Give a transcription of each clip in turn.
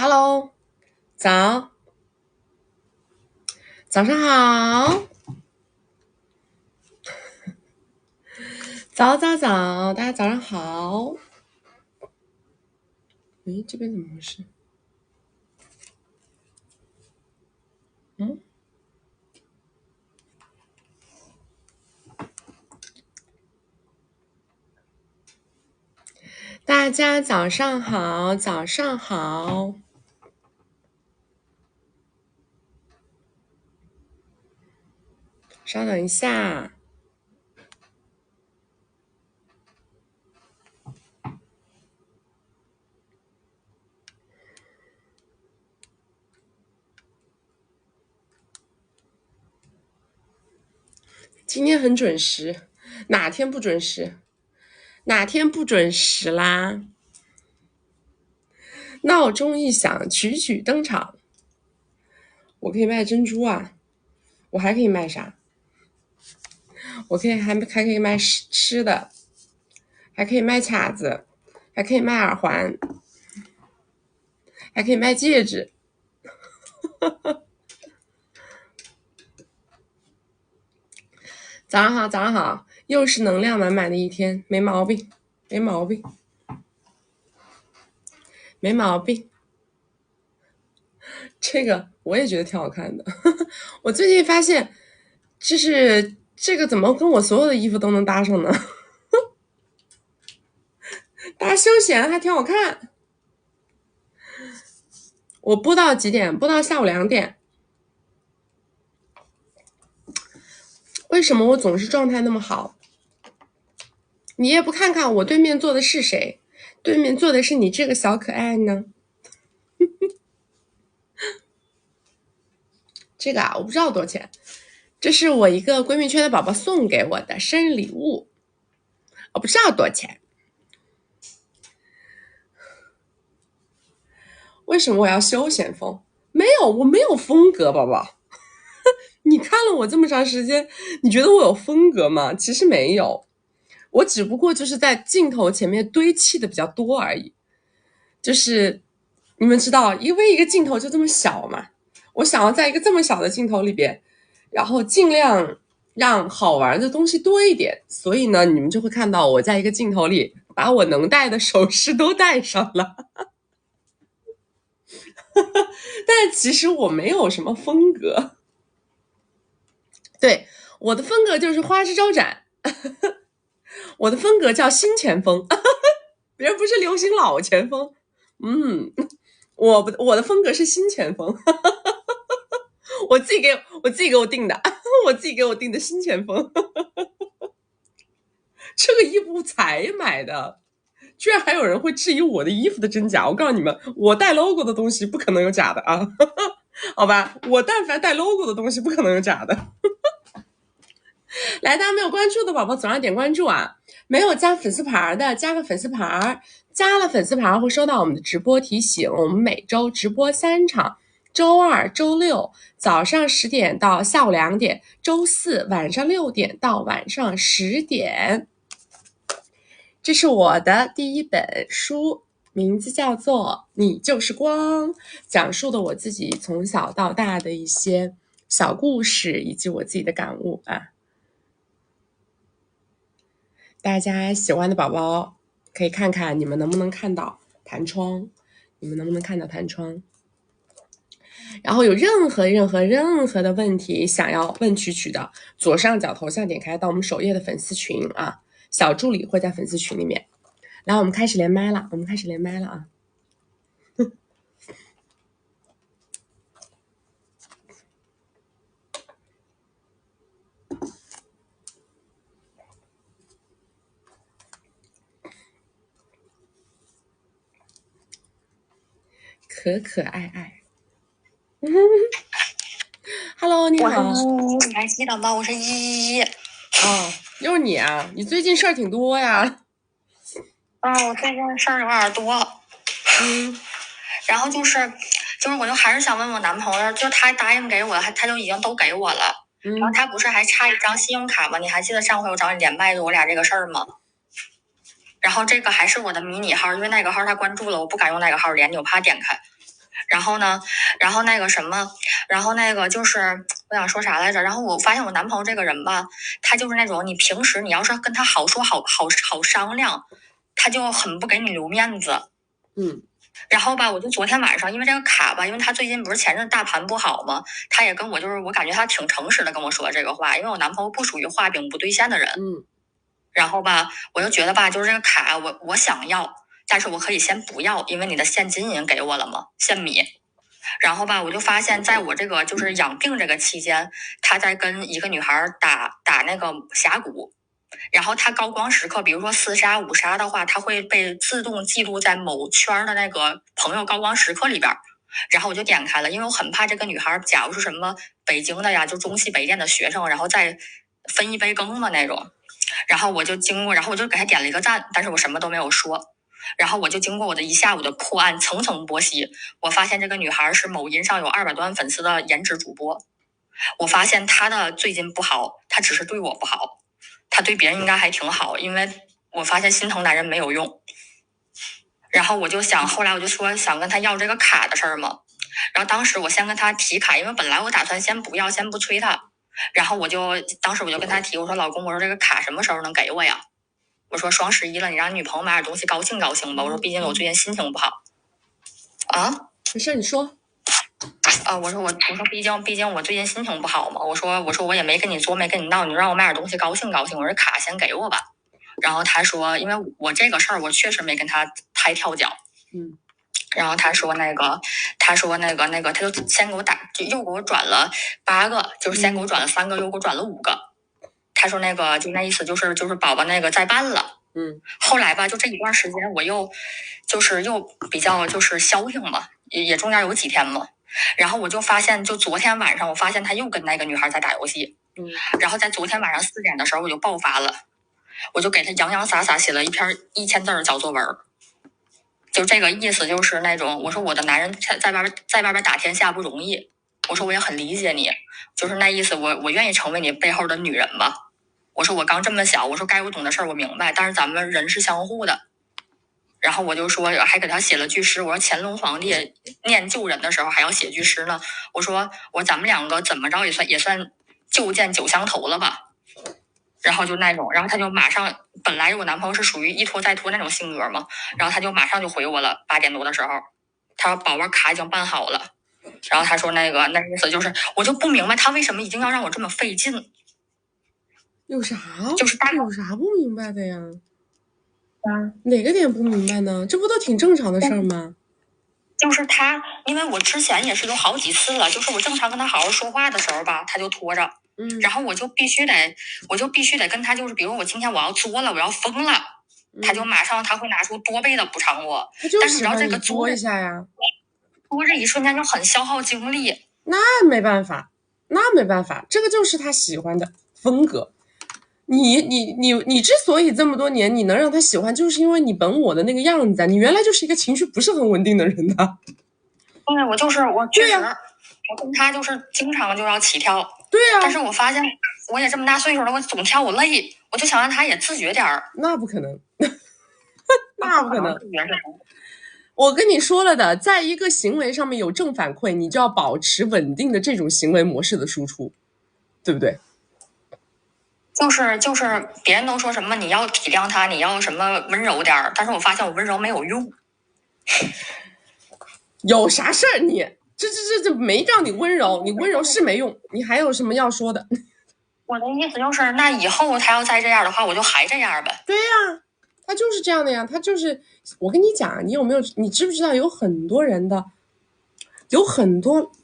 Hello，早上好，早，大家早上好。诶，这边怎么回事？大家早上好，早上好。稍等一下。今天很准时，哪天不准时？哪天不准时啦？闹钟一响，曲曲登场。我可以卖珍珠啊，我还可以卖啥？我还可以卖吃的，还可以卖卡子，还可以卖耳环，还可以卖戒指。早上好，早上好，又是能量满满的一天，没毛病，没毛病，没毛病。这个我也觉得挺好看的。我最近发现，就是这个怎么跟我所有的衣服都能搭上呢？搭休闲还挺好看。我播到几点？播到下午2点。为什么我总是状态那么好？你也不看看我对面坐的是谁？对面坐的是你这个小可爱呢。这个啊，我不知道多少钱，这是我一个闺蜜圈的宝宝送给我的生日礼物，我不知道多少钱。为什么我要休闲风？没有，我没有风格，宝宝。你看了我这么长时间，你觉得我有风格吗？其实没有，我只不过就是在镜头前面堆砌的比较多而已。就是你们知道，因为一个镜头就这么小嘛，我想要在一个这么小的镜头里边，然后尽量让好玩的东西多一点，所以呢，你们就会看到我在一个镜头里把我能戴的首饰都戴上了。但其实我没有什么风格，对，我的风格就是花枝招展，我的风格叫新前锋，别人不是流行老前锋，我的风格是新前锋，我自己给我定的，我自己给我定的新前锋，这个衣服才买的。居然还有人会质疑我的衣服的真假，我告诉你们，我带 logo 的东西不可能有假的啊，好吧，我但凡带 logo 的东西不可能有假的。来，大家没有关注的宝宝左上点关注啊，没有加粉丝牌的加个粉丝牌，加了粉丝牌会收到我们的直播提醒，我们每周直播3场，周二、周六早上10点到下午2点，周四晚上6点到晚上10点。这是我的第一本书，名字叫做《你就是光》，讲述的我自己从小到大的一些小故事以及我自己的感悟啊。大家喜欢的宝宝可以看看你们能不能看到弹窗，你们能不能看到弹窗？然后有任何的问题想要问曲曲的，左上角头像点开到我们首页的粉丝群啊，小助理会在粉丝群里面。来，我们开始连麦了，啊！可爱。Hello， 你好。你还记得吗？我是依依。哦，又是你啊！你最近事儿挺多呀。我最近事儿有点多。然后就是我就还是想问我男朋友，就他答应给我，他就已经都给我了。然后他不是还差一张信用卡吗？你还记得上回我找你连麦的我俩这个事儿吗？然后这个还是我的迷你号，因为那个号他关注了，我不敢用那个号连你，我怕点开。然后呢，然后那个什么，然后那个就是我想说啥来着？然后我发现我男朋友这个人吧，他就是那种你平时你要是跟他好说好商量，他就很不给你留面子。然后吧，我就昨天晚上因为这个卡吧，因为他最近不是前阵大盘不好吗？他也跟我就是我感觉他挺诚实的跟我说这个话，因为我男朋友不属于画饼不兑现的人。然后吧，我就觉得吧，就是这个卡我想要，但是我可以先不要，因为你的现金已经给我了嘛，现米。然后吧，我就发现在我这个就是养病这个期间，他在跟一个女孩打那个峡谷。然后他高光时刻，比如说4杀5杀的话，他会被自动记录在某圈的那个朋友高光时刻里边。然后我就点开了，因为我很怕这个女孩，假如是什么北京的呀，就中戏北电的学生，然后再分一杯羹嘛那种。然后我就经过，然后我就给他点了一个赞，但是我什么都没有说。然后我就经过我的一下午的破案层层剥析，我发现这个女孩是某音上有200多万粉丝的颜值主播。我发现她的最近不好，她只是对我不好。他对别人应该还挺好，因为我发现心疼男人没有用。然后我就想，后来我就说想跟他要这个卡的事儿嘛。然后当时我先跟他提卡，因为本来我打算先不要，先不催他。然后当时我就跟他提，我说老公，我说这个卡什么时候能给我呀？我说双11了，你让女朋友买点东西高兴高兴吧。我说毕竟我最近心情不好。啊？没事，你说。我说毕竟我最近心情不好嘛。我说我也没跟你作，没跟你闹，你让我买点东西高兴高兴。我说卡先给我吧。然后他说，因为我这个事儿我确实没跟他太跳脚。然后他说那个，他就先给我就又给我转了8个，就是先给我转了3个，又给我转了5个。他说那个就那意思就是宝宝那个再办了。后来吧，就这一段时间我又比较就是消停嘛，也中间有几天嘛。然后我就发现，就昨天晚上我发现他又跟那个女孩在打游戏。然后在昨天晚上4点的时候我就爆发了，我就给他洋洋洒洒写了一篇1000字的小作文。就这个意思，就是那种我说我的男人在外边打天下不容易，我说我也很理解你，就是那意思，我愿意成为你背后的女人吧。我说我刚这么小，我说该我懂的事儿我明白，但是咱们人是相互的。然后我就说还给他写了句诗，我说乾隆皇帝念旧人的时候还要写句诗呢。我说咱们2个怎么着也算旧见酒相投了吧。然后就那种，然后他就马上，本来我男朋友是属于一拖再拖那种性格嘛，然后他就马上就回我了，8点多的时候，他说宝宝卡已经办好了。然后他说那意思就是，我就不明白他为什么一定要让我这么费劲。有啥？就是有啥不明白的呀？哪个点不明白呢？这不都挺正常的事儿吗？就是他，因为我之前也是有好几次了，就是我正常跟他好好说话的时候吧，他就拖着。然后我就必须得跟他，就是比如我今天我要作了，我要疯了，他就马上他会拿出多倍的补偿我。但是你知道这个作一下呀，作这一瞬间就很消耗精力。那没办法，这个就是他喜欢的风格。你之所以这么多年你能让他喜欢，就是因为你本我的那个样子，你原来就是一个情绪不是很稳定的人的。对，我确实，我跟他就是经常就要起跳。对呀。但是我发现我也这么大岁数了，我总跳我累，我就想让他也自觉点儿。那不可能，那不可能。我跟你说了的，在一个行为上面有正反馈，你就要保持稳定的这种行为模式的输出，对不对？就是别人都说什么你要体谅他，你要什么温柔点儿，但是我发现我温柔没有用。有啥事儿你这没让你温柔，你温柔是没用，你还有什么要说的？我的意思就是，那以后他要再这样的话，我就还这样呗。对呀，他就是这样的呀，他就是我跟你讲，你知不知道有很多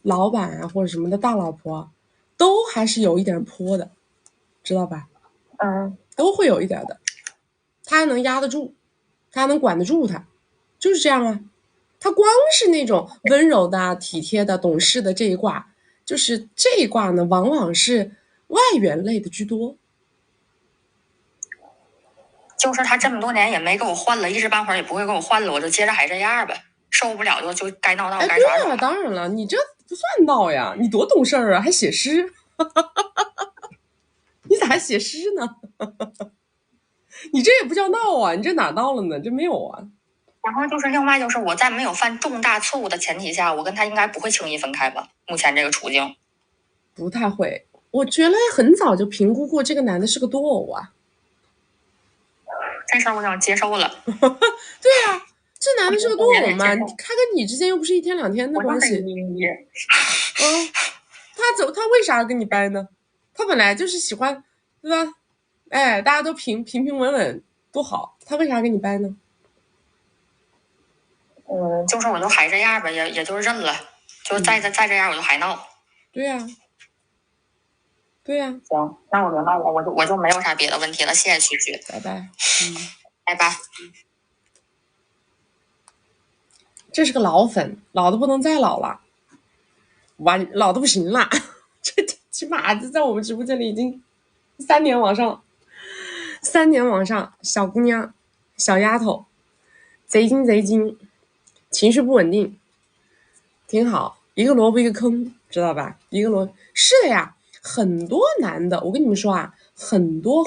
老板啊或者什么的大老婆，都还是有一点泼的，知道吧？都会有一点的，他还能压得住，他还能管得住他，就是这样啊。他光是那种温柔的、体贴的、懂事的这一卦，就是这一卦呢，往往是外缘类的居多。就是他这么多年也没给我换了，一时半会儿也不会给我换了，我就接着还这样呗，受不了就该闹该耍耍。当然了，你这不算闹呀，你多懂事儿啊，还写诗。你咋还写诗呢？你这也不叫闹啊，你这哪闹了呢？这没有啊。然后就是另外就是我在没有犯重大错误的前提下，我跟他应该不会轻易分开吧？目前这个处境不太会。我觉得很早就评估过这个男的是个多偶啊。这事儿我想接受了。对啊，这男的是个多偶嘛，他跟你之间又不是一天两天的关系。他为啥要跟你掰呢？他本来就是喜欢，对吧？哎，大家都平稳稳多好，他为啥跟你掰呢？就是我就还这样吧，也就是认了，就是再这样我就还闹。对呀、对呀、行，那我明白了，我就没有啥别的问题了，谢谢曲曲，拜拜。拜拜。这是个老粉，老的不能再老了，老的不行了。这起码在我们直播间里已经3年往上，3年往上，小姑娘，小丫头，贼精，情绪不稳定，挺好，一个萝卜一个坑，知道吧？一个萝卜是的呀，很多男的，我跟你们说啊，很多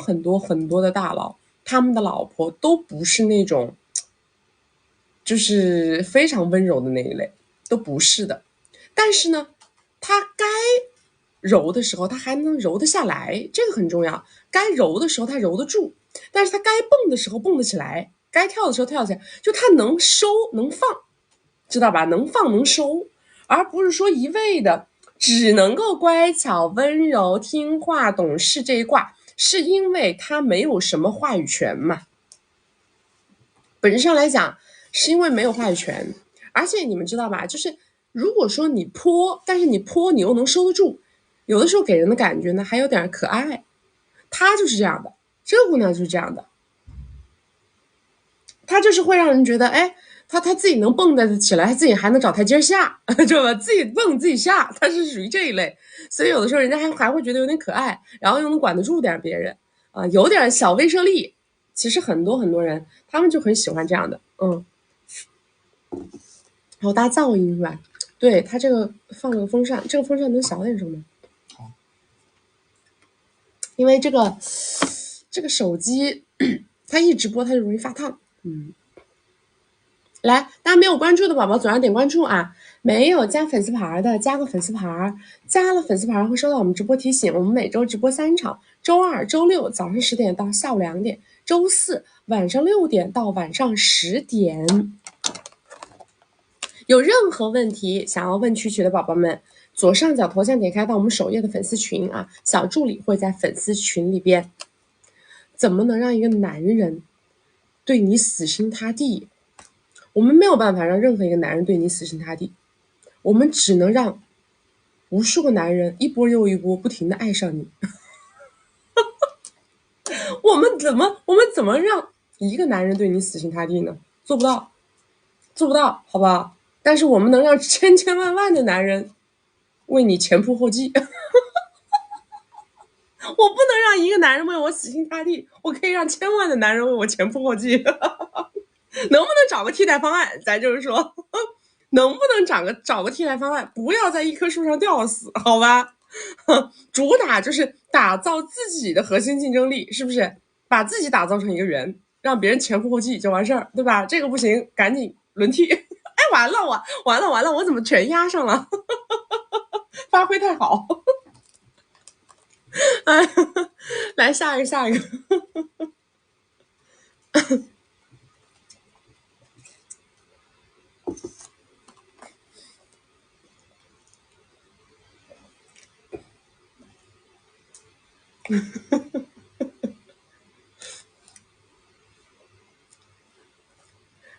的大佬，他们的老婆都不是那种就是非常温柔的那一类，都不是的。但是呢，他该揉的时候，他还能揉得下来，这个很重要。该揉的时候，他揉得住，但是他该蹦的时候蹦得起来，该跳的时候跳起来，就他能收能放，知道吧？能放能收，而不是说一味的只能够乖巧、温柔、听话、懂事这一挂，是因为他没有什么话语权嘛？本质上来讲，是因为没有话语权。而且你们知道吧？就是如果说你泼，但是你泼你又能收得住，有的时候给人的感觉呢还有点可爱。她就是这样的，这个姑娘就是这样的，她就是会让人觉得，哎，她自己能蹦得起来，她自己还能找台阶下，知道吧？自己蹦自己下，她是属于这一类。所以有的时候人家还会觉得有点可爱，然后又能管得住点别人啊，有点小威慑力。其实很多人他们就很喜欢这样的，好大噪音是吧？对，它这个放了个风扇，这个风扇能小点声吗？因为这个手机它一直播它就容易发烫。来，大家没有关注的宝宝左上点关注啊！没有加粉丝牌的加个粉丝牌，加了粉丝牌会收到我们直播提醒。我们每周直播3场，周二、周六早上10点到下午2点，周四晚上6点到晚上10点。有任何问题想要问曲曲的宝宝们，左上角头像点开到我们首页的粉丝群啊，小助理会在粉丝群里边。怎么能让一个男人对你死心塌地？我们没有办法让任何一个男人对你死心塌地，我们只能让无数个男人一波又一波不停的爱上你。我们怎么让一个男人对你死心塌地呢？做不到，好不好？但是我们能让千万的男人为你前仆后继。我不能让一个男人为我死心塌地，我可以让千万的男人为我前仆后继。能不能找个替代方案？咱就是说，能不能找个替代方案？不要在一棵树上吊死，好吧？主打就是打造自己的核心竞争力，是不是？把自己打造成一个圆，让别人前仆后继就完事儿，对吧？这个不行，赶紧轮替。哎，完了，我怎么全压上了？发挥太好。哎，来下一个。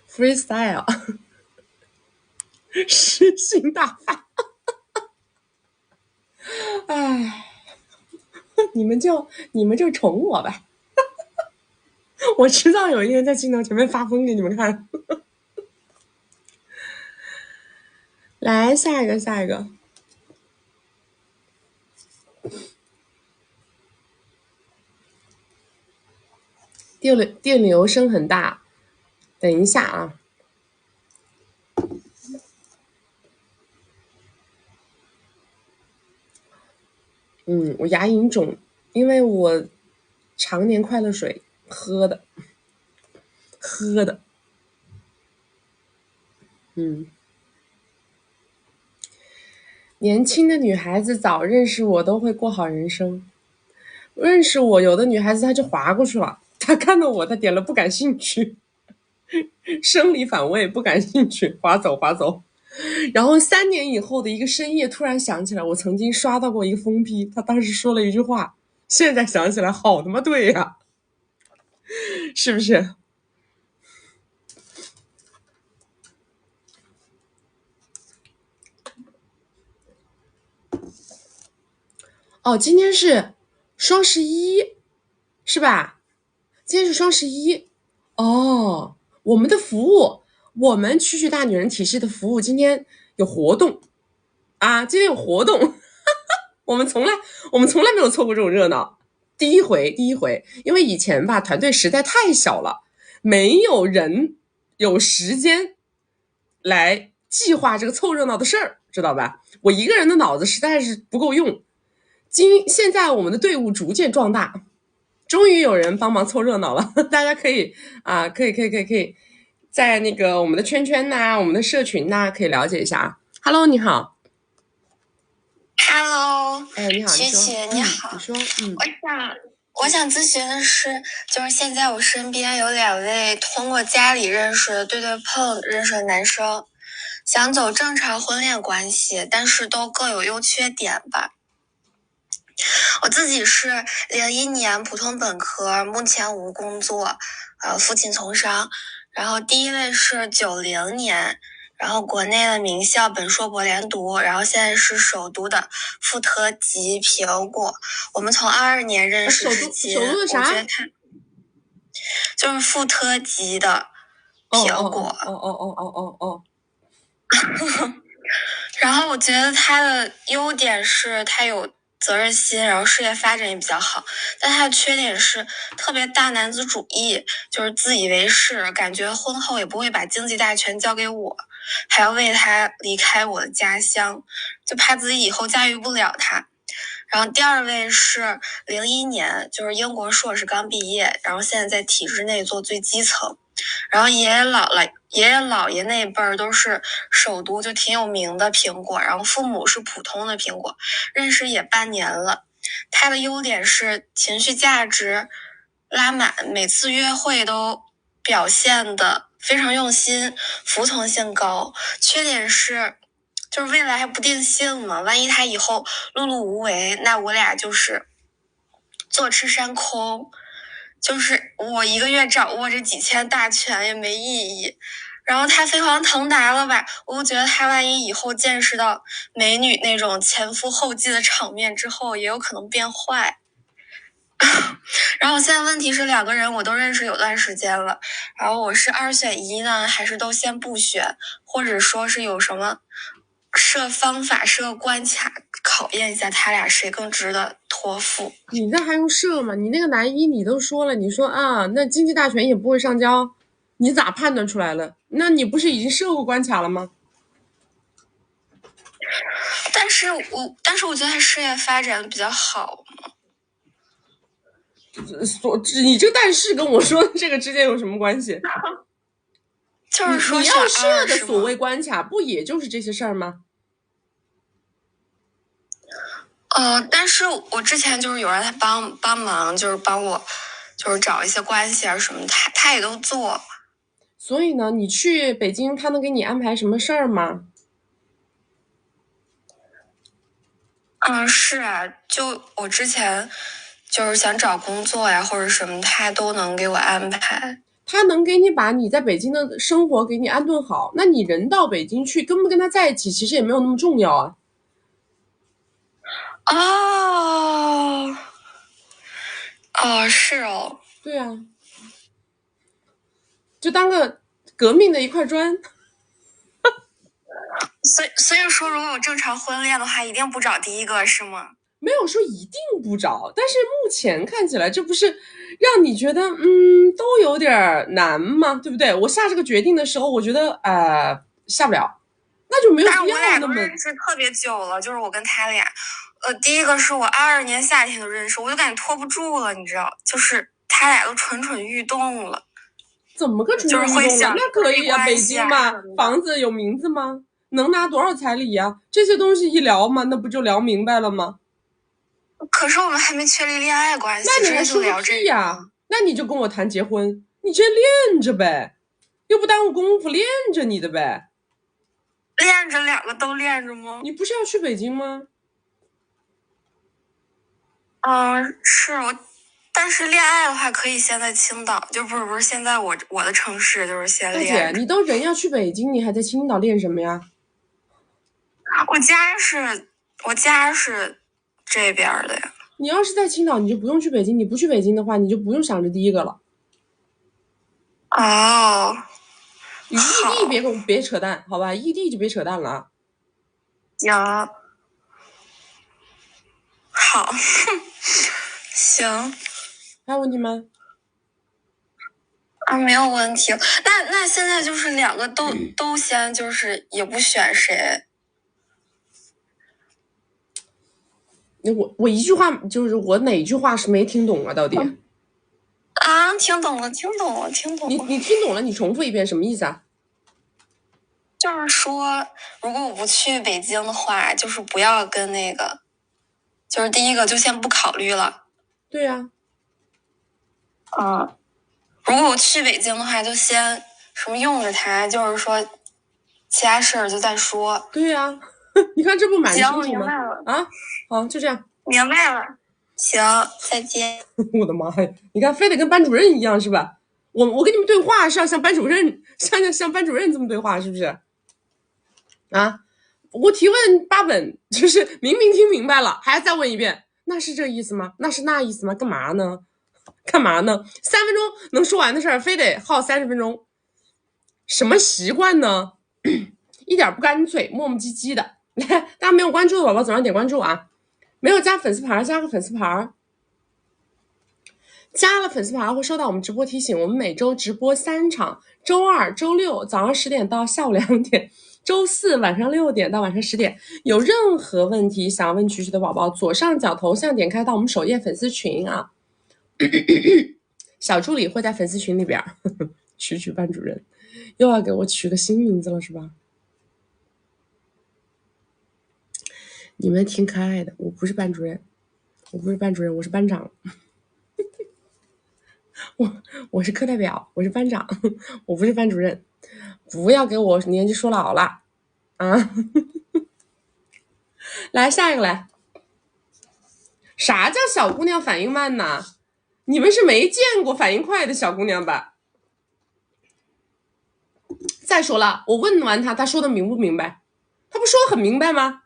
freestyle 诗性大发。哎，你们就宠我吧。我迟早有一天在镜头前面发疯给你们看。来下一个。电流声很大，等一下啊。我牙龈肿，因为我常年快乐水喝的。年轻的女孩子早认识我都会过好人生，认识我有的女孩子她就划过去了，她看到我她点了不感兴趣，生理反胃不感兴趣，划走划走。然后3年以后的一个深夜突然想起来，我曾经刷到过一个疯批，他当时说了一句话，现在想起来好他妈对呀，是不是？哦，今天是双11，是吧？今天是双11。哦，我们的服务，我们区区大女人体系的服务今天有活动啊！今天有活动，我们从来没有凑过这种热闹，第一回，因为以前吧团队实在太小了，没有人有时间来计划这个凑热闹的事儿，知道吧？我一个人的脑子实在是不够用。现在我们的队伍逐渐壮大，终于有人帮忙凑热闹了，大家可以啊，可以，在那个我们的圈圈呐，我们的社群呐，可以了解一下啊。Hello， 你好。Hello，你好，曲曲你好。你说，我想咨询的是，就是现在我身边有2位通过家里认识的对碰认识的男生，想走正常婚恋关系，但是都各有优缺点吧。我自己是01年普通本科，目前无工作，父亲从商。然后第一位是90年，然后国内的名校本硕博连读，然后现在是首都的富特级苹果。我们从22年认识至今，首都的啥？我觉得他就是富特级的苹果。哦。然后我觉得他的优点是他有责任心，然后事业发展也比较好，但他的缺点是特别大男子主义，就是自以为是，感觉婚后也不会把经济大权交给我，还要为他离开我的家乡，就怕自己以后驾驭不了他。然后第2位是01年，就是英国硕士刚毕业，然后现在在体制内做最基层。然后爷爷姥爷那一辈儿都是首都就挺有名的苹果，然后父母是普通的苹果，认识也半年了。他的优点是情绪价值拉满，每次约会都表现得非常用心，服从性高。缺点是就是未来还不定性嘛，万一他以后碌碌无为，那我俩就是坐吃山空，就是我1个月掌握这几千大权也没意义。然后他飞黄腾达了吧，我觉得他万一以后见识到美女那种前赴后继的场面之后，也有可能变坏。然后现在问题是2个人我都认识有段时间了，然后我是2选1呢，还是都先不选，或者说是有什么设方法设关卡考验一下他俩谁更值得托付？你那还用设吗？你那个男一你都说了，你说啊，那经济大权也不会上交，你咋判断出来了？那你不是已经设过关卡了吗？但是我觉得他事业发展比较好嘛。你这但是跟我说这个之间有什么关系？就是说你要设的所谓关卡，不也就是这些事儿吗？但是我之前就是有让他帮忙，就是帮我，就是找一些关系啊什么，他也都做。所以呢，你去北京，他能给你安排什么事儿吗？是啊，就我之前就是想找工作呀或者什么，他都能给我安排。他能给你把你在北京的生活给你安顿好，那你人到北京去，跟不跟他在一起，其实也没有那么重要啊。是哦。对啊，就当个革命的一块砖。所以说，如果有正常婚恋的话，一定不找第一个是吗？没有说一定不找，但是目前看起来这不是让你觉得都有点难吗？对不对？我下这个决定的时候，我觉得下不了，那就没有必要那么。但是我俩都认识特别久了，就是我跟他俩，第一个是我22年夏天就认识，我就感觉拖不住了，你知道，就是他俩都蠢蠢欲动了。怎么个蠢蠢欲动了？那可以啊，北京嘛，房子有名字吗？能拿多少彩礼呀？这些东西一聊嘛，那不就聊明白了吗？可是我们还没确立恋爱关系，那你还说个屁呀？那你就跟我谈结婚，你先练着呗，又不耽误功夫，练着你的呗。练着两个都练着吗？你不是要去北京吗？是我，但是恋爱的话可以先在青岛，就不是现在我的城市就是先练。大姐，你都人要去北京，你还在青岛练什么呀？我家是这边的呀。你要是在青岛，你就不用去北京。你不去北京的话，你就不用想着第一个了。哦，异地别扯淡，好吧？异地就别扯淡了啊。行，好，行。还有问题吗？没有问题。那现在就是两个都先就是也不选谁。我一句话就是我哪句话是没听懂啊？到底？听懂了。你听懂了？你重复一遍，什么意思啊？就是说，如果我不去北京的话，就是不要跟那个，就是第一个就先不考虑了。对呀。如果我去北京的话，就先什么用着它，就是说其他事儿就再说。对呀。你看这不蛮清楚吗？明白了。好，就这样。明白了。行，再见。我的妈呀！你看，非得跟班主任一样是吧？我跟你们对话是要像班主任，像班主任这么对话是不是？我提问8本，就是明明听明白了，还要再问一遍，那是这意思吗？那是那意思吗？干嘛呢？3分钟能说完的事儿，非得耗30分钟，什么习惯呢？一点不干脆，磨磨唧唧的。大家没有关注的宝宝，左上点关注啊！没有加粉丝牌，加个粉丝牌。加了粉丝牌会收到我们直播提醒，我们每周直播3场，周2、周6早上10点到下午2点，周4晚上6点到晚上10点。有任何问题想要问曲曲的宝宝，左上角头像点开到我们首页粉丝群啊，小助理会在粉丝群里边。曲曲班主任又要给我取个新名字了是吧？你们挺可爱的，我不是班主任，我是班长。我是课代表，我是班长，我不是班主任，不要给我年纪说老了啊！来下一个来，啥叫小姑娘反应慢呢？你们是没见过反应快的小姑娘吧？再说了，我问完他说的明不明白？他不说的很明白吗？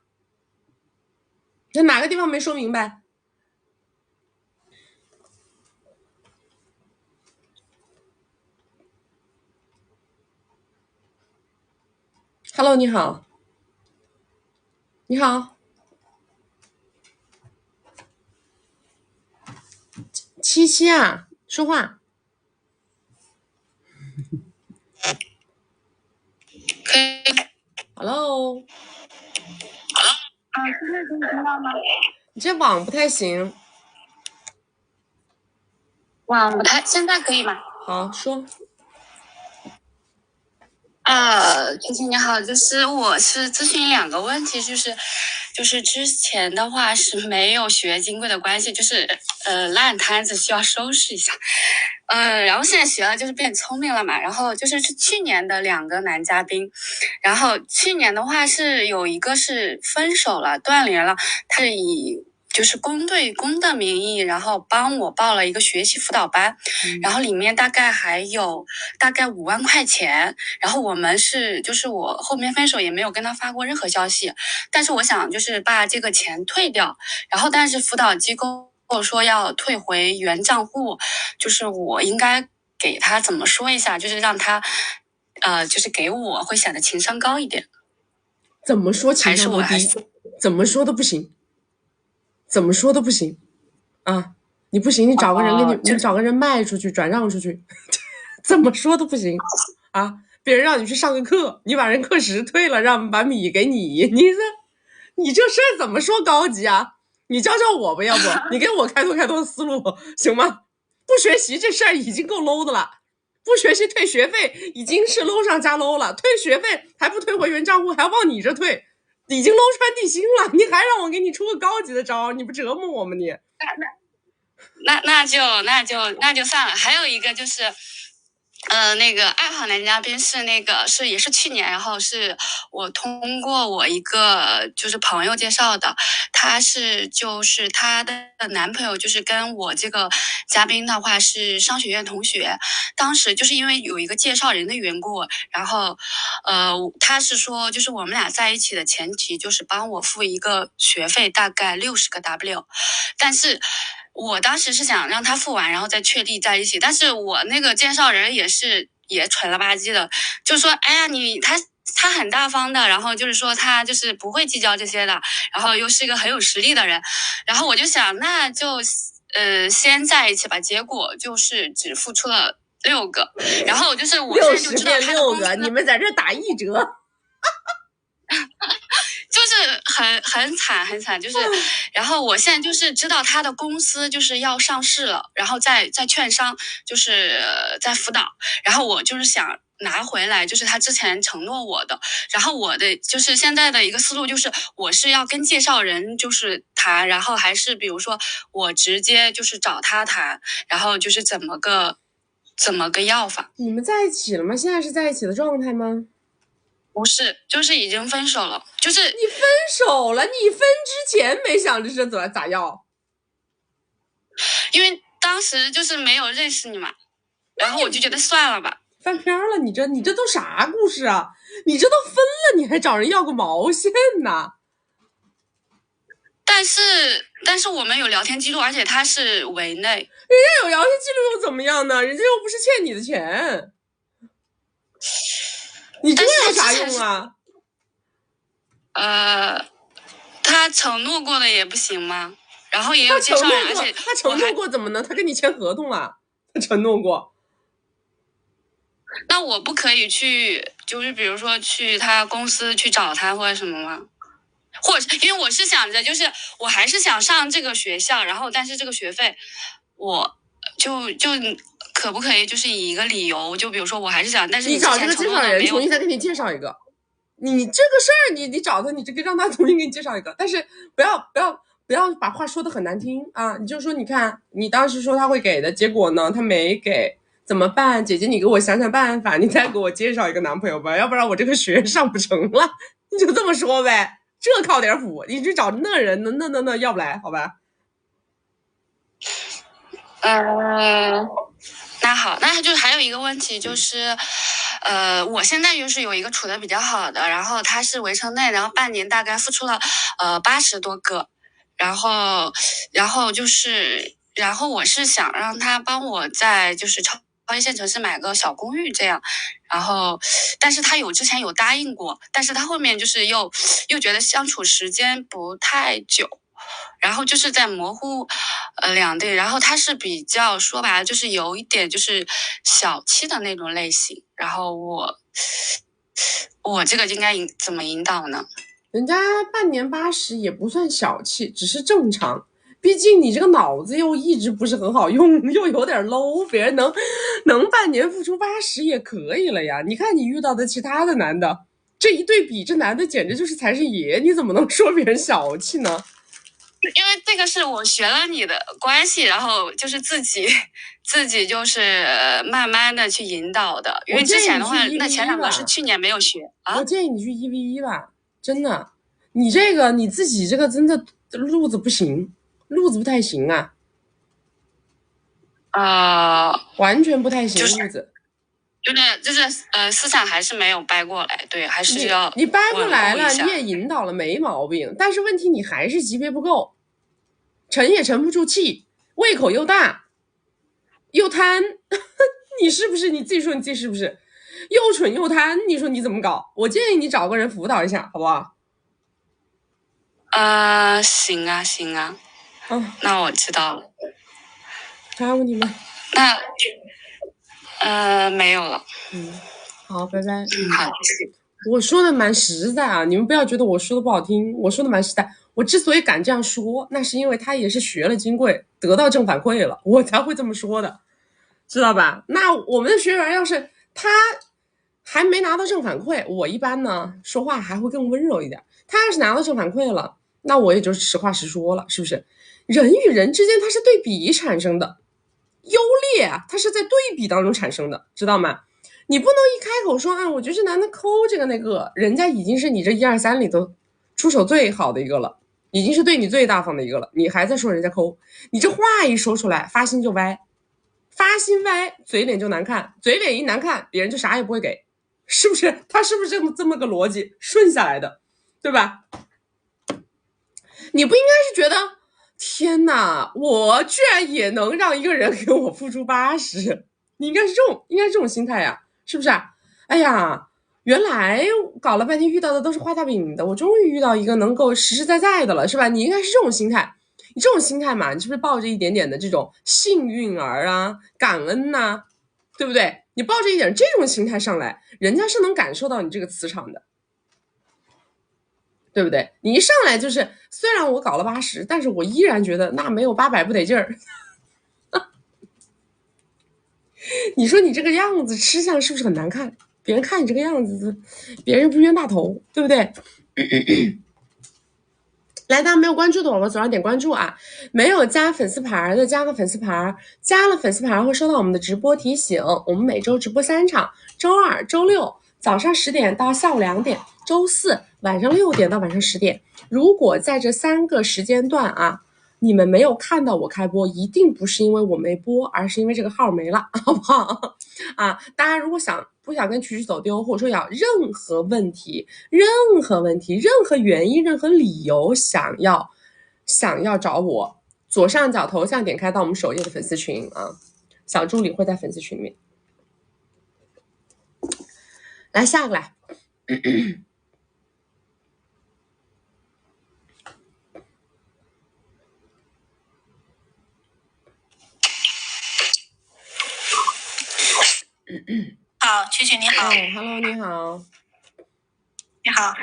他哪个地方没说明白？Hello， 你好，你好，七啊，说话。Hello， 现在可以听到吗？你这网不太行。网不太，现在可以吗？好，说。晴晴你好，就是我是咨询2个问题，就是之前的话是没有学金贵的关系，就是烂摊子需要收拾一下，然后现在学了就是变聪明了嘛，然后就是去年的2个男嘉宾，然后去年的话是有一个是分手了断联了，他是以就是公对公的名义，然后帮我报了一个学习辅导班，然后里面大概还有5万块钱，然后我们是就是我后面分手也没有跟他发过任何消息，但是我想就是把这个钱退掉，然后但是辅导机构说要退回原账户，就是我应该给他怎么说一下，就是让他就是给我会显得情商高一点。怎么说情商都低，怎么说都不行，怎么说都不行啊！你不行，你找个人给你找个人卖出去，转让出去，怎么说都不行啊！别人让你去上个课，你把人课时退了，让把米给你，你这事儿怎么说高级啊？你教教我吧，要不你给我开拓思路行吗？不学习这事儿已经够 low 的了。不学习退学费已经是 low 上加 low 了，退学费还不退回原账户，还要往你这退，已经 low 穿地心了，你还让我给你出个高级的招，你不折磨我吗你？那就算了。还有一个就是。那个爱好男嘉宾是也是去年，然后是我通过我一个就是朋友介绍的，就是她的男朋友就是跟我这个嘉宾的话是商学院同学，当时就是因为有一个介绍人的缘故，然后他是说就是我们俩在一起的前提就是帮我付一个学费大概60个 W， 但是。我当时是想让他付完，然后再确立在一起。但是我那个介绍人也蠢了吧唧的，就说：“哎呀，他很大方的，然后就是说他就是不会计较这些的，然后又是一个很有实力的人。”然后我就想，那就先在一起吧。结果就是只付出了6个，然后就是我现在就知道他的6个，你们在这打1折。就是很惨，就是，然后我现在就是知道他的公司就是要上市了，然后在券商就是在辅导，然后我就是想拿回来，就是他之前承诺我的，然后我的就是现在的一个思路就是我是要跟介绍人就是谈，然后还是比如说我直接就是找他谈，然后就是怎么个要法。你们在一起了吗？现在是在一起的状态吗？不是，就是已经分手了。就是你分手了，你分之前没想着是咋要？因为当时就是没有认识你嘛，然后我就觉得算了吧。翻篇了，你这都啥故事啊？你这都分了，你还找人要个毛线呢？但是我们有聊天记录，而且他是委内。人家有聊天记录又怎么样呢？人家又不是欠你的钱。你这有啥用啊？他承诺过的也不行吗？然后也有介绍人，而且他承诺过怎么呢？他跟你签合同了，他承诺过。那我不可以去，就是比如说去他公司去找他或者什么吗？或者因为我是想着，就是我还是想上这个学校，然后但是这个学费，我就可不可以就是以一个理由，就比如说我还是想，但是你找这个介绍人重新再给你介绍一个，你这个事儿你找他，你这个让他重新给你介绍一个，但是不要把话说得很难听啊！你就说你看你当时说他会给的，结果呢他没给，怎么办？姐姐你给我想想办法，你再给我介绍一个男朋友吧，要不然我这个学上不成了。你就这么说呗，这靠点谱，你去找那人那要不来好吧？那好，那就还有一个问题就是，我现在就是有一个处的比较好的，然后他是围城内，然后半年大概付出了80多个，然后就是，然后我是想让他帮我在就是超一线城市买个小公寓这样，然后但是他之前有答应过，但是他后面就是又觉得相处时间不太久。然后就是在模糊两地，然后他是比较说白了就是有一点就是小气的那种类型，然后我这个应该怎么引导呢？人家半年80也不算小气，只是正常，毕竟你这个脑子又一直不是很好用，又有点 low， 别人能半年付出80也可以了呀。你看你遇到的其他的男的，这一对比，这男的简直就是财神爷，你怎么能说别人小气呢？因为这个是我学了你的关系，然后就是自己就是慢慢的去引导的。因为之前的话，那前2个是去年没有学啊。我建议你去1v1吧，真的，你这个你自己这个真的路子不行，路子不太行啊。完全不太行，路子。就是思想还是没有掰过来，对，还是要你掰过来了，你也引导了，没毛病。但是问题你还是级别不够，沉也沉不住气，胃口又大，又贪。你是不是？你自己说你自己是不是？又蠢又贪，你说你怎么搞？我建议你找个人辅导一下，好不好？行啊，那我知道了。还有问题吗？没有了。好，拜拜。好，我说的蛮实在啊，你们不要觉得我说的不好听，我说的蛮实在。我之所以敢这样说，那是因为他也是学了金贵，得到正反馈了，我才会这么说的。知道吧？那我们的学员要是他还没拿到正反馈，我一般呢说话还会更温柔一点。他要是拿到正反馈了，那我也就实话实说了，是不是？人与人之间它是对比产生的，优劣啊，它是在对比当中产生的，知道吗？你不能一开口说啊，我觉得这男的抠这个那个，人家已经是你这1、2、3里头出手最好的一个了，已经是对你最大方的一个了，你还在说人家抠，你这话一说出来，发心就歪。发心歪，嘴脸就难看，嘴脸一难看，别人就啥也不会给，是不是？他是不是这么个逻辑顺下来的，对吧？你不应该是觉得天哪，我居然也能让一个人给我付出80，你应该是这种心态呀，是不是？哎呀，原来搞了半天遇到的都是画大饼的，我终于遇到一个能够实实在在的了，是吧？你应该是这种心态。你这种心态嘛，你是不是抱着一点点的这种幸运儿啊、感恩呐、对不对？你抱着一点这种心态上来，人家是能感受到你这个磁场的，对不对？你一上来就是，虽然我搞了80，但是我依然觉得那没有800不得劲儿。你说你这个样子吃相是不是很难看？别人看你这个样子，别人不冤大头，对不对？来，大家没有关注的，我们左上点关注啊！没有加粉丝牌的，加个粉丝牌，加了粉丝牌会收到我们的直播提醒。我们每周直播3场，周2、周6早上10点到下午2点，周4晚上6点到晚上10点。如果在这3个时间段啊，你们没有看到我开播，一定不是因为我没播，而是因为这个号没了，好不好？啊，大家如果不想跟曲曲走丢，或者说有任何问题、任何原因、任何理由想要找我，左上角头像点开到我们首页的粉丝群啊，小助理会在粉丝群里面。来下个来。好，曲曲你好。Hello， 你好。你好，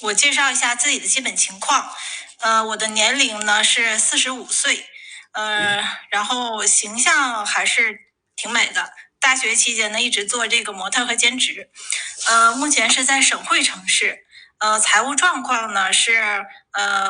我介绍一下自己的基本情况。我的年龄呢是45岁，然后形象还是挺美的。大学期间呢一直做这个模特和兼职，目前是在省会城市。财务状况呢是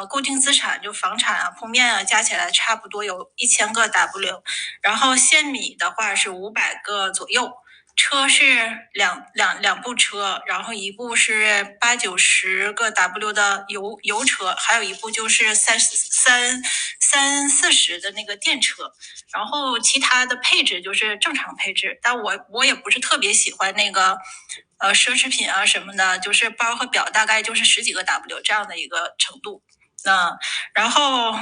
固定资产就房产啊、铺面啊加起来差不多有1000个 W， 然后现米的话是500个左右。车是两部车，然后一部是80-90个 W 的油车，还有一部就是30-40的那个电车，然后其他的配置就是正常配置，但我也不是特别喜欢那个奢侈品啊什么的，就是包和表大概就是10几个 W 这样的一个程度。然后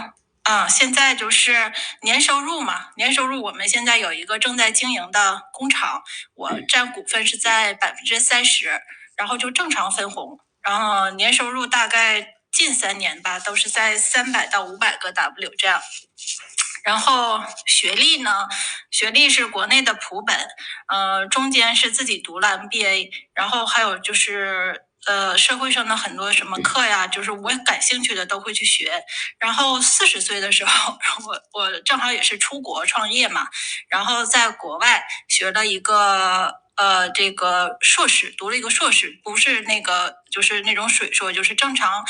现在就是年收入嘛，年收入我们现在有一个正在经营的工厂，我占股份是在30%，然后就正常分红，然后年收入大概近3年吧，都是在300到500个 W 这样。然后学历呢，学历是国内的普本，中间是自己读了 MBA， 然后还有就是社会上的很多什么课呀，就是我感兴趣的都会去学。然后40岁的时候，我正好也是出国创业嘛，然后在国外学了一个这个硕士，读了一个硕士，不是那个就是那种水硕，就是正常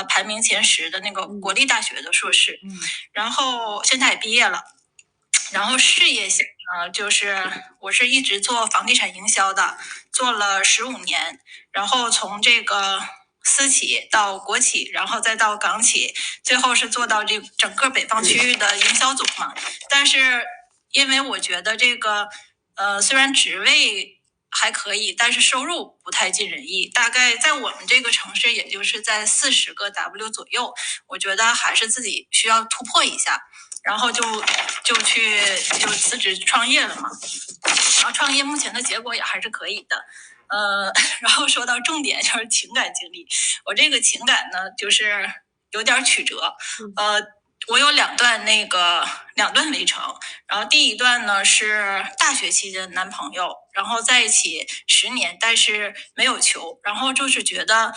排名前10的那个国立大学的硕士。然后现在也毕业了。然后事业型呢，就是我是一直做房地产营销的，做了15年，然后从这个私企到国企，然后再到港企，最后是做到这整个北方区域的营销总嘛。但是因为我觉得这个虽然职位还可以，但是收入不太尽人意，大概在我们这个城市也就是在40个 W 左右，我觉得还是自己需要突破一下，然后就辞职创业了嘛。然后创业目前的结果也还是可以的。然后说到重点就是情感经历，我这个情感呢就是有点曲折。我有两段围城，然后第一段呢是大学期间的男朋友，然后在一起10年，但是没有求，然后就是觉得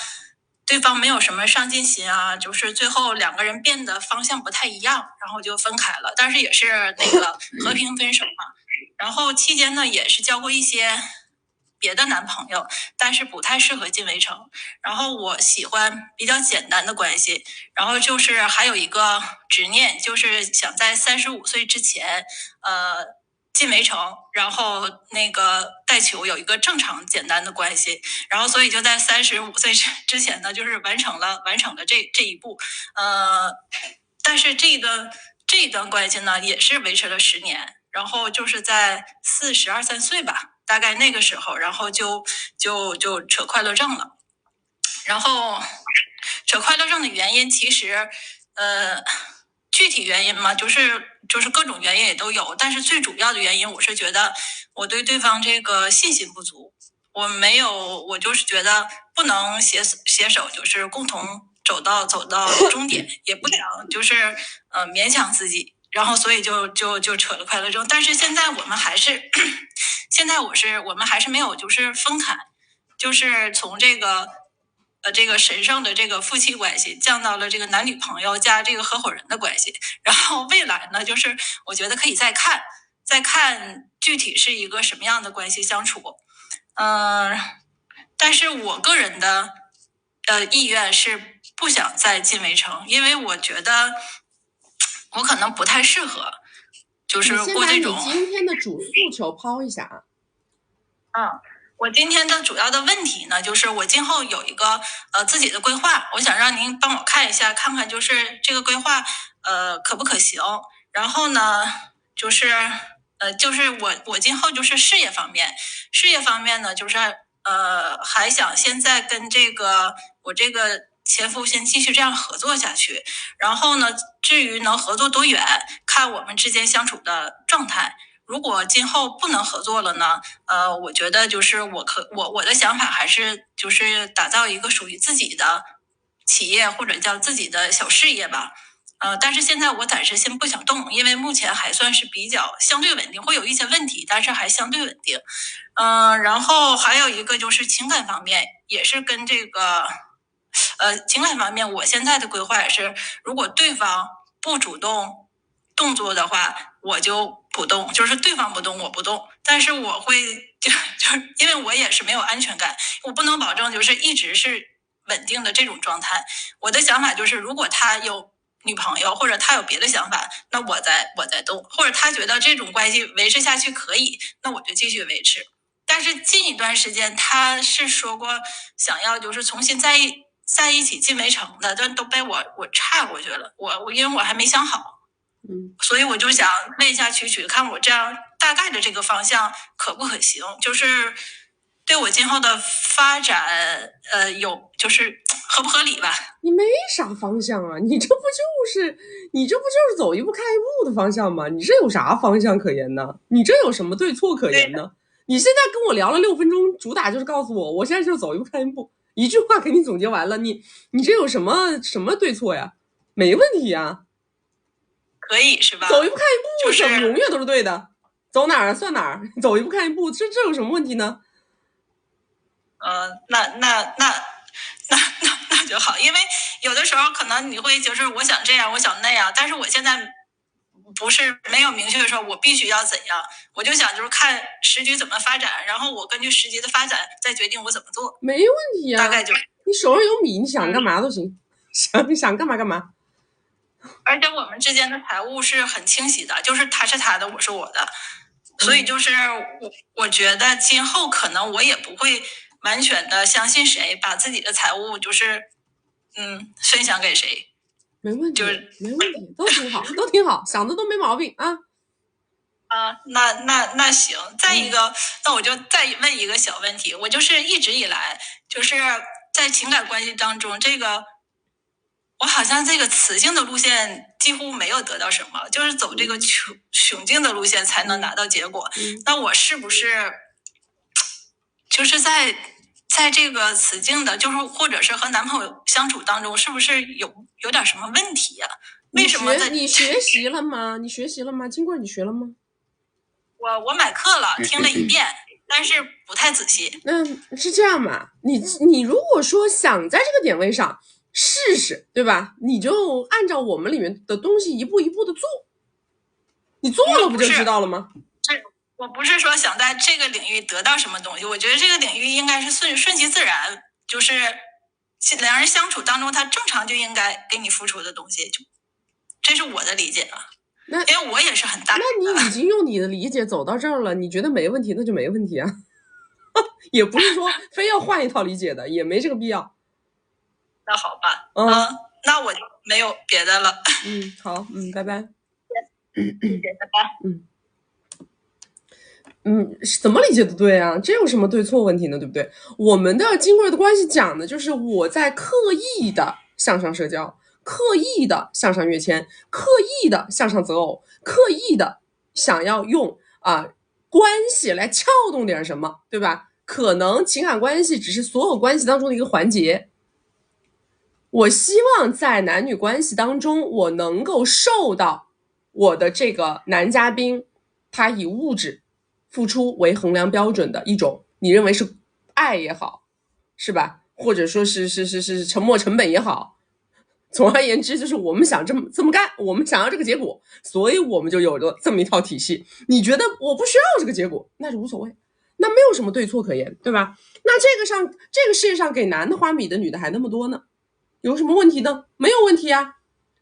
对方没有什么上进心啊，就是最后2个人变得方向不太一样，然后就分开了，但是也是那个和平分手嘛。然后期间呢也是交过一些别的男朋友，但是不太适合进围城。然后我喜欢比较简单的关系，然后就是还有一个执念，就是想在35岁之前，进围城，然后那个带球有一个正常简单的关系，然后所以就在35岁之前呢，就是完成了这一步，但是这一段关系呢，也是维持了10年，然后就是在42、3岁吧，大概那个时候，然后就扯快乐证了，然后扯快乐证的原因其实，具体原因嘛，就是各种原因也都有，但是最主要的原因，我是觉得我对对方这个信心不足，我就是觉得不能携手，就是共同走到终点，也不想就是勉强自己，然后所以就扯了快乐证。但是现在我们还是，我们还是没有就是分开，就是从这个神圣的这个夫妻关系降到了这个男女朋友加这个合伙人的关系。然后未来呢，就是我觉得可以再看具体是一个什么样的关系相处。但是我个人的意愿是不想再进围城，因为我觉得我可能不太适合，就是过这种。你先把你今天的主诉求抛一下啊。我今天的主要的问题呢，就是我今后有一个自己的规划，我想让您帮我看一下，看看就是这个规划可不可行。然后呢，就是我今后就是事业方面呢，就是还想现在跟我这个前夫先继续这样合作下去。然后呢，至于能合作多远，看我们之间相处的状态。如果今后不能合作了呢，我觉得就是我的想法还是就是打造一个属于自己的企业或者叫自己的小事业吧。但是现在我暂时先不想动，因为目前还算是比较相对稳定，会有一些问题，但是还相对稳定。然后还有一个就是情感方面，也是跟这个情感方面，我现在的规划也是，如果对方不主动动作的话，我就不动，就是对方不动我不动，但是我会就因为我也是没有安全感，我不能保证就是一直是稳定的这种状态。我的想法就是，如果他有女朋友或者他有别的想法，那我再动，或者他觉得这种关系维持下去可以，那我就继续维持。但是近一段时间他是说过想要就是重新在一起进围城的，但都被我岔过去了。我因为我还没想好，所以我就想问一下曲，看我这样大概的这个方向可不可行，就是对我今后的发展有就是合不合理吧？你没啥方向啊，你这不就是走一步看一步的方向吗？你这有啥方向可言呢？你这有什么对错可言呢？你现在跟我聊了6分钟，主打就是告诉我现在就走一步看一步，一句话给你总结完了，你这有什么对错呀？没问题呀，可以是吧？走一步看一步，就是永远都是对的，走哪儿算哪儿，走一步看一步，这有什么问题呢？那就好，因为有的时候可能你会就是我想这样，我想那样，但是我现在不是没有明确的说我必须要怎样，我就想就是看时局怎么发展，然后我根据时局的发展再决定我怎么做。没问题啊，大概就你手上有米，你想干嘛都行，想干嘛干嘛。而且我们之间的财务是很清晰的，就是他是他的，我是我的，所以就是我觉得今后可能我也不会完全的相信谁，把自己的财务就是分享给谁。没问题，没问题，都挺好，想的都没毛病啊。那行，再一个，那我就再问一个小问题，我就是一直以来就是在情感关系当中，我好像这个雌性的路线几乎没有得到什么，就是走这个雄竞的路线才能拿到结果。那我是不是就是在这个雌竞的，就是或者是和男朋友相处当中，是不是有点什么问题呀？为什么你学习了吗？经过你学了吗？我买课了，听了1遍，但是不太仔细。那是这样嘛？你如果说想在这个点位上试试，对吧？你就按照我们里面的东西一步一步的做，你做了不就知道了吗？我不是说想在这个领域得到什么东西，我觉得这个领域应该是顺其自然，就是两人相处当中，他正常就应该给你付出的东西，这是我的理解啊。那因为我也是很大，那你已经用你的理解走到这儿了，你觉得没问题，那就没问题啊。也不是说非要换一套理解的，也没这个必要。那好吧，那我就没有别的了。好，拜拜。拜拜。怎么理解都对啊，这有什么对错问题呢？对不对？我们的金贵的关系讲的就是我在刻意的向上社交，刻意的向上跃迁，刻意的向上择偶，刻意的想要用关系来撬动点什么，对吧？可能情感关系只是所有关系当中的一个环节。我希望在男女关系当中，我能够受到我的这个男嘉宾，他以物质付出为衡量标准的一种，你认为是爱也好，是吧？或者说是沉没成本也好，总而言之，就是我们想这么干，我们想要这个结果，所以我们就有了这么一套体系。你觉得我不需要这个结果，那就无所谓，那没有什么对错可言，对吧？那这个世界上给男的花米的女的还那么多呢，有什么问题呢？没有问题啊，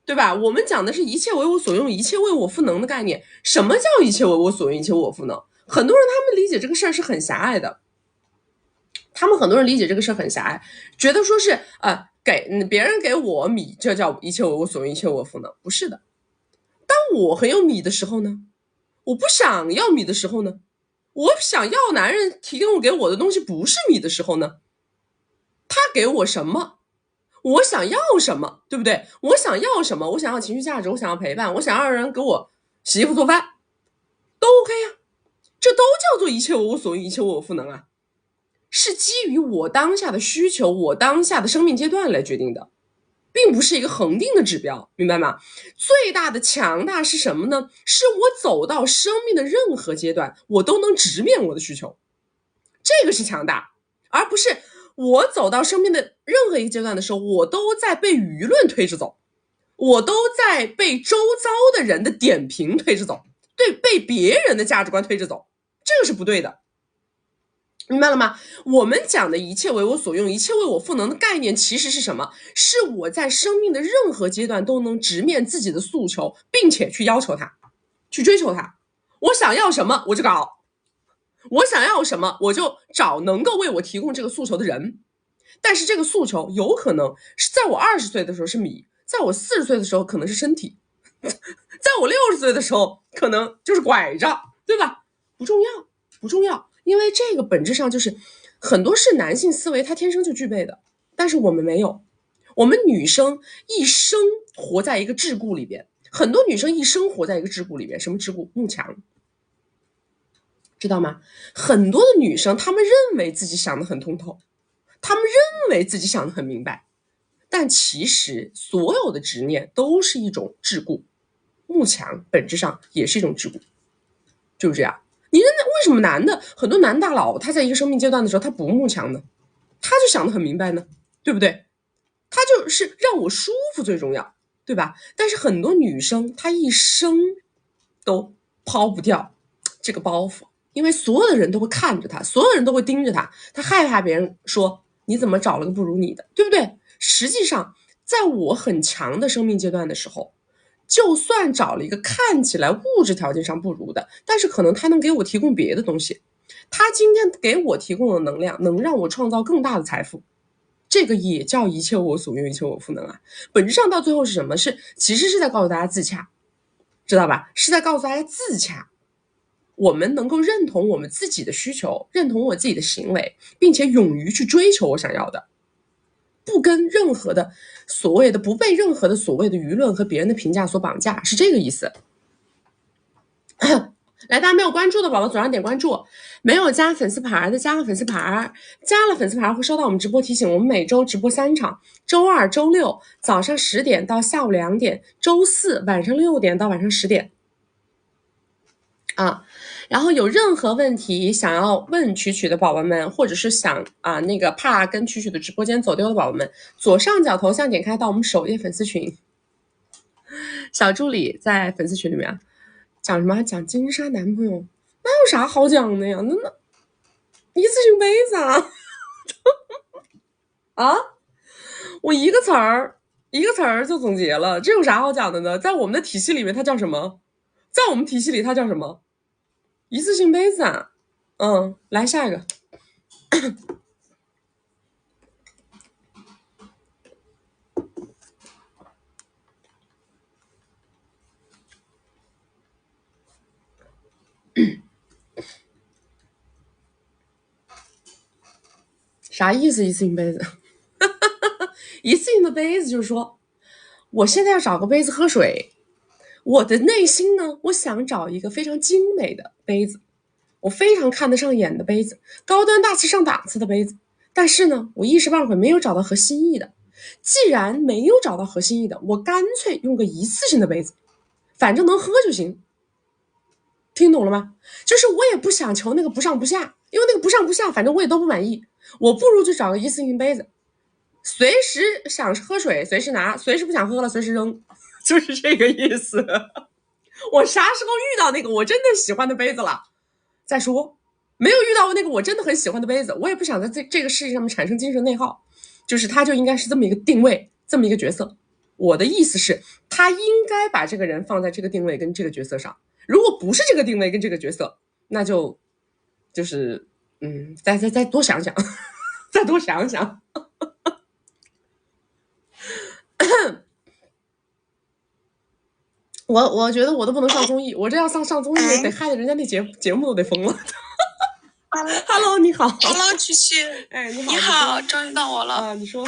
对吧？我们讲的是一切为我所用，一切为我赋能的概念。什么叫一切为我所用，一切为我赋能？很多人他们理解这个事儿是很狭隘的，很多人理解这个事儿很狭隘，觉得说是给别人给我米，这叫一切为我所用，一切为我赋能。不是的，当我很有米的时候呢，我不想要米的时候呢，我想要男人提供给我的东西不是米的时候呢，他给我什么，我想要什么，对不对？我想要什么？我想要情绪价值，我想要陪伴，我想要人给我洗衣服做饭，都 OK 啊，这都叫做一切为我所用，一切为我赋能啊，是基于我当下的需求，我当下的生命阶段来决定的，并不是一个恒定的指标，明白吗？最大的强大是什么呢？是我走到生命的任何阶段，我都能直面我的需求，这个是强大，而不是我走到生命的任何一个阶段的时候，我都在被舆论推着走，我都在被周遭的人的点评推着走，对，被别人的价值观推着走，这个是不对的，明白了吗？我们讲的一切为我所用，一切为我赋能的概念其实是什么？是我在生命的任何阶段都能直面自己的诉求，并且去要求它，去追求它。我想要什么我就搞，我想要什么我就找能够为我提供这个诉求的人。但是这个诉求有可能是在我20岁的时候是米，在我40岁的时候可能是身体，在我60岁的时候可能就是拐杖，对吧？不重要，不重要，因为这个本质上就是很多是男性思维他天生就具备的，但是我们没有。我们女生一生活在一个桎梏里边，很多女生一生活在一个桎梏里边。什么桎梏？慕强，知道吗？很多的女生她们认为自己想得很通透，她们认为自己想得很明白，但其实所有的执念都是一种桎梏，慕强本质上也是一种桎梏，就是这样。你为什么很多男大佬他在一个生命阶段的时候他不慕强呢？他就想得很明白呢，对不对？他就是让我舒服最重要，对吧？但是很多女生她一生都抛不掉这个包袱，因为所有的人都会看着她，所有人都会盯着她，她害怕别人说你怎么找了个不如你的，对不对？实际上在我很强的生命阶段的时候，就算找了一个看起来物质条件上不如的，但是可能他能给我提供别的东西，他今天给我提供的能量能让我创造更大的财富，这个也叫一切我所用，一切我赋能啊。本质上到最后是什么？其实是在告诉大家自洽，知道吧？是在告诉大家自洽，我们能够认同我们自己的需求，认同我自己的行为，并且勇于去追求我想要的，不跟任何的所谓的不被任何的所谓的舆论和别人的评价所绑架，是这个意思。来，大家没有关注的宝宝左上点关注，没有加粉丝牌的加个粉丝牌，加了粉丝牌会收到我们直播提醒。我们每周直播3场，周二、周六早上10点到下午2点，周四晚上6点到晚上10点。然后有任何问题想要问曲曲的宝宝们，或者是想那个怕跟曲曲的直播间走丢的宝宝们，左上角头像点开到我们首页粉丝群，小助理在粉丝群里面讲什么？讲金莎男朋友那有啥好讲的呀？那一次性杯子啊啊！我一个词儿就总结了，这有啥好讲的呢？在我们的体系里面，它叫什么？在我们体系里，它叫什么？一次性杯子啊。来下一个。啥意思？一次性杯子？一次性的杯子就是说，我现在要找个杯子喝水，我的内心呢，我想找一个非常精美的杯子，我非常看得上眼的杯子，高端大气上档次的杯子。但是呢，我一时半会没有找到合心意的。既然没有找到合心意的，我干脆用个一次性的杯子，反正能喝就行。听懂了吗？就是我也不想求那个不上不下，因为那个不上不下，反正我也都不满意。我不如就找个一次性杯子，随时想喝水随时拿，随时不想喝了随时扔，就是这个意思。我啥时候遇到那个我真的喜欢的杯子了再说，没有遇到那个我真的很喜欢的杯子，我也不想在这个世界上面产生精神内耗。就是他就应该是这么一个定位，这么一个角色。我的意思是，他应该把这个人放在这个定位跟这个角色上。如果不是这个定位跟这个角色，那就是再多想想，再多想想。我觉得我都不能上综艺，我这要上综艺得害得人家那节目都得疯了。Hello， 你好。Hello， 曲曲。哎，你好。你好，终于到我了。啊，你说。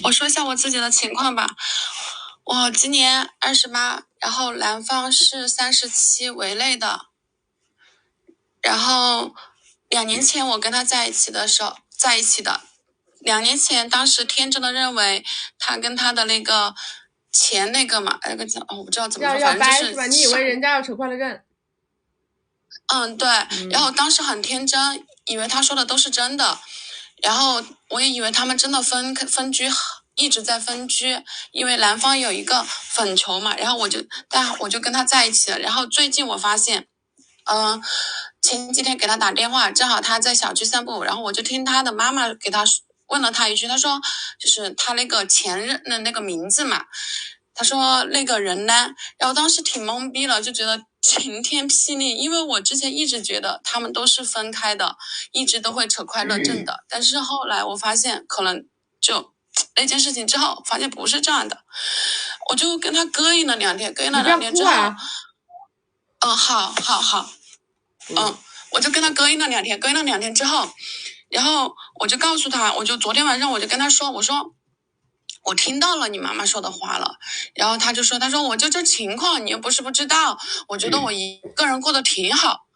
我说一下我自己的情况吧。我今年28，然后男方是37为类的。然后2年前我跟他在一起的。2年前，当时天真的认为他跟他的那个前那个嘛，我不知道怎么说，反正就是是吧？你以为人家要扯快乐证？对。然后当时很天真，以为他说的都是真的，然后我也以为他们真的分居，一直在分居，因为男方有一个粉球嘛，然后我就跟他在一起了。然后最近我发现，前几天给他打电话，正好他在小区散步，然后我就听他的妈妈给他问了他一句，他说就是他那个前任的那个名字嘛，他说那个人呢，然后当时挺懵逼了，就觉得晴天霹雳，因为我之前一直觉得他们都是分开的，一直都会扯快乐证的，但是后来我发现可能就那件事情之后发现不是这样的，我就跟他膈应了2天，膈应了2天之后，好，我就跟他膈应了2天之后，然后我就告诉他，我就昨天晚上我就跟他说，我说我听到了你妈妈说的话了，然后他说我就这情况你又不是不知道，我觉得我一个人过得挺好，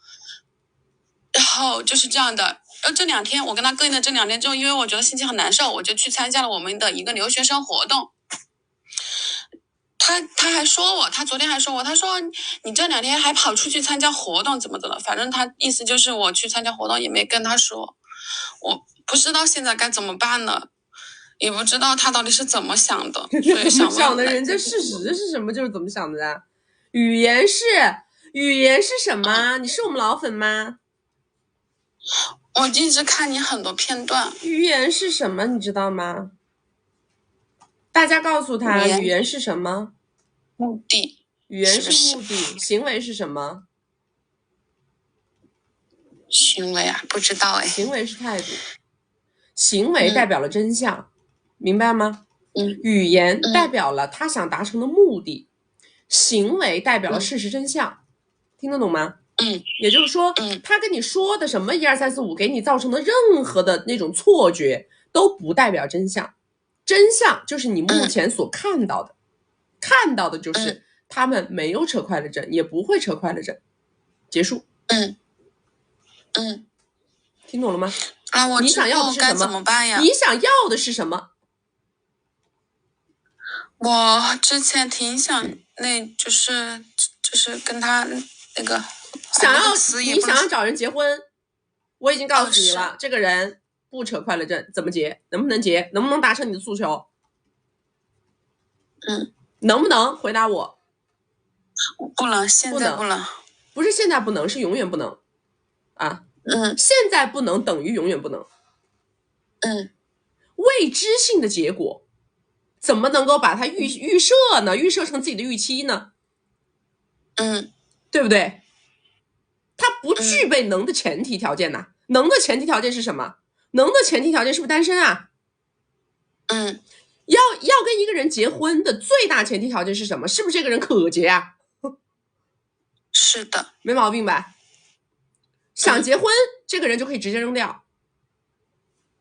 然后就是这样的。这2天我跟他膈应的这2天之后，因为我觉得心情很难受，我就去参加了我们的一个留学生活动。他还说我，他昨天还说我，他说你这2天还跑出去参加活动怎么的了，反正他意思就是我去参加活动也没跟他说，我不知道现在该怎么办了，也不知道他到底是怎么想的。怎么想的？人家事实是什么就是怎么想的。语言是什么？你是我们老粉吗？我一直看你很多片段。语言是什么？你知道吗？大家告诉他，语言是什么？目的。语言是目的，行为是什么？行为啊，不知道哎。行为是态度，行为代表了真相，明白吗？语言代表了他想达成的目的，行为代表了事实真相，听得懂吗？也就是说，他跟你说的什么1、2、3、4、5，给你造成的任何的那种错觉都不代表真相，真相就是你目前所看到的，看到的就是他们没有扯快乐证，也不会扯快乐证，结束。听懂了吗？你想要的是什么？你想要的是什么？我之前挺想，就是跟他那个你想要找人结婚，我已经告诉你了，这个人不扯快乐证，怎么结？能不能结？能不能达成你的诉求？能不能回答我？不能，现在不能。不是现在不能，是永远不能啊。现在不能等于永远不能。未知性的结果怎么能够把它预设呢？预设成自己的预期呢？对不对？它不具备能的前提条件呐。能的前提条件是什么？能的前提条件是不是单身啊？要跟一个人结婚的最大前提条件是什么？是不是这个人可结啊？是的，没毛病吧？想结婚，这个人就可以直接扔掉。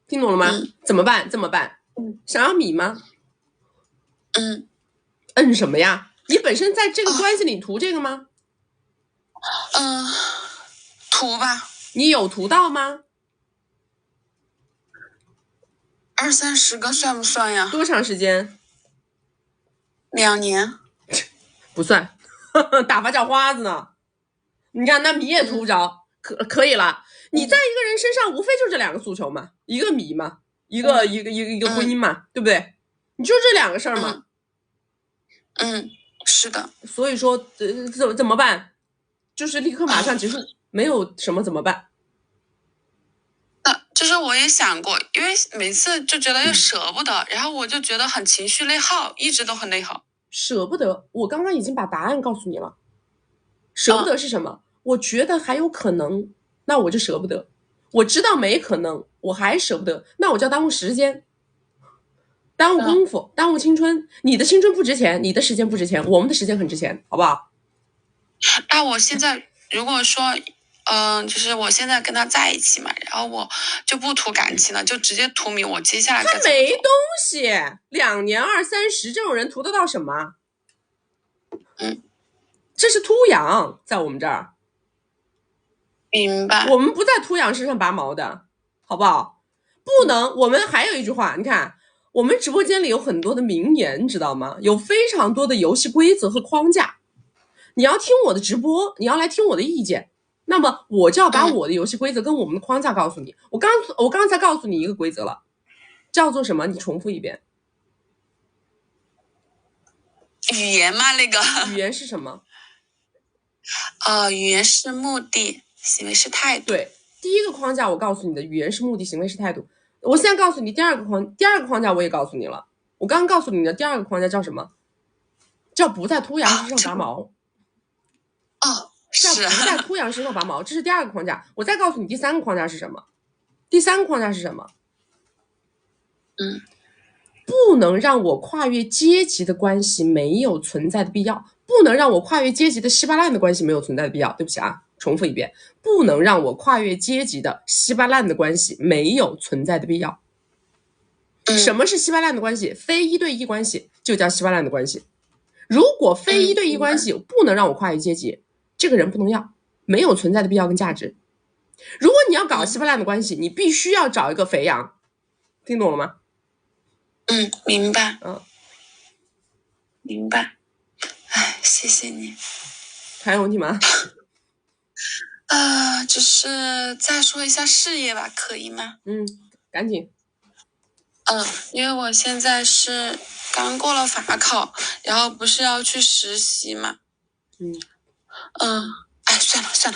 听懂了吗？怎么办？这么办？想要米吗？摁什么呀？你本身在这个关系里图这个吗？图吧。你有图到吗？20-30个算不算呀？多长时间？2年。不算，打发叫花子呢。你看那米也图不着，可以了。你在一个人身上无非就这2个诉求嘛，一个米嘛，一个婚姻嘛，对不对？你就这2个事儿嘛。是的。所以说怎么办？就是立刻马上结束，没有什么怎么办？就是我也想过，因为每次就觉得又舍不得，然后我就觉得很情绪内耗，一直都很内耗。舍不得，我刚刚已经把答案告诉你了。舍不得是什么？我觉得还有可能，那我就舍不得。我知道没可能，我还舍不得，那我就要耽误时间，耽误功夫，耽误青春。你的青春不值钱，你的时间不值钱，我们的时间很值钱，好不好？那我现在如果说就是我现在跟他在一起嘛，然后我就不图感情了，就直接图米。我接下来他没东西，2年20-30这种人图得到什么？这是秃羊，在我们这儿。明白。我们不在秃羊身上拔毛的，好不好？不能。我们还有一句话，你看我们直播间里有很多的名言，知道吗？有非常多的游戏规则和框架。你要听我的直播，你要来听我的意见，那么我就要把我的游戏规则跟我们的框架告诉你。我刚才告诉你一个规则了，叫做什么？你重复一遍。语言嘛，那个语言是什么？语言是目的，行为是态度。对，第一个框架我告诉你的，语言是目的，行为是态度。我现在告诉你第二个框架，我也告诉你了。我刚刚告诉你的第2个框架叫什么？叫不在秃羊身上拔毛。叫不在秃羊身上拔毛，这是第2个框架。我再告诉你第3个框架是什么？第3个框架是什么？不能让我跨越阶级的关系没有存在的必要，不能让我跨越阶级的稀巴烂的关系没有存在的必要。对不起啊，重复一遍，不能让我跨越阶级的稀巴烂的关系没有存在的必要。什么是稀巴烂的关系？非1对1关系就叫稀巴烂的关系。如果非1对1关系不能让我跨越阶级，这个人不能要，没有存在的必要跟价值。如果你要搞稀巴烂的关系，你必须要找一个肥羊，听懂了吗？明白。明白。谢谢你。还有问题吗？只是再说一下事业吧，可以吗？赶紧。因为我现在是刚过了法考，然后不是要去实习嘛。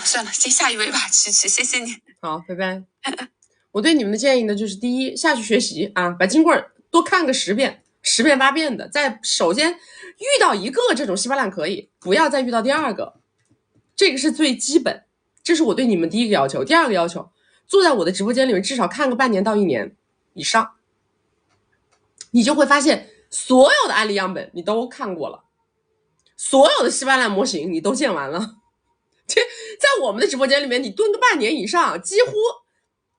算了，先下一位吧，琪琪，谢谢你。好，拜拜。我对你们的建议呢，就是第一，下去学习啊，把金棍多看个10遍、10遍8遍的。首先遇到一个这种稀巴烂可以，不要再遇到第2个，这个是最基本，这是我对你们第1个要求。第2个要求，坐在我的直播间里面，至少看个半年到1年以上，你就会发现所有的案例样本你都看过了，所有的稀巴烂模型你都见完了。在我们的直播间里面，你蹲个半年以上，几乎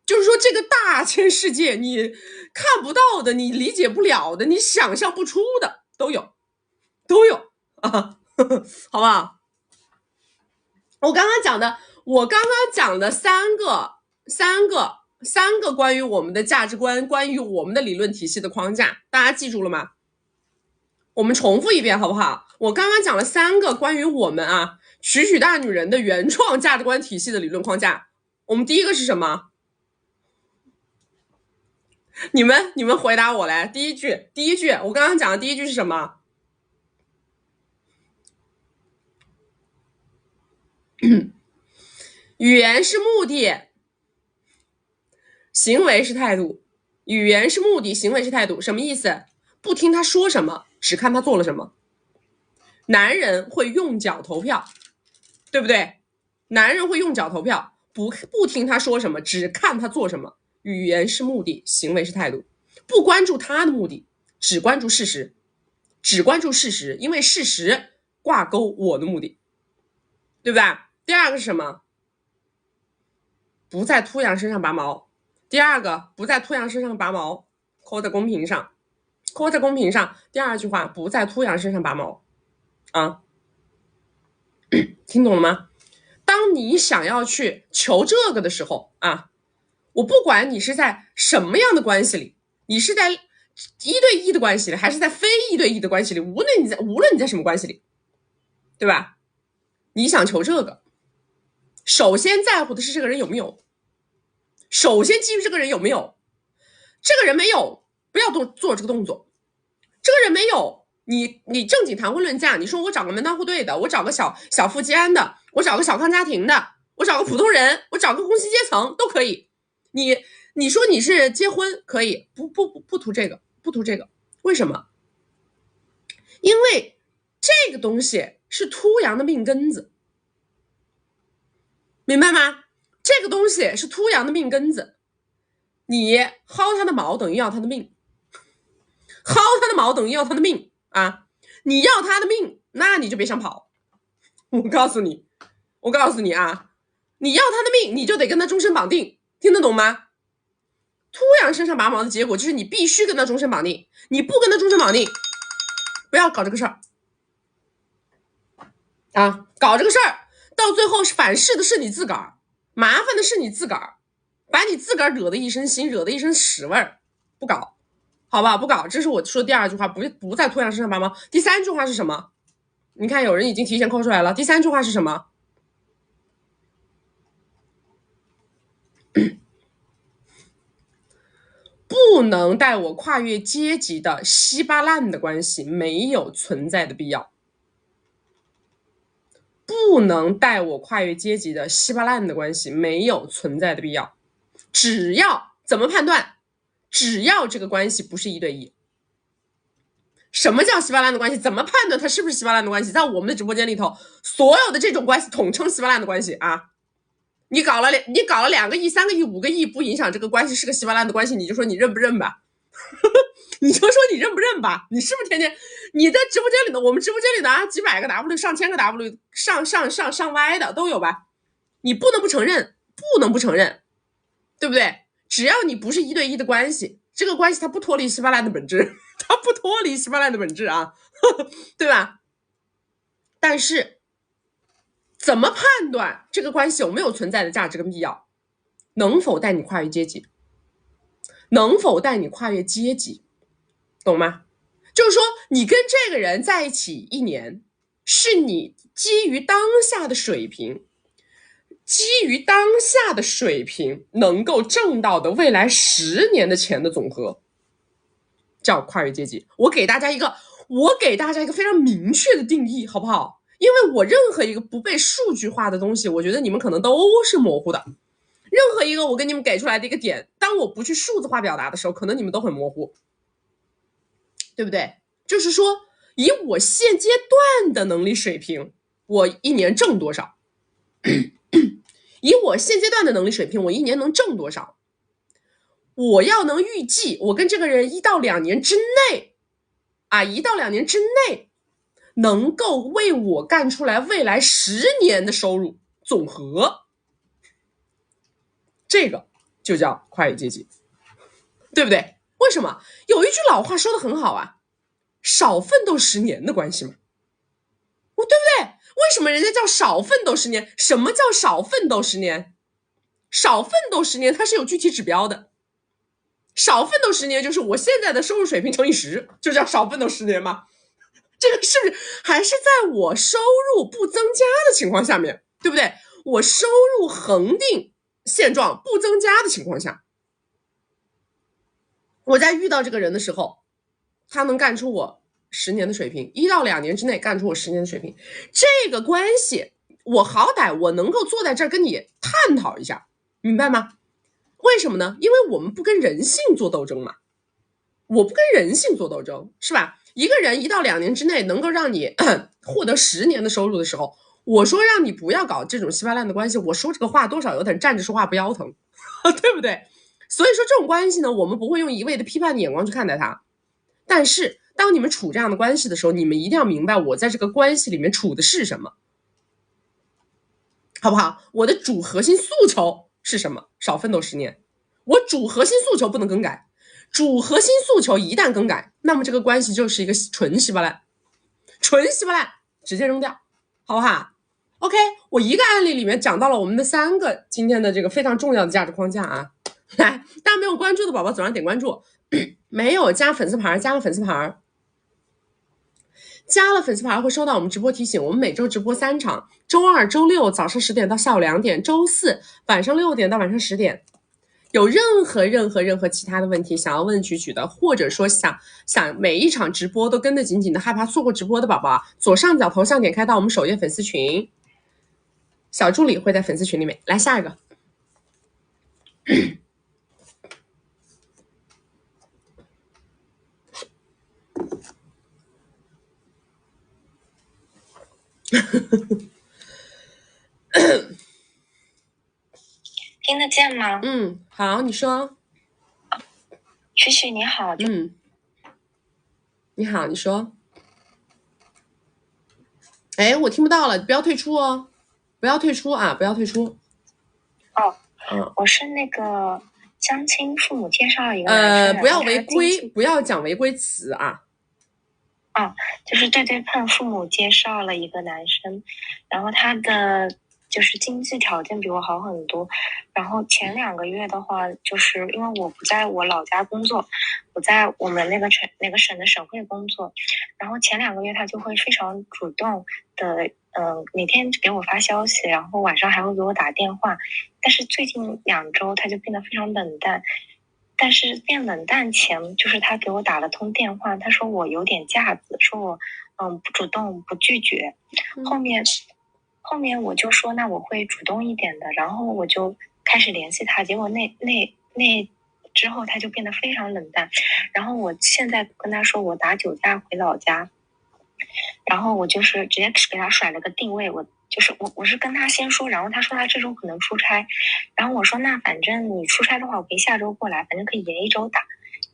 就是说这个大千世界你看不到的，你理解不了的，你想象不出的都有啊，好不好？我刚刚讲的三个关于我们的价值观，关于我们的理论体系的框架，大家记住了吗？我们重复一遍好不好？我刚刚讲了3个关于我们曲大女人的原创价值观体系的理论框架。我们第一个是什么？你们回答我来。第一句，我刚刚讲的第一句是什么？语言是目的，行为是态度。语言是目的，行为是态度，什么意思？不听他说什么，只看他做了什么。男人会用脚投票，对不对？男人会用脚投票，不听他说什么，只看他做什么。语言是目的，行为是态度。不关注他的目的，只关注事实，只关注事实，因为事实挂钩我的目的，对不对？第二个是什么？不在秃羊身上拔毛。第二个，不在秃羊身上拔毛，扣在公屏上，扣在公屏上。第二句话，不在秃羊身上拔毛啊，听懂了吗？当你想要去求这个的时候啊，我不管你是在什么样的关系里，你是在一对一的关系里，还是在非一对一的关系里，无论你在什么关系里，对吧？你想求这个，首先在乎的是这个人有没有，首先基于这个人有没有，这个人没有，不要做这个动作。这个人没有，你正经谈婚论嫁，你说我找个门当户对的，我找个小富即安的，我找个小康家庭的，我找个普通人，我找个工薪阶层都可以。你说你是结婚可以，不图这个，不图这个，为什么？因为这个东西是秃羊的命根子，明白吗？这个东西是秃羊的命根子，你薅他的毛等于要他的命，薅他的毛等于要他的命啊！你要他的命，那你就别想跑。我告诉你啊，你要他的命，你就得跟他终身绑定，听得懂吗？秃羊身上拔毛的结果就是你必须跟他终身绑定，你不跟他终身绑定，不要搞这个事儿啊！搞这个事儿，到最后反噬的是你自个儿，麻烦的是你自个儿，把你自个儿惹得一身腥，惹得一身屎味儿，不搞。好吧，不搞，这是我说第二句话，不在秃羊身上拔毛。第三句话是什么？你看有人已经提前扣出来了。第三句话是什么？不能带我跨越阶级的稀巴烂的关系没有存在的必要。不能带我跨越阶级的稀巴烂的关系没有存在的必要。只要怎么判断？只要这个关系不是一对一。什么叫稀巴烂的关系？怎么判断它是不是稀巴烂的关系？在我们的直播间里头，所有的这种关系统称稀巴烂的关系啊！你搞了2个亿、3个亿、5个亿，不影响这个关系是个稀巴烂的关系，你就说你认不认吧？你就说你认不认吧？你是不是天天你的直播间里的，我们直播间里的啊，几百个 W、上千个 W、上 Y 的都有吧？你不能不承认，对不对？只要你不是一对一的关系，这个关系它不脱离稀巴烂的本质，它不脱离稀巴烂的本质啊，对吧？但是怎么判断这个关系有没有存在的价值跟必要？能否带你跨越阶级？能否带你跨越阶级？懂吗？就是说你跟这个人在一起1年，是你基于当下的水平能够挣到的未来10年的钱的总和，叫跨越阶级。我给大家一个非常明确的定义，好不好？因为我任何一个不被数据化的东西，我觉得你们可能都是模糊的。任何一个我跟你们给出来的一个点，当我不去数字化表达的时候，可能你们都很模糊，对不对？就是说，以我现阶段的能力水平，我1年挣多少？以我现阶段的能力水平，我1年能挣多少？我要能预计，我跟这个人1到2年之内，能够为我干出来未来10年的收入总和，这个就叫跨越阶级，对不对？为什么？有一句老话说的很好啊，少奋斗10年的关系嘛，对不对？为什么人家叫少奋斗10年？什么叫少奋斗10年？少奋斗10年它是有具体指标的，少奋斗10年就是我现在的收入水平乘以10，就叫少奋斗10年嘛。这个是不是还是在我收入不增加的情况下面，对不对？我收入恒定现状不增加的情况下，我在遇到这个人的时候，他能干出我10年的水平，1到2年之内干出我10年的水平，这个关系我好歹我能够坐在这儿跟你探讨一下，明白吗？为什么呢？因为我们不跟人性做斗争嘛，我不跟人性做斗争，是吧？一个人1到2年之内能够让你获得10年的收入的时候，我说让你不要搞这种稀巴烂的关系，我说这个话多少有点站着说话不腰疼，对不对？所以说这种关系呢，我们不会用一味的批判的眼光去看待它。但是当你们处这样的关系的时候，你们一定要明白我在这个关系里面处的是什么，好不好？我的主核心诉求是什么？少奋斗10年。我主核心诉求不能更改，主核心诉求一旦更改，那么这个关系就是一个纯稀巴烂，直接扔掉，好不好 ？OK， 我一个案例里面讲到了我们的3个今天的这个非常重要的价值框架啊。来，大家没有关注的宝宝左上点关注，没有加粉丝牌加个粉丝牌。加了粉丝牌会收到我们直播提醒，我们每周直播3场，周2、周6早上10点到下午2点，周4晚上6点到晚上10点。有任何其他的问题想要问曲曲的，或者说想每一场直播都跟得紧紧的，害怕错过直播的宝宝，左上角头像点开到我们首页粉丝群，小助理会在粉丝群里面。来下一个。听得见吗？好，你说。曲曲你好。你好，你说。哎，我听不到了，不要退出哦，不要退出啊，不要退出。我是那个相亲父母介绍一个男生，不要违规，不要讲违规词啊。就是对碰父母介绍了一个男生，然后他的就是经济条件比我好很多，然后前2个月的话，就是因为我不在我老家工作，我在我们那个省的省会工作，然后前2个月他就会非常主动的每天给我发消息，然后晚上还会给我打电话，但是最近2周他就变得非常冷淡。但是变冷淡前，就是他给我打了通电话，他说我有点架子，说我不主动不拒绝。后面我就说那我会主动一点的，然后我就开始联系他，结果那之后他就变得非常冷淡。然后我现在跟他说我打酒驾回老家，然后我就是直接给他甩了个定位，我是跟他先说，然后他说他这周可能出差，然后我说那反正你出差的话，我可以下周过来，反正可以延1周打。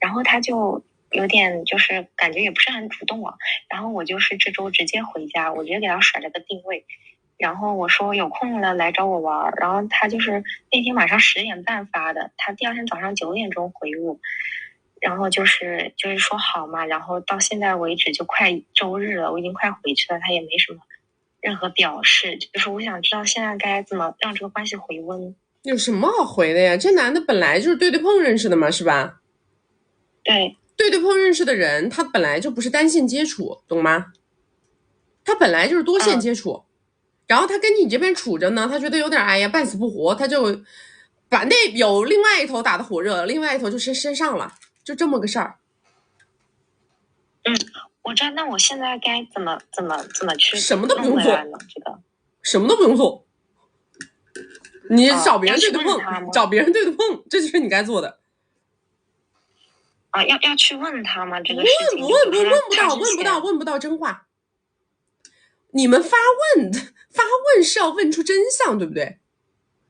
然后他就有点就是感觉也不是很主动啊，然后我就是这周直接回家，我直接给他甩了个定位，然后我说有空了来找我玩，然后他就是那天晚上10点半发的，他第2天早上9点钟回我，然后就是说好嘛，然后到现在为止就快周日了，我已经快回去了，他也没什么任何表示，就是我想知道现在该怎么让这个关系回温。有什么好回的呀？这男的本来就是对碰认识的嘛，是吧？对碰认识的人，他本来就不是单线接触，懂吗？他本来就是多线接触，然后他跟你这边处着呢，他觉得有点哎呀半死不活，他就把有另外一头打得火热，另外一头就升上了，就这么个事儿。我知道，那我现在该怎么去？什么都不用做呢？这个什么都不用做，你找别人对碰，找别人对碰，这就是你该做的。要去问他吗？这个事情问不到真话。你们发问是要问出真相，对不对？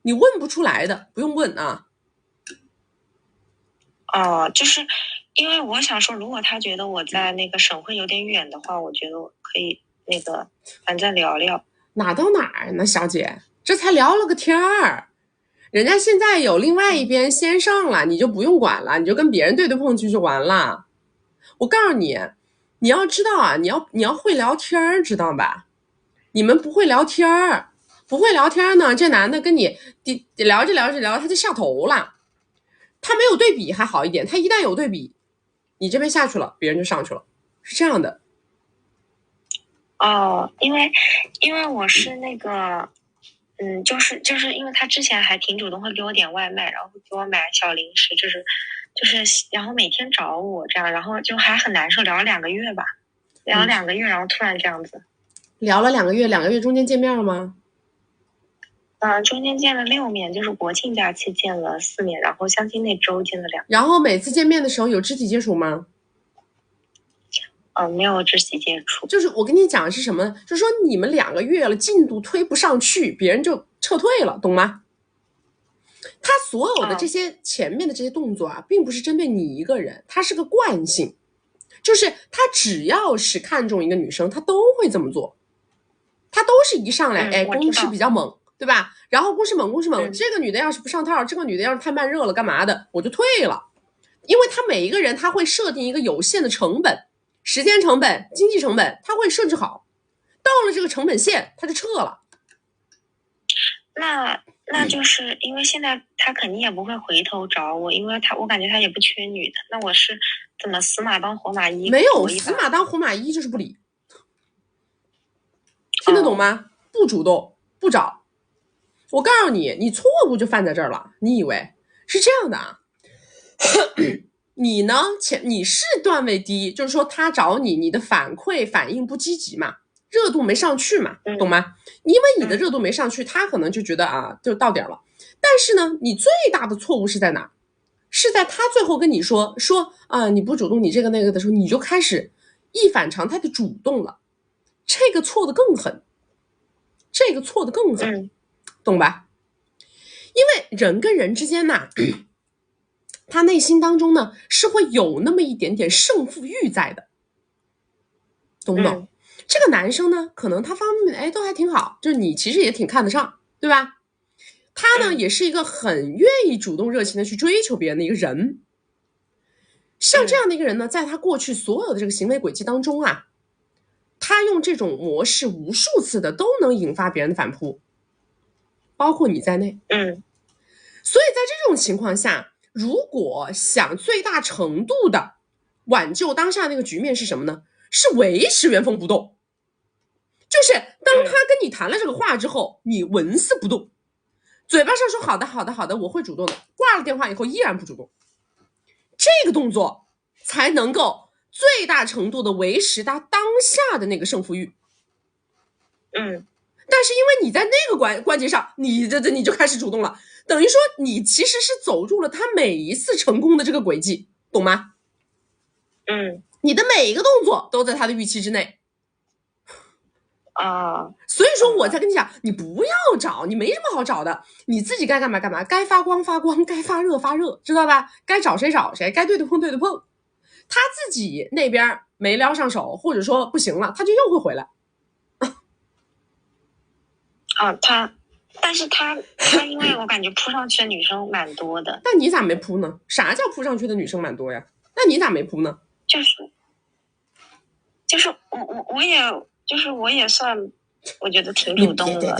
你问不出来的，不用问啊。就是因为我想说，如果他觉得我在那个省会有点远的话，我觉得我可以那个反正聊聊。哪到哪儿呢，小姐？这才聊了个天儿，人家现在有另外一边先上了，你就不用管了，你就跟别人对碰去就完了。我告诉你，你要知道啊，你要会聊天，知道吧？你们不会聊天呢，这男的跟你聊着他就下头了。他没有对比还好一点，他一旦有对比，你这边下去了，别人就上去了，是这样的。因为我是那个就是因为他之前还挺主动，会给我点外卖，然后给我买小零食，就是然后每天找我这样，然后就还很难受，聊了2个月吧，聊了2个月，然后突然这样子。聊了2个月，2个月中间见面了吗？中间见了6面，就是国庆假期见了4面，然后相亲那周见了2面。然后每次见面的时候有肢体接触吗？没有肢体接触。就是我跟你讲的是什么呢？就是说你们2个月了，进度推不上去，别人就撤退了，懂吗？他所有的这些前面的这些动作啊，并不是针对你一个人，它是个惯性，就是他只要是看中一个女生，他都会这么做，他都是一上来，攻势比较猛，对吧？然后攻势猛，这个女的要是不上套，这个女的要是太慢热了，干嘛的，我就退了，因为他每一个人他会设定一个有限的成本，时间成本、经济成本，他会设置好，到了这个成本线，他就撤了。那就是因为现在他肯定也不会回头找我，因为我感觉他也不缺女的。那我是怎么死马当活马医？没有死马当活马医，就是不理。听得懂吗？不主动，不找。我告诉你，你错误就犯在这儿了。你以为是这样的啊？你呢？你是段位低，就是说他找你，你的反馈反应不积极嘛，热度没上去嘛，懂吗？因为你的热度没上去，他可能就觉得啊，就到点了。但是呢，你最大的错误是在哪？是在他最后跟你说啊，你不主动，你这个那个的时候，你就开始一反常态的主动了，这个错的更狠，懂吧？因为人跟人之间呐，他内心当中呢是会有那么一点点胜负欲在的，懂不懂？这个男生呢，可能他方面都还挺好，就是你其实也挺看得上，对吧？他呢也是一个很愿意主动热情的去追求别人的一个人。像这样的一个人呢，在他过去所有的这个行为轨迹当中啊，他用这种模式无数次的都能引发别人的反扑，包括你在内。所以在这种情况下，如果想最大程度的挽救当下那个局面是什么呢？是维持原封不动，就是当他跟你谈了这个话之后，你纹丝不动，嘴巴上说好的好的好的，我会主动的，挂了电话以后依然不主动，这个动作才能够最大程度的维持他当下的那个胜负欲。但是因为你在那个关节上，你就开始主动了，等于说你其实是走入了他每一次成功的这个轨迹，懂吗？你的每一个动作都在他的预期之内。所以说我才跟你讲，你不要找，你没什么好找的，你自己该干嘛干嘛，该发光发光，该发热发热，知道吧？该找谁找谁，该对的碰对的碰。他自己那边没撩上手，或者说不行了，他就又会回来。但是他因为我感觉扑上去的女生蛮多的。那你咋没扑呢？啥叫扑上去的女生蛮多呀？那你咋没扑呢？就是我也算，我觉得挺主动的。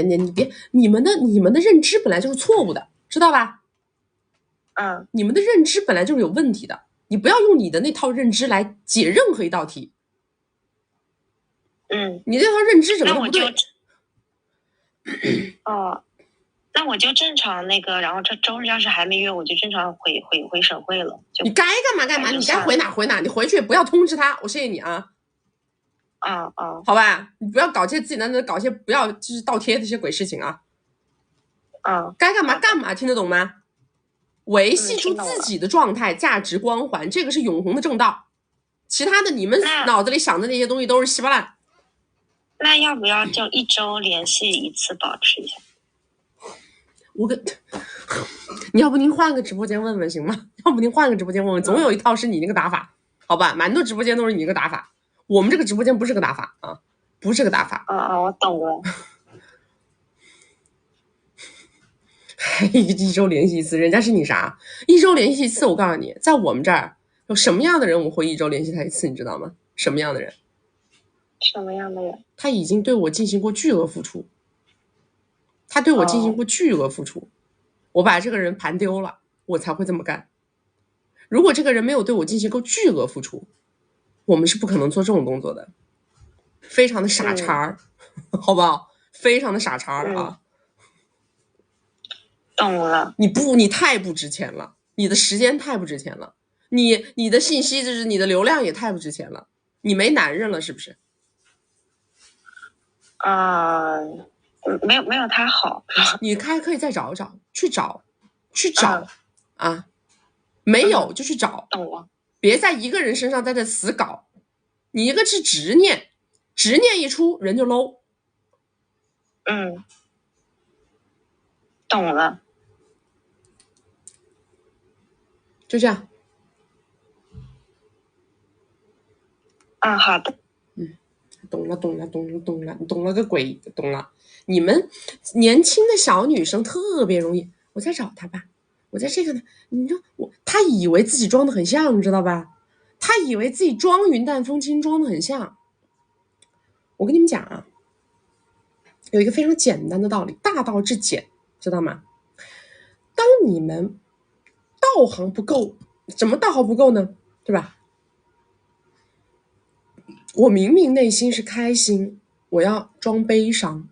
你别，你们的认知本来就是错误的，知道吧？你们的认知本来就是有问题的，你不要用你的那套认知来解任何一道题。你这套认知整个不对。那我就正常那个，然后这周日要是还没约，我就正常回省会了。你该干嘛干嘛，你该回哪回哪，你回去不要通知他，我谢谢你啊。好吧，你不要搞些自己的搞些不要就是倒贴这些鬼事情啊。该干嘛干嘛，听得懂吗？维系住自己的状态、价值、光环，这个是永恒的正道。其他的你们脑子里想的那些东西都是稀巴烂。那要不要就1周联系一次，保持一下？你要不您换个直播间问问行吗？要不您换个直播间问问，总有一套是你那个打法，好吧？蛮多直播间都是你那个打法，我们这个直播间不是个打法啊，不是个打法。我懂了。1周联系一次，人家是你啥？1周联系一次，我告诉你，在我们这儿有什么样的人，我会1周联系他一次，你知道吗？什么样的人？什么样的人？他已经对我进行过巨额付出，我把这个人盘丢了，我才会这么干。如果这个人没有对我进行过巨额付出，我们是不可能做这种动作的，非常的傻叉好不好？非常的傻叉啊。懂了。你太不值钱了，你的时间太不值钱了，你的信息就是你的流量也太不值钱了，你没男人了是不是？没有他好。你可以再找找，去找啊，没有就去找，懂了。别在一个人身上在这死搞。你一个是执念，执念一出人就 low。懂了。就这样。好的。懂了个鬼，懂了。你们年轻的小女生特别容易，我在找他吧，我在这个呢，你说她以为自己装的很像，知道吧？她以为自己装云淡风轻，装的很像。我跟你们讲啊，有一个非常简单的道理，大道至简，知道吗？当你们道行不够，怎么道行不够呢？对吧？我明明内心是开心，我要装悲伤；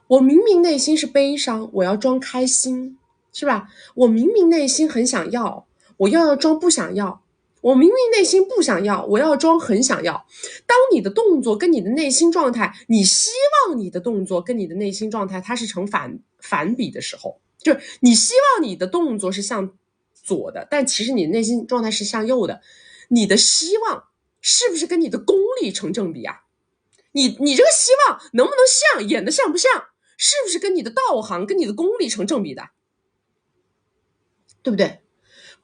我明明内心是悲伤，我要装开心，是吧？我明明内心很想要，我要装不想要；我明明内心不想要，我要装很想要。当你的动作跟你的内心状态，你希望你的动作跟你的内心状态它是成反比的时候，就是你希望你的动作是向左的，但其实你的内心状态是向右的，你的希望是不是跟你的功力成正比啊？你这个希望能不能像，演的像不像，是不是跟你的道行跟你的功力成正比的？对不对？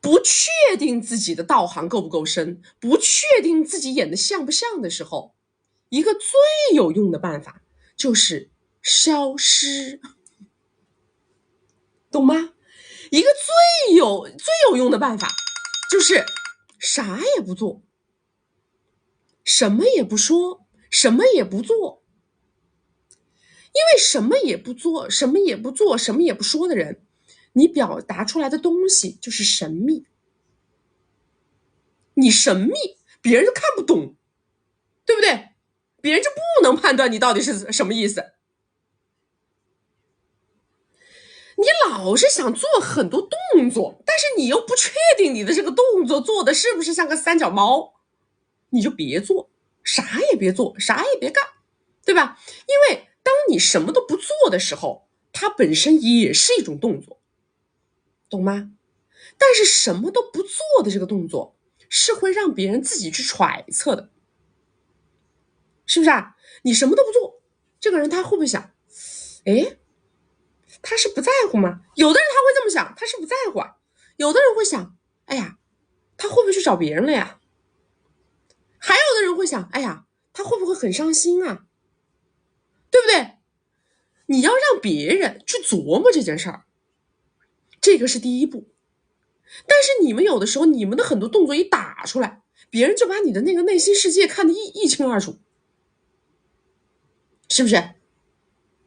不确定自己的道行够不够深，不确定自己演的像不像的时候，一个最有用的办法就是消失，懂吗？一个最有用的办法就是啥也不做，什么也不说，什么也不做。因为什么也不做，什么也不做，什么也不说的人，你表达出来的东西就是神秘。你神秘，别人就看不懂，对不对？别人就不能判断你到底是什么意思。你老是想做很多动作，但是你又不确定你的这个动作做的是不是像个三脚猫，你就别做，啥也别做，啥也别干，对吧？因为当你什么都不做的时候，它本身也是一种动作，懂吗？但是什么都不做的这个动作是会让别人自己去揣测的，是不是啊？你什么都不做，这个人他会不会想，诶，他是不在乎吗？有的人他会这么想，他是不在乎啊。有的人会想，哎呀，他会不会去找别人了呀？还有的人会想，哎呀，他会不会很伤心啊？对不对？你要让别人去琢磨这件事儿，这个是第一步。但是你们有的时候，你们的很多动作一打出来，别人就把你的那个内心世界看得一清二楚，是不是？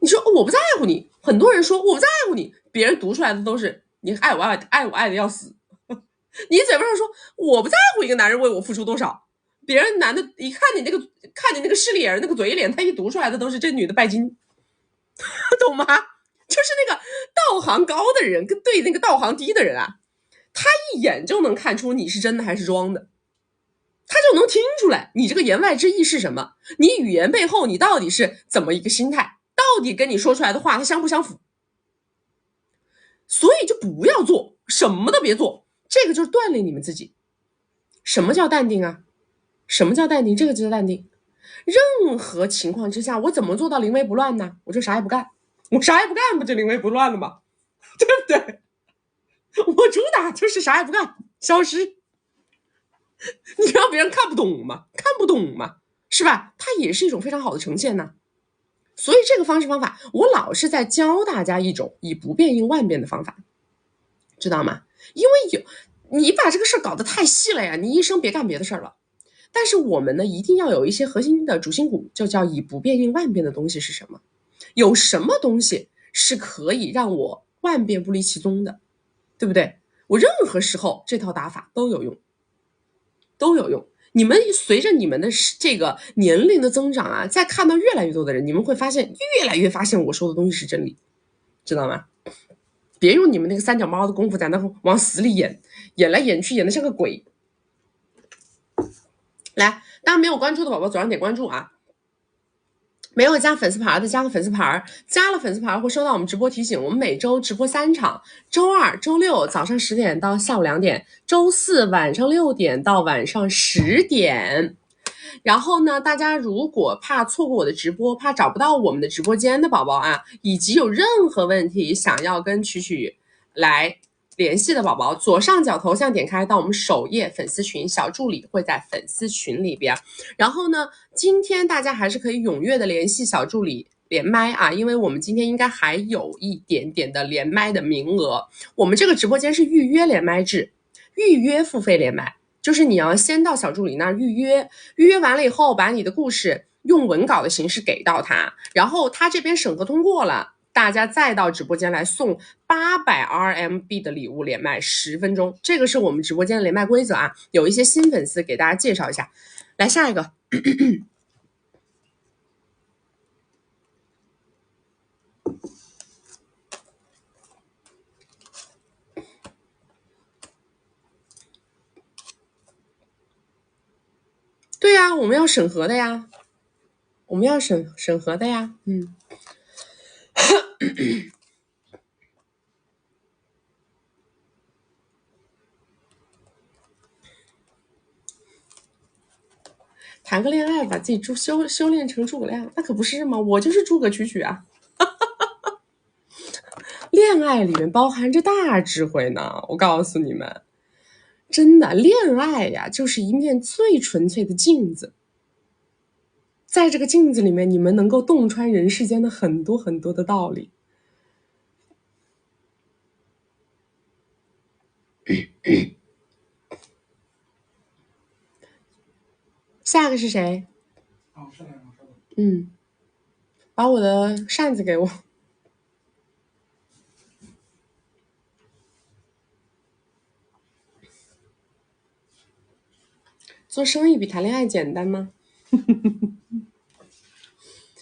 你说我不在乎你，很多人说我不在乎你，别人读出来的都是你爱我爱的要死。你嘴巴上说我不在乎一个男人为我付出多少，别人男的一看你那个势利眼那个嘴脸，他一读出来的都是这女的拜金，懂吗？就是那个道行高的人跟对那个道行低的人啊，他一眼就能看出你是真的还是装的，他就能听出来你这个言外之意是什么，你语言背后你到底是怎么一个心态，到底跟你说出来的话它相不相符。所以就不要做，什么都别做，这个就是锻炼你们自己。什么叫淡定啊？什么叫淡定？这个就叫淡定。任何情况之下，我怎么做到临危不乱呢？我就啥也不干，我啥也不干不就临危不乱了吗？对不对？我主打就是啥也不干，消失。你让别人看不懂吗？看不懂吗？是吧？它也是一种非常好的呈现呢。所以这个方法，我老是在教大家一种以不变应万变的方法，知道吗？因为你把这个事儿搞得太细了呀，你一生别干别的事儿了。但是我们呢，一定要有一些核心的主心骨，就叫以不变应万变的东西是什么？有什么东西是可以让我万变不离其宗的，对不对？我任何时候这套打法都有用，都有用。你们随着你们的这个年龄的增长啊，再看到越来越多的人，你们会发现越来越发现我说的东西是真理，知道吗？别用你们那个三脚猫的功夫在那往死里演来演去，演得像个鬼。来，当然没有关注的宝宝左上点关注啊，没有加粉丝牌的加个粉丝牌，加了粉丝牌会收到我们直播提醒。我们每周直播3场，周二、周六早上10点到下午2点，周四晚上6点到晚上10点。然后呢，大家如果怕错过我的直播，怕找不到我们的直播间的宝宝啊，以及有任何问题想要跟曲曲来联系的宝宝，左上角头像点开到我们首页粉丝群，小助理会在粉丝群里边。然后呢，今天大家还是可以踊跃的联系小助理连麦啊，因为我们今天应该还有一点点的连麦的名额。我们这个直播间是预约连麦制，预约付费连麦，就是你要先到小助理那儿预约，预约完了以后把你的故事用文稿的形式给到他，然后他这边审核通过了，大家再到直播间来送800 RMB 的礼物连麦10分钟，这个是我们直播间的连麦规则啊。有一些新粉丝给大家介绍一下，来下一个。对呀，我们要审核的呀，我们要审核的呀，谈个恋爱把自己修炼成诸葛亮，那可不是吗？我就是诸葛曲曲啊。恋爱里面包含着大智慧呢，我告诉你们，真的，恋爱呀，就是一面最纯粹的镜子，在这个镜子里面，你们能够洞穿人世间的很多很多的道理。下个是谁？把我的扇子给我。做生意比谈恋爱简单吗？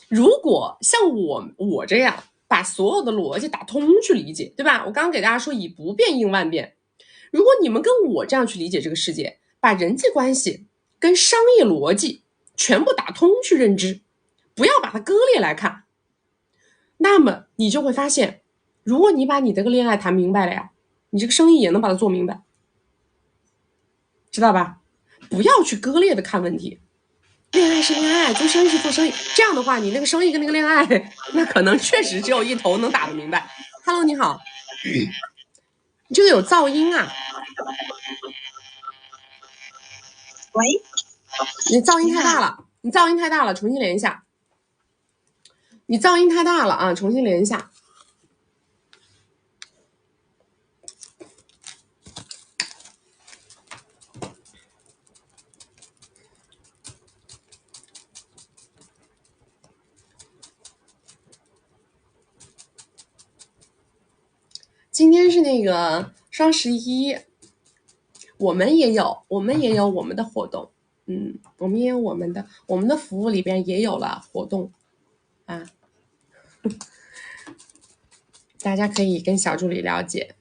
如果像我这样把所有的逻辑打通去理解，对吧？我刚刚给大家说以不变应万变。如果你们跟我这样去理解这个世界，把人际关系跟商业逻辑全部打通去认知，不要把它割裂来看，那么你就会发现，如果你把你这个恋爱谈明白了呀，你这个生意也能把它做明白，知道吧？不要去割裂的看问题，恋爱是恋爱，做生意是做生意，这样的话你那个生意跟那个恋爱那可能确实只有一头能打得明白。 Hello 你好，你这个有噪音啊。喂，你噪音太大了，你噪音太大了，重新连一下。你噪音太大了啊，重新连一下。今天是那个双11，我们也有我们的活动，我们也有我们的服务里边也有了活动啊，大家可以跟小助理了解。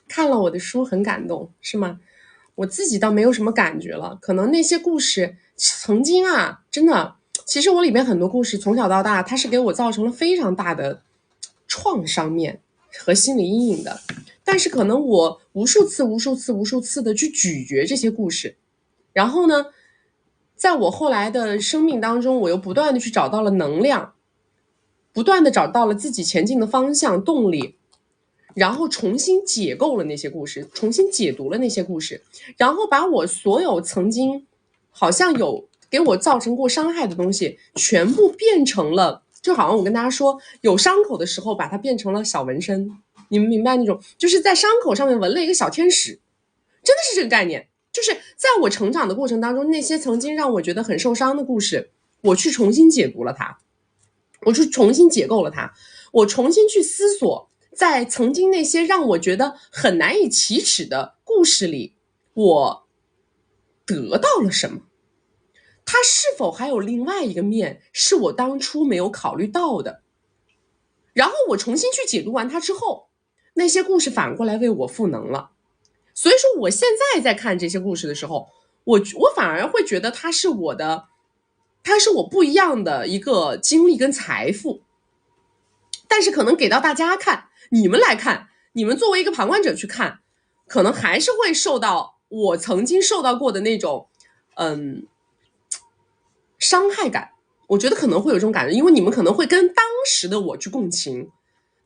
看了我的书很感动是吗？我自己倒没有什么感觉了，可能那些故事曾经啊，真的，其实我里边很多故事从小到大，它是给我造成了非常大的创伤面和心理阴影的，但是可能我无数次的去咀嚼这些故事，然后呢，在我后来的生命当中，我又不断的去找到了能量，不断的找到了自己前进的方向动力，然后重新解构了那些故事，重新解读了那些故事，然后把我所有曾经好像有给我造成过伤害的东西全部变成了，就好像我跟大家说，有伤口的时候把它变成了小纹身，你们明白那种，就是在伤口上面纹了一个小天使，真的是这个概念。就是在我成长的过程当中，那些曾经让我觉得很受伤的故事，我去重新解读了它，我去重新解构了它，我重新去思索，在曾经那些让我觉得很难以启齿的故事里，我得到了什么？它是否还有另外一个面是我当初没有考虑到的？然后我重新去解读完它之后，那些故事反过来为我赋能了。所以说我现在在看这些故事的时候，我反而会觉得它它是我不一样的一个经历跟财富，但是可能给到大家看，你们来看，你们作为一个旁观者去看，可能还是会受到我曾经受到过的那种伤害感。我觉得可能会有这种感觉，因为你们可能会跟当时的我去共情，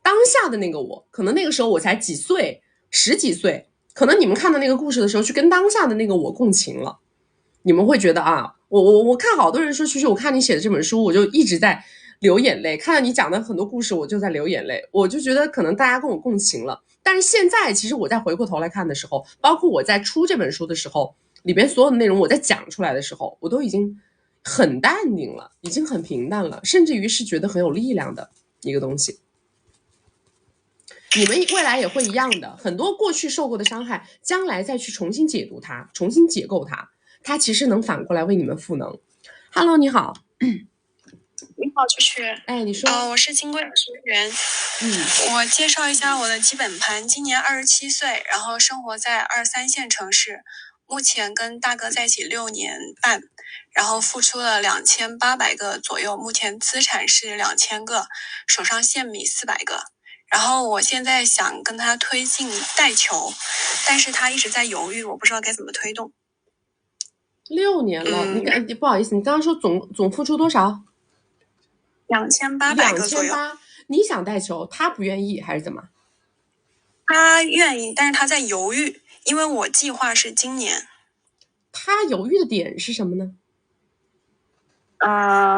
当下的那个我，可能那个时候我才几岁，10几岁，可能你们看到那个故事的时候去跟当下的那个我共情了，你们会觉得啊，我看好多人说，其实我看你写的这本书，我就一直在流眼泪，看到你讲的很多故事，我就在流眼泪，我就觉得可能大家跟我共情了。但是现在其实我在回过头来看的时候，包括我在出这本书的时候，里边所有的内容我在讲出来的时候，我都已经很淡定了，已经很平淡了，甚至于是觉得很有力量的一个东西。你们未来也会一样的，很多过去受过的伤害，将来再去重新解读它，重新解构它，它其实能反过来为你们赋能。Hello， 你好。你好，主持人。哎，你说。我是金贵的学员。我介绍一下我的基本盘。今年27岁，然后生活在2、3线城市，目前跟大哥在一起6年半，然后付出了2800个左右，目前资产是2000个，手上现米400个。然后我现在想跟他推进带球，但是他一直在犹豫，我不知道该怎么推动。6年了，你不好意思，你刚刚说总付出多少？2800个左右。2800，你想带球，他不愿意还是怎么？他愿意，但是他在犹豫，因为我计划是今年。他犹豫的点是什么呢？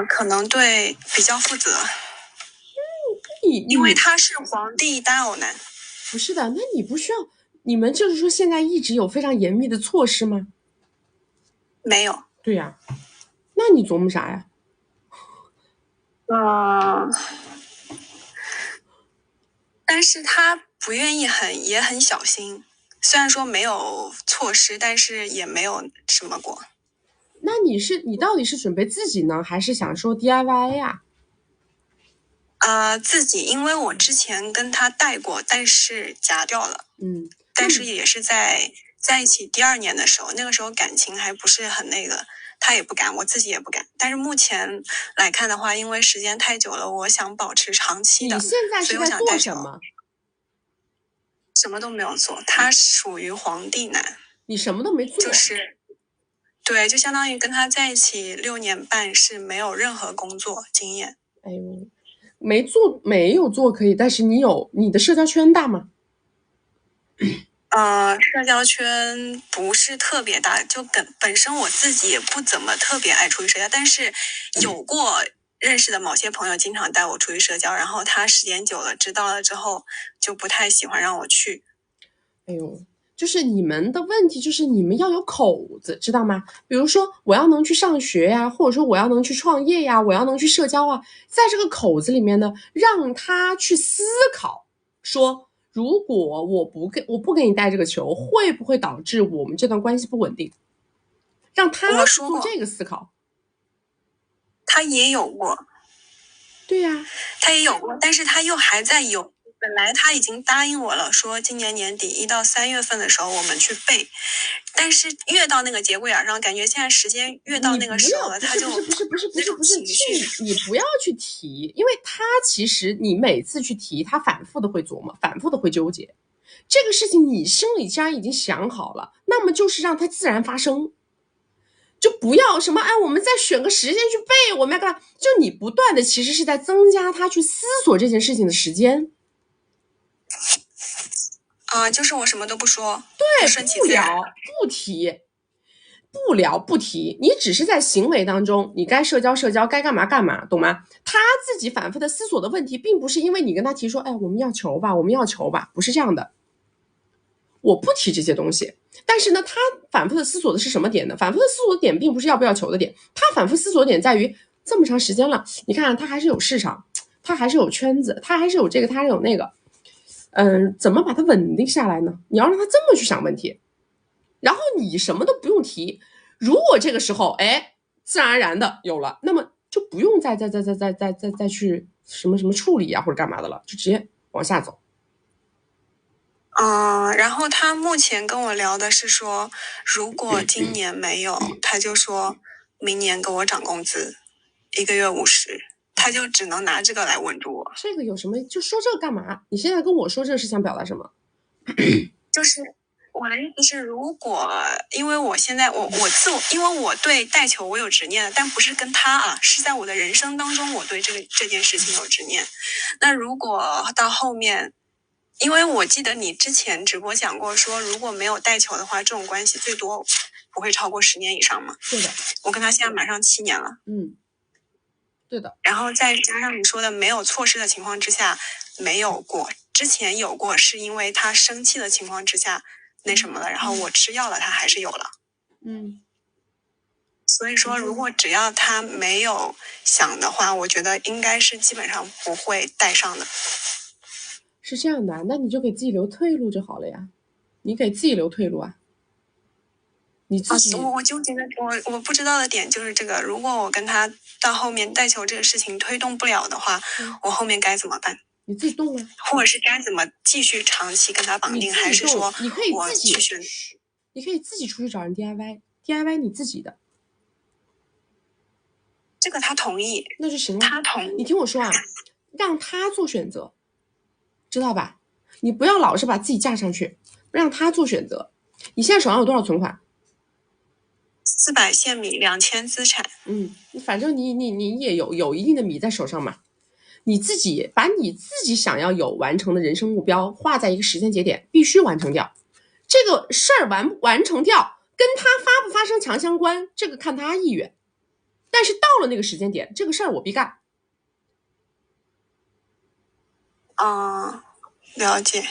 可能对比较负责。因为他是皇帝单偶男。不是的，那你不需要，你们就是说现在一直有非常严密的措施吗？没有。对呀，那你琢磨啥呀？但是他不愿意也很小心，虽然说没有措施，但是也没有什么过。那你到底是准备自己呢，还是想说 DIY 呀？自己，因为我之前跟他带过，但是夹掉了。但是也是在一起第2年的时候，那个时候感情还不是很那个，他也不敢，我自己也不敢。但是目前来看的话，因为时间太久了，我想保持长期的。你现在是在做什么？什么都没有做，他属于皇帝男。你什么都没做？就是对，就相当于跟他在一起6年半是没有任何工作经验。哎呦，没有做可以，但是你的社交圈大吗？社交圈不是特别大，就本身我自己也不怎么特别爱出去社交，但是有过认识的某些朋友经常带我出去社交，然后他时间久了知道了之后就不太喜欢让我去。哎呦，就是你们的问题就是你们要有口子，知道吗？比如说我要能去上学呀，或者说我要能去创业呀，我要能去社交啊，在这个口子里面呢，让他去思考说，如果我不给你带这个球，会不会导致我们这段关系不稳定？让他做这个思考。他也有过。对呀，他也有过，但是他又还在有。本来他已经答应我了，说今年年底1到3月份的时候我们去背，但是越到那个节骨眼上，感觉现在时间越到那个时候了，他就不是，你不要去提，因为他其实你每次去提，他反复的会琢磨，反复的会纠结。这个事情你心里既然已经想好了，那么就是让它自然发生，就不要什么我们再选个时间去背，我们要干嘛？就你不断的其实是在增加他去思索这件事情的时间。就是我什么都不说，对，顺其自然，不聊不提，你只是在行为当中，你该社交社交，该干嘛干嘛，懂吗？他自己反复的思索的问题，并不是因为你跟他提说，我们要球吧，不是这样的。我不提这些东西，但是呢，他反复的思索的是什么点呢？反复的思索的点并不是要不要球的点，他反复思索的点在于这么长时间了，你看他还是有市场，他还是有圈子，他还是有这个，他还是有那个。怎么把它稳定下来呢？你要让他这么去想问题，然后你什么都不用提。如果这个时候，自然而然的有了，那么就不用再去什么处理啊或者干嘛的了，就直接往下走。然后他目前跟我聊的是说，如果今年没有，他就说明年给我涨工资。1个月50，他就只能拿这个来稳住我。这个有什么？就说这个干嘛？你现在跟我说这是想表达什么？就是我的意思是，如果因为我现在因为我对带球我有执念，但不是跟他啊，是在我的人生当中我对这件事情有执念。那如果到后面，因为我记得你之前直播讲过说，如果没有带球的话，这种关系最多不会超过10年以上嘛。对的，我跟他现在马上7年了。对的。然后再加上你说的没有错失的情况之下，没有过，之前有过是因为他生气的情况之下那什么了，然后我吃药了，他还是有了。所以说，如果只要他没有想的话，我觉得应该是基本上不会带上的。是这样的，那你就给自己留退路就好了呀。你给自己留退路啊。你自己，我纠结的，我不知道的点就是这个。如果我跟他到后面带球这个事情推动不了的话，我后面该怎么办？你自己动啊，或者是该怎么继续长期跟他绑定，还是说你可以我自己去选？你可以自己出去找人 DIY 你自己的。这个他同意，那就行了。他同意。你听我说啊，让他做选择，知道吧？你不要老是把自己架上去，让他做选择。你现在手上有多少存款？400现米，2000资产。反正你也有一定的米在手上嘛。你自己把你自己想要有完成的人生目标画在一个时间节点，必须完成掉。这个事儿完成掉，跟他发不发生强相关，这个看他意愿。但是到了那个时间点，这个事儿我必干。了解。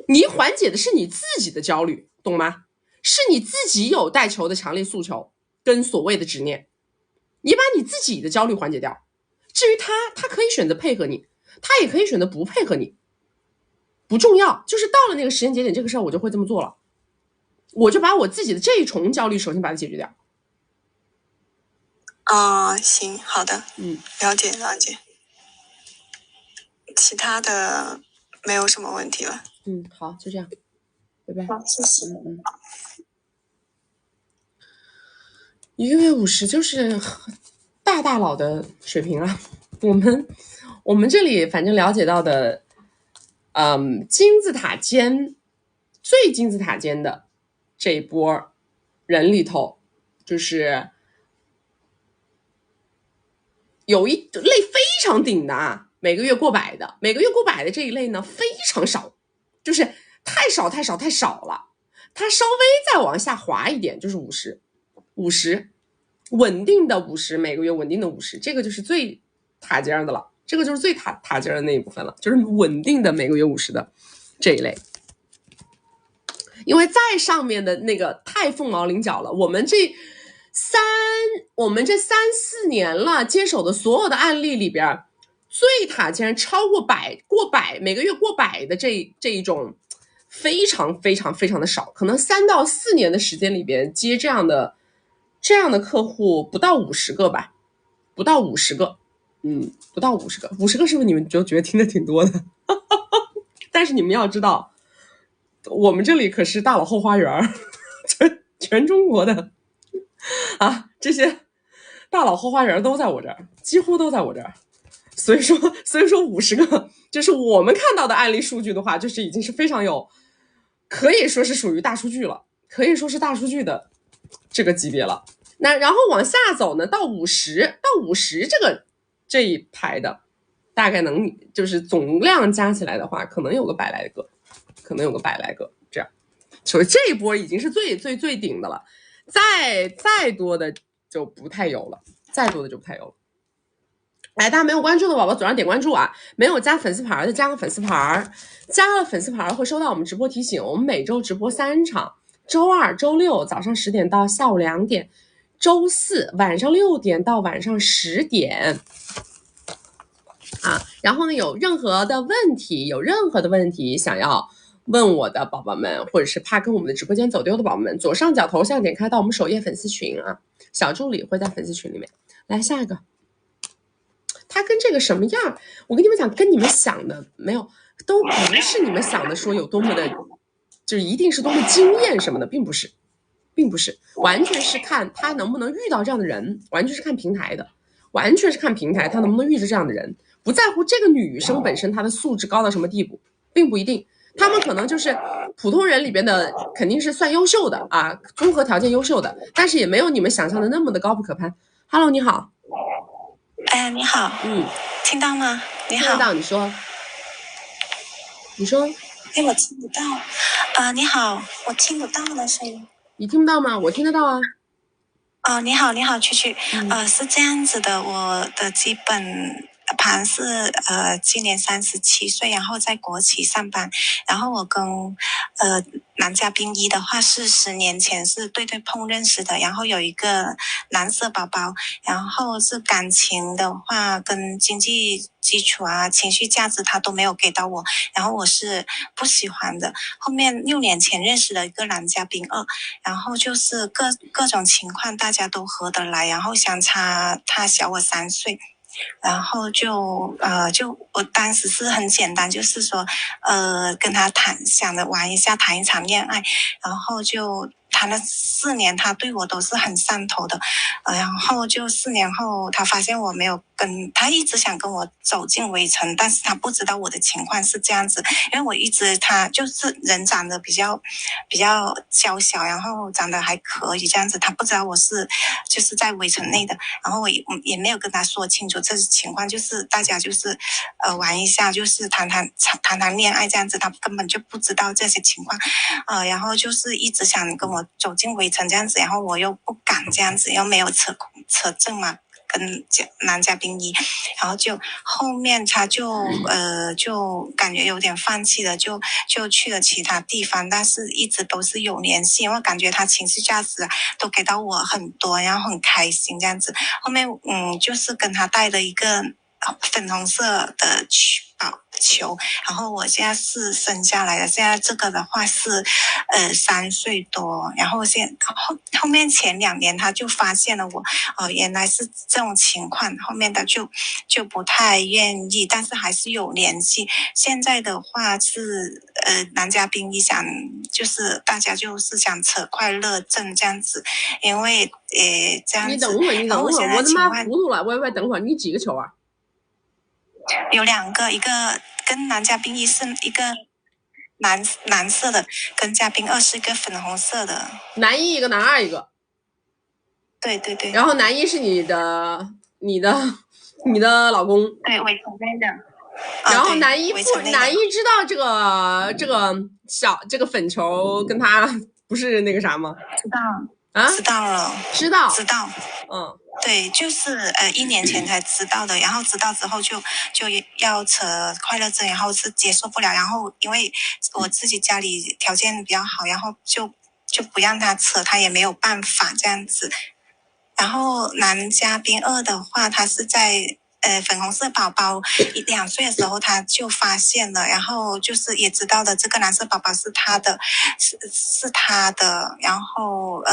你缓解的是你自己的焦虑，懂吗？是你自己有带球的强烈诉求跟所谓的执念，你把你自己的焦虑缓解掉。至于他可以选择配合你，他也可以选择不配合你，不重要。就是到了那个时间节点，这个事儿我就会这么做了，我就把我自己的这一重焦虑首先把它解决掉。行，好的，了解。其他的没有什么问题了。好，就这样，拜拜。好，谢谢。1个月50就是大佬的水平啊。我们这里反正了解到的，金字塔尖最金字塔尖的这一波人里头，就是有一类非常顶的啊，每个月过百的这一类呢非常少，就是太少了。它稍微再往下滑一点就是50稳定的50，每个月稳定的50，这个就是最塔尖的了，这个就是最塔尖的那一部分了，就是稳定的每个月50的这一类。因为再上面的那个太凤毛麟角了，我们这3-4年了接手的所有的案例里边，最塔尖超过过百每个月过百的这一种非常的少，可能3到4年的时间里边接这样的客户不到50个吧，不到50个，50个是不是你们就觉得听得挺多的？但是你们要知道，我们这里可是大佬后花园，全中国的这些大佬后花园都在我这儿，几乎都在我这儿。所以说50个，就是我们看到的案例数据的话，就是已经是非常有，可以说是属于大数据了，可以说是大数据的这个级别了。那然后往下走呢，到50这一排的，大概能就是总量加起来的话，可能有个100来个，这样。所以这一波已经是最顶的了，再多的就不太有了，来，大家没有关注的宝宝左上点关注啊！没有加粉丝牌的加个粉丝牌，加了粉丝牌会收到我们直播提醒。我们每周直播3场，周2、周6早上10点到下午2点，周4晚上6点到晚上10点。然后呢，有任何的问题想要问我的宝宝们，或者是怕跟我们的直播间走丢的宝宝们，左上角头像点开到我们首页粉丝群啊，小助理会在粉丝群里面。来下一个。它跟这个什么样，我跟你们讲，跟你们想的没有，都不是你们想的说有多么的，就一定是多么惊艳什么的，并不是，完全是看他能不能遇到这样的人，完全是看平台的。完全是看平台他能不能遇着这样的人，不在乎这个女生本身她的素质高到什么地步，并不一定。他们可能就是普通人里边的，肯定是算优秀的啊，综合条件优秀的，但是也没有你们想象的那么的高不可攀。Hello， 你好。你好。听到吗？你好。听到，你说。我听不到。你好，我听不到的声音。你听不到吗？我听得到啊。你好，蛐蛐。是这样子的，我的基本盘是今年37岁，然后在国企上班，然后我跟男嘉宾一的话是10年前是对碰认识的，然后有一个蓝色宝宝，然后是感情的话跟经济基础啊情绪价值他都没有给到我，然后我是不喜欢的。后面6年前认识了一个男嘉宾2，然后就是各种情况大家都合得来，然后相差他小我3岁，然后就我当时是很简单，就是说跟他想着玩一下，谈一场恋爱，然后就谈了4年，他对我都是很上头的，然后就4年后他发现我没有他一直想跟我走进围城，但是他不知道我的情况是这样子，因为他就是人长得比较娇小，然后长得还可以这样子，他不知道我是就是在围城内的，然后我也没有跟他说清楚这情况，就是大家就是玩一下，就是谈恋爱这样子，他根本就不知道这些情况，然后就是一直想跟我走进围城这样子，然后我又不敢这样子，又没有扯证嘛，跟男嘉宾一，然后就后面他就感觉有点放弃了，就去了其他地方，但是一直都是有联系，因为感觉他情绪价值都给到我很多，然后很开心这样子。后面就是跟他带了一个粉红色的球，然后我现在是生下来的，现在这个的话是3岁多，然后后面前2年他就发现了我原来是这种情况，后面他就不太愿意，但是还是有联系。现在的话是男嘉宾一想就是大家就是想扯快乐证这样子，因为这样子。你等会儿，我的妈糊涂了，喂，等会儿，你几个球啊？有2个，一个跟男嘉宾1是一个蓝色的，跟嘉宾2是一个粉红色的。男1一个，男2一个。对。然后男1是你的老公。对，围城内的。然后男一知道这个粉球跟他不是那个啥吗？知道啊，知道了，知道。对，就是1年前才知道的，然后知道之后就要扯快乐证，然后是接受不了，然后因为我自己家里条件比较好，然后就不让他扯，他也没有办法这样子。然后男嘉宾2的话，他是在粉红色宝宝2岁的时候他就发现了，然后就是也知道的这个蓝色宝宝是他的，是他的，然后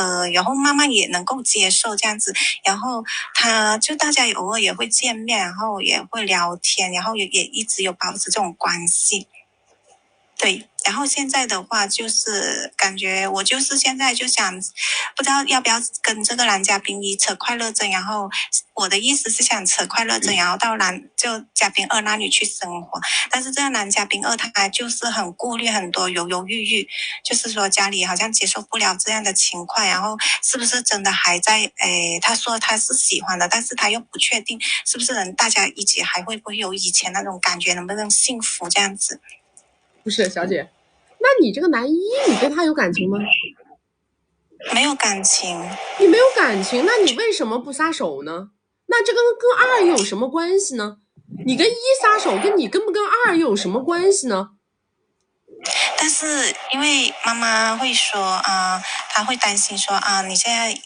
妈妈也能够接受这样子，然后他就大家偶尔也会见面，然后也会聊天，然后也一直有保持这种关系。对，然后现在的话就是感觉我就是现在就想不知道要不要跟这个男嘉宾1扯快乐证，然后我的意思是想扯快乐证，然后到嘉宾2那里去生活，但是这个男嘉宾2他就是很顾虑很多，犹犹豫豫，就是说家里好像接受不了这样的情况，然后是不是真的还在他说他是喜欢的，但是他又不确定是不是大家一起还会不会有以前那种感觉，能不能幸福这样子。不是小姐，那你这个男一你对他有感情吗？没有感情。你没有感情，那你为什么不撒手呢？那这跟2又有什么关系呢？你跟1撒手跟你跟不跟2又有什么关系呢？但是因为妈妈会说她会担心说你现在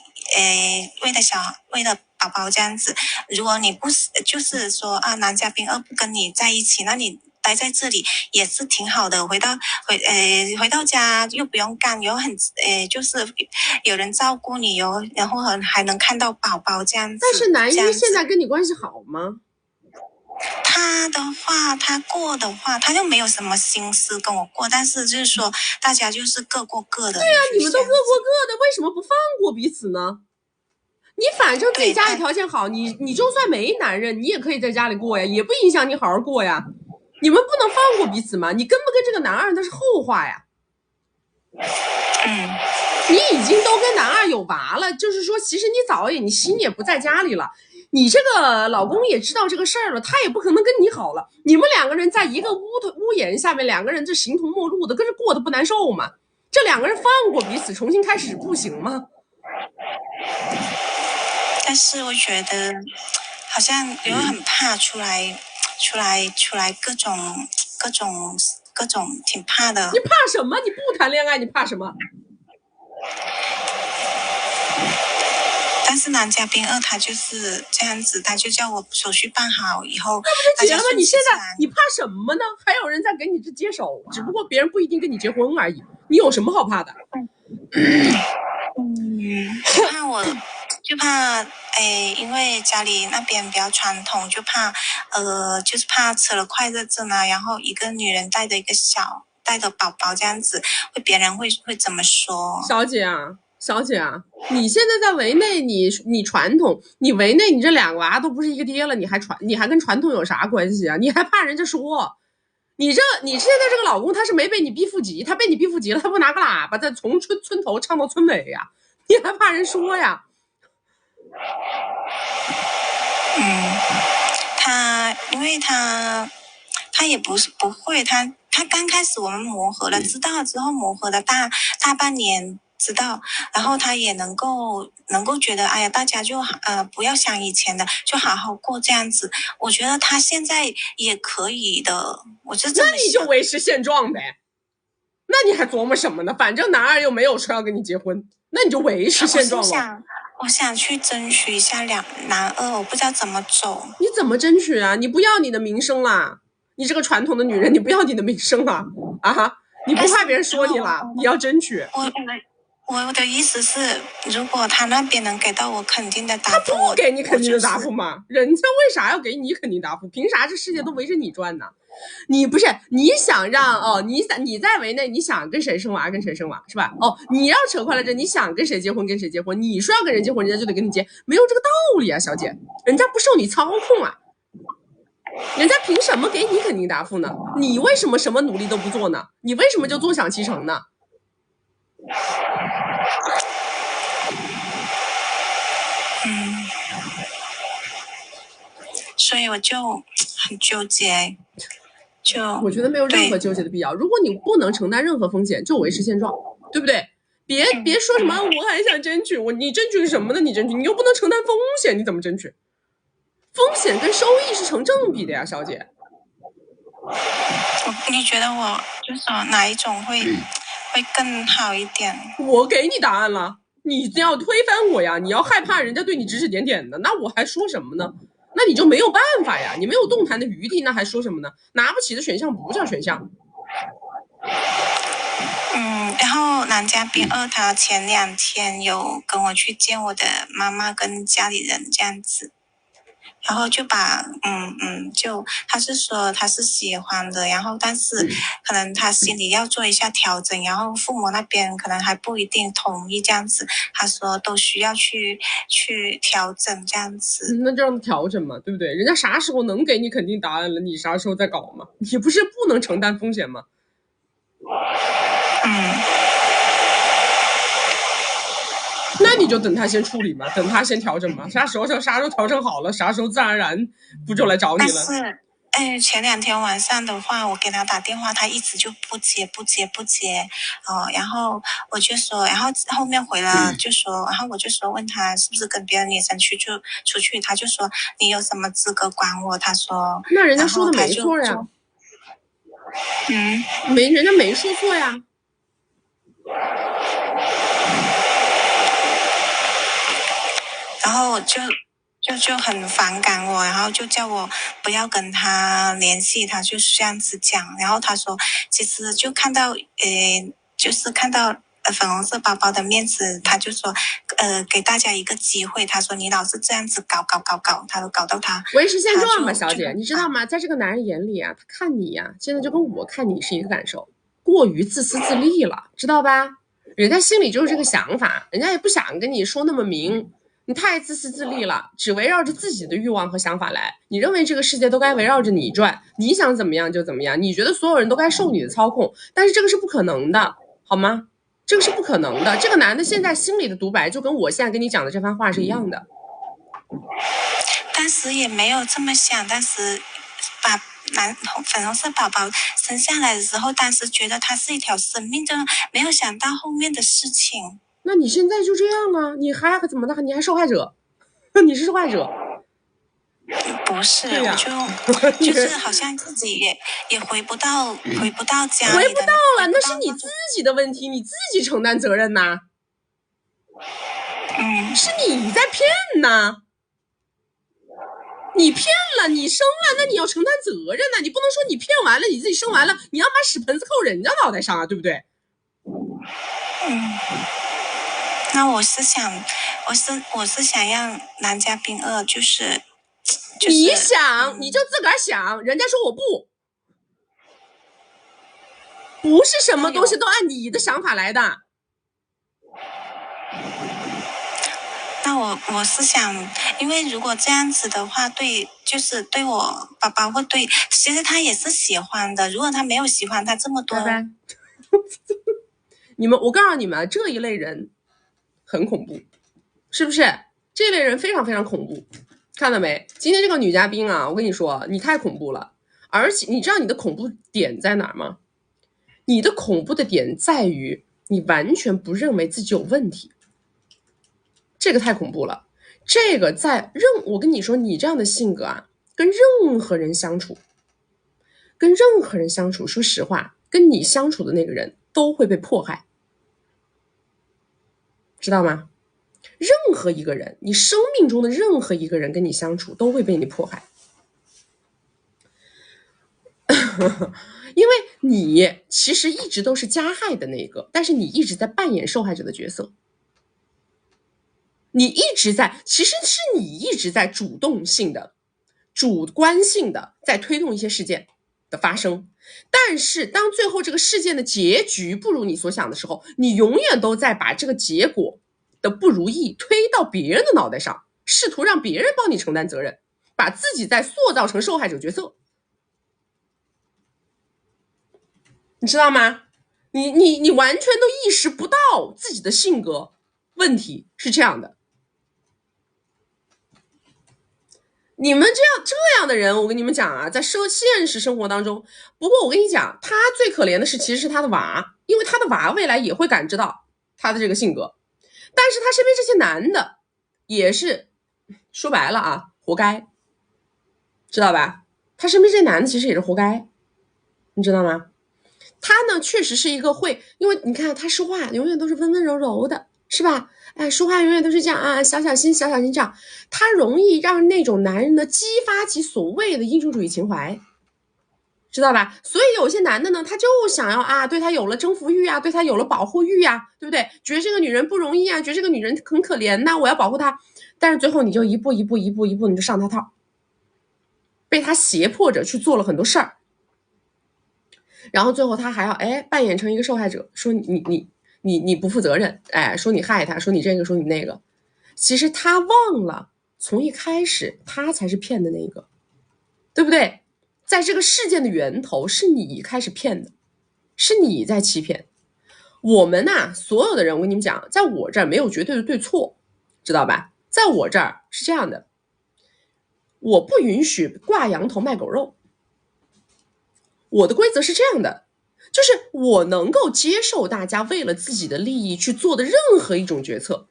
为了宝宝这样子，如果你不就是说男嘉宾2不跟你在一起，那你待在这里也是挺好的，回到家又不用干，又很就是有人照顾你，然后还能看到宝宝这样子。但是男一现在跟你关系好吗？他的话，他过的话，他就没有什么心思跟我过，但是就是说大家就是各过各的。对呀，你们都各过各的，为什么不放过彼此呢？你反正自己家里条件好，你就算没男人，你也可以在家里过呀，也不影响你好好过呀。你们不能放过彼此吗？你跟不跟这个男二那是后话呀。你已经都跟男二有娃了，就是说其实你心也不在家里了，你这个老公也知道这个事儿了，他也不可能跟你好了。你们两个人在一个屋檐下面，两个人这形同陌路的，跟着过得不难受吗？这两个人放过彼此重新开始不行吗？但是我觉得好像有人很怕出来各种挺怕的。你怕什么？你不谈恋爱你怕什么？但是男嘉宾2他就是这样子，他就叫我手续办好以后，那不就结了吗？你现在你怕什么呢？还有人在给你这接手，只不过别人不一定跟你结婚而已，你有什么好怕的？就怕因为家里那边比较传统，就怕就是怕扯了快热症啊，然后一个女人带着宝宝这样子，别人会怎么说？小姐啊，你现在在围内，你传统，你围内，你这两个娃都不是一个爹了，你还跟传统有啥关系啊？你还怕人家说？你现在这个老公他是没被你逼腹肌，他被你逼腹肌了，他不拿个喇叭再从村头唱到村尾呀？你还怕人说呀？因为他也不会，他刚开始我们磨合了，知道了之后磨合了大半年。知道，然后他也能够觉得，哎呀，大家就不要想以前的，就好好过这样子。我觉得他现在也可以的，我就这么想。那你就维持现状呗，那你还琢磨什么呢？反正男二又没有说要跟你结婚，那你就维持现状了。我想去争取一下男二，我不知道怎么走。你怎么争取啊？你不要你的名声啦，你这个传统的女人，你不要你的名声了啊！你不怕别人说你了？你要争取。我的意思是，如果他那边能给到我肯定的答复，他不给你肯定的答复吗？人家为啥要给你肯定答复？凭啥这世界都围着你转呢？你不是你想让你在围内，你想跟谁生娃跟谁生娃是吧？你要扯快了这，你想跟谁结婚跟谁结婚，你说要跟人结婚，人家就得跟你结，没有这个道理啊，小姐，人家不受你操控啊，人家凭什么给你肯定答复呢？你为什么什么努力都不做呢？你为什么就坐享其成呢？所以我就很纠结，我觉得没有任何纠结的必要。如果你不能承担任何风险，就维持现状，对不对？别说什么我还想争取，你争取什么呢？你争取你又不能承担风险，你怎么争取？风险跟收益是成正比的呀，小姐。你觉得我就是哪一种会更好一点？我给你答案了，你要推翻我呀，你要害怕人家对你指指点点的，那我还说什么呢？那你就没有办法呀，你没有动弹的余地，那还说什么呢？拿不起的选项不叫选项。然后男嘉宾2他前2天有跟我去见我的妈妈跟家里人这样子，然后就把就他是说他是喜欢的，然后但是可能他心里要做一下调整，然后父母那边可能还不一定同意这样子，他说都需要去调整这样子。那这样调整嘛，对不对？人家啥时候能给你肯定答案了，你啥时候再搞嘛？你不是不能承担风险吗？那你就等他先处理嘛，等他先调整嘛，啥时候调整好了，啥时候自然而然不就来找你了？但是前2天晚上的话，我给他打电话，他一直就不接然后我就说，然后后面回了就说，然后我就说问他是不是跟别的女生出去，他就说你有什么资格管我？他说那人家说的没错呀，人家没说错呀。然后就很反感我，然后就叫我不要跟他联系，他就是这样子讲。然后他说，其实就看到就是看到粉红色包包的面子，他就说给大家一个机会，他说你老是这样子搞，他说搞到他维持现状嘛，小姐，你知道吗？在这个男人眼里啊，他看你呀，现在就跟我看你是一个感受，过于自私自利了，知道吧？人家心里就是这个想法，人家也不想跟你说那么明。你太自私自利了，只围绕着自己的欲望和想法来。你认为这个世界都该围绕着你转，你想怎么样就怎么样，你觉得所有人都该受你的操控，但是这个是不可能的，好吗？这个是不可能的。这个男的现在心里的独白就跟我现在跟你讲的这番话是一样的。当时也没有这么想，当时把粉红色宝宝生下来的时候，当时觉得它是一条生命，就没有想到后面的事情。那你现在就这样啊？你还怎么的？你还受害者？你是受害者？不是，我就是好像自己也回不到家里，回不到了，那是你自己的问题，你自己承担责任呐。是你在骗呐。你骗了，你生了，那你要承担责任呐，你不能说你骗完了，你自己生完了，你要把屎盆子扣人家脑袋上啊，对不对？那我是想让男嘉宾2就是你想，你就自个儿想，人家说我不是什么东西都按你的想法来的。那我是想，因为如果这样子的话，就是对我宝宝会对，其实他也是喜欢的。如果他没有喜欢他这么多，我告诉你们，这一类人很恐怖，是不是？这类人非常非常恐怖，看到没？今天这个女嘉宾啊，我跟你说，你太恐怖了，而且你知道你的恐怖点在哪儿吗？你的恐怖的点在于你完全不认为自己有问题。这个太恐怖了，这个我跟你说，你这样的性格啊，跟任何人相处，说实话，跟你相处的那个人都会被迫害，知道吗？任何一个人，你生命中的任何一个人跟你相处都会被你迫害，因为你其实一直都是加害的那个，但是你一直在扮演受害者的角色。其实是你一直在主动性的、主观性的在推动一些事件的发生，但是当最后这个事件的结局不如你所想的时候，你永远都在把这个结果的不如意推到别人的脑袋上，试图让别人帮你承担责任，把自己再塑造成受害者角色，你知道吗？你完全都意识不到自己的性格问题是这样的。你们这样的人，我跟你们讲啊，在现实生活当中，不过我跟你讲，他最可怜的是其实是他的娃，因为他的娃未来也会感知到他的这个性格，但是他身边这些男的也是说白了啊，活该，知道吧？他身边这些男的其实也是活该，你知道吗？他呢确实是一个因为你看他说话永远都是温温柔柔的，是吧？哎，说话永远都是这样啊，小小心这样，他容易让那种男人呢激发起所谓的英雄主义情怀，知道吧？所以有些男的呢，他就想要啊，对他有了征服欲啊，对他有了保护欲啊，对不对？觉得这个女人不容易啊，觉得这个女人很可怜呐，我要保护她。但是最后你就一步一步你就上他套，被他胁迫着去做了很多事儿，然后最后他还要扮演成一个受害者，说你不负责任，说你害他，说你这个说你那个，其实他忘了从一开始他才是骗的那个，对不对？在这个事件的源头是你开始骗的，是你在欺骗我们呐。所有的人，我跟你们讲，在我这儿没有绝对的对错，知道吧？在我这儿是这样的，我不允许挂羊头卖狗肉。我的规则是这样的，就是我能够接受大家为了自己的利益去做的任何一种决策。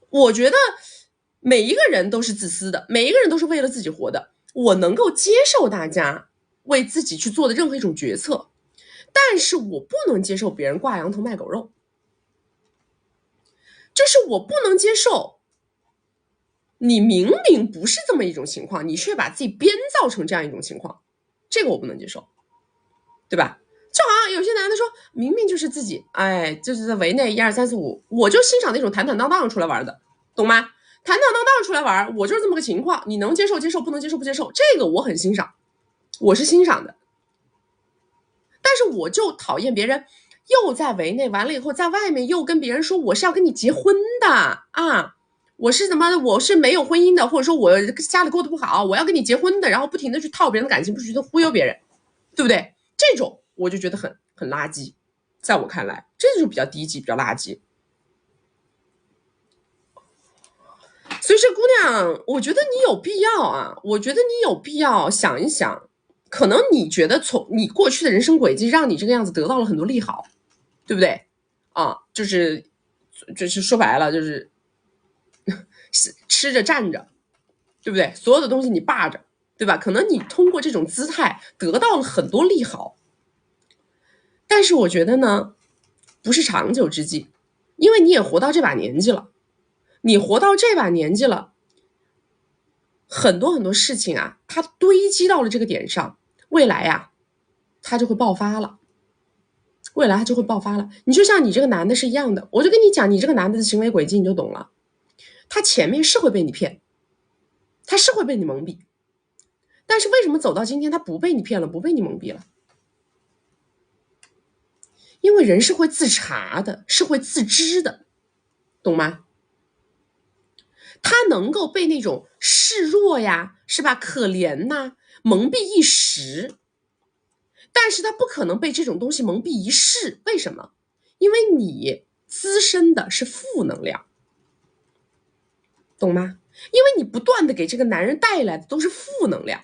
我觉得每一个人都是自私的，每一个人都是为了自己活的，我能够接受大家为自己去做的任何一种决策，但是我不能接受别人挂羊头卖狗肉，就是我不能接受你明明不是这么一种情况，你却把自己编造成这样一种情况，这个我不能接受，对吧？就好像有些男的说明明就是自己就是在围内1 2 3 4 5，我就欣赏那种坦坦荡荡出来玩的，懂吗？坦坦荡荡出来玩，我就是这么个情况，你能接受接受，不能接受不接受，这个我很欣赏，我是欣赏的。但是我就讨厌别人又在围内完了以后，在外面又跟别人说我是要跟你结婚的啊，我是没有婚姻的，或者说我家里过得不好，我要跟你结婚的，然后不停的去套别人的感情，不停的忽悠别人，对不对？这种我就觉得很垃圾，在我看来，这就比较低级，比较垃圾。所以这姑娘，我觉得你有必要啊，我觉得你有必要想一想，可能你觉得从你过去的人生轨迹让你这个样子得到了很多利好，对不对？啊，就是说白了就是吃着站着，对不对？所有的东西你霸着，对吧？可能你通过这种姿态得到了很多利好，但是我觉得呢，不是长久之计，因为你也活到这把年纪了。你活到这把年纪了，很多事情啊，它堆积到了这个点上，未来啊，它就会爆发了。未来它就会爆发了。你就像你这个男的是一样的，我就跟你讲，你这个男的的行为轨迹你就懂了。他前面是会被你骗，他是会被你蒙蔽，但是为什么走到今天他不被你骗了，不被你蒙蔽了？因为人是会自查的，是会自知的，懂吗？他能够被那种示弱呀，是吧？可怜呐，蒙蔽一时，但是他不可能被这种东西蒙蔽一世。为什么？因为你滋生的是负能量，懂吗？因为你不断的给这个男人带来的都是负能量，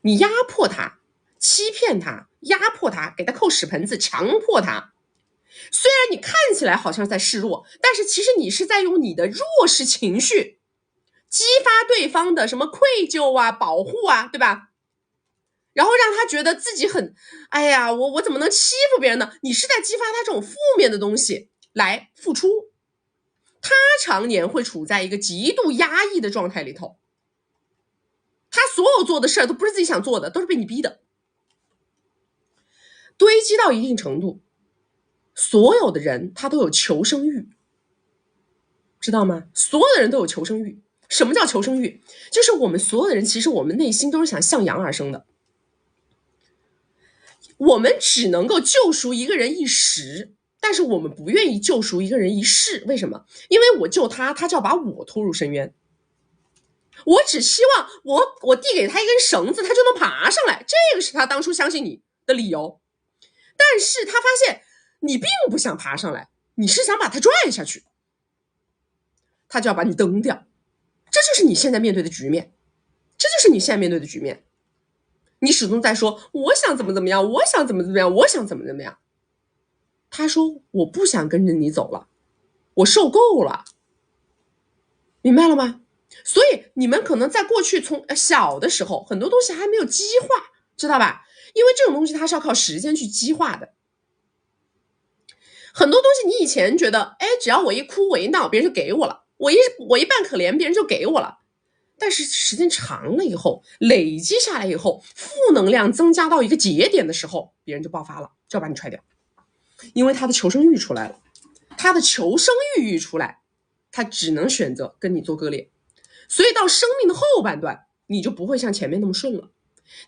你压迫他，欺骗他，压迫他，给他扣屎盆子，强迫他。虽然你看起来好像在示弱，但是其实你是在用你的弱势情绪激发对方的什么愧疚啊、保护啊，对吧？然后让他觉得自己很，哎呀，我怎么能欺负别人呢？你是在激发他这种负面的东西来付出，他常年会处在一个极度压抑的状态里头，他所有做的事儿都不是自己想做的，都是被你逼的，堆积到一定程度。所有的人他都有求生欲，知道吗？所有的人都有求生欲。什么叫求生欲？就是我们所有的人其实我们内心都是想向阳而生的，我们只能够救赎一个人一时，但是我们不愿意救赎一个人一世。为什么？因为我救他，他就要把我拖入深渊。我只希望我递给他一根绳子，他就能爬上来，这个是他当初相信你的理由。但是他发现你并不想爬上来，你是想把他拽下去，他就要把你蹬掉。这就是你现在面对的局面，这就是你现在面对的局面。你始终在说我想怎么样，我想怎么样，我想怎么样。他说我不想跟着你走了，我受够了，明白了吗？所以你们可能在过去从小的时候很多东西还没有激化，知道吧？因为这种东西它是要靠时间去激化的。很多东西你以前觉得只要我一哭我一闹别人就给我了，我一扮可怜别人就给我了，但是时间长了以后，累积下来以后，负能量增加到一个节点的时候，别人就爆发了，就要把你踹掉。因为他的求生欲出来了，他的求生欲一出来，他只能选择跟你做割裂。所以到生命的后半段，你就不会像前面那么顺了。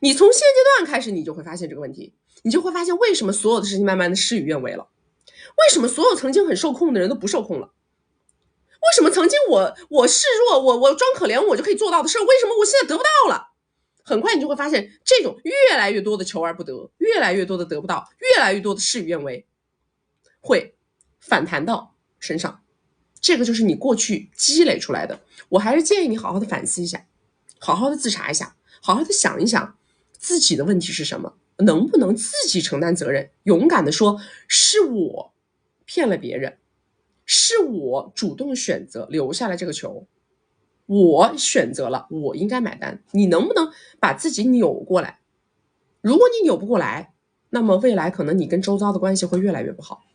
你从现阶段开始，你就会发现这个问题，你就会发现为什么所有的事情慢慢的事与愿违了，为什么所有曾经很受控的人都不受控了，为什么曾经我示弱，我装可怜我就可以做到的事，为什么我现在得不到了？很快你就会发现，这种越来越多的求而不得，越来越多的得不到，越来越多的事与愿违，会反弹到身上。这个就是你过去积累出来的。我还是建议你好好的反思一下，好好的自查一下，好好的想一想自己的问题是什么，能不能自己承担责任，勇敢的说是我骗了别人，是我主动选择留下了这个球，我选择了，我应该买单。你能不能把自己扭过来？如果你扭不过来，那么未来可能你跟周遭的关系会越来越不好。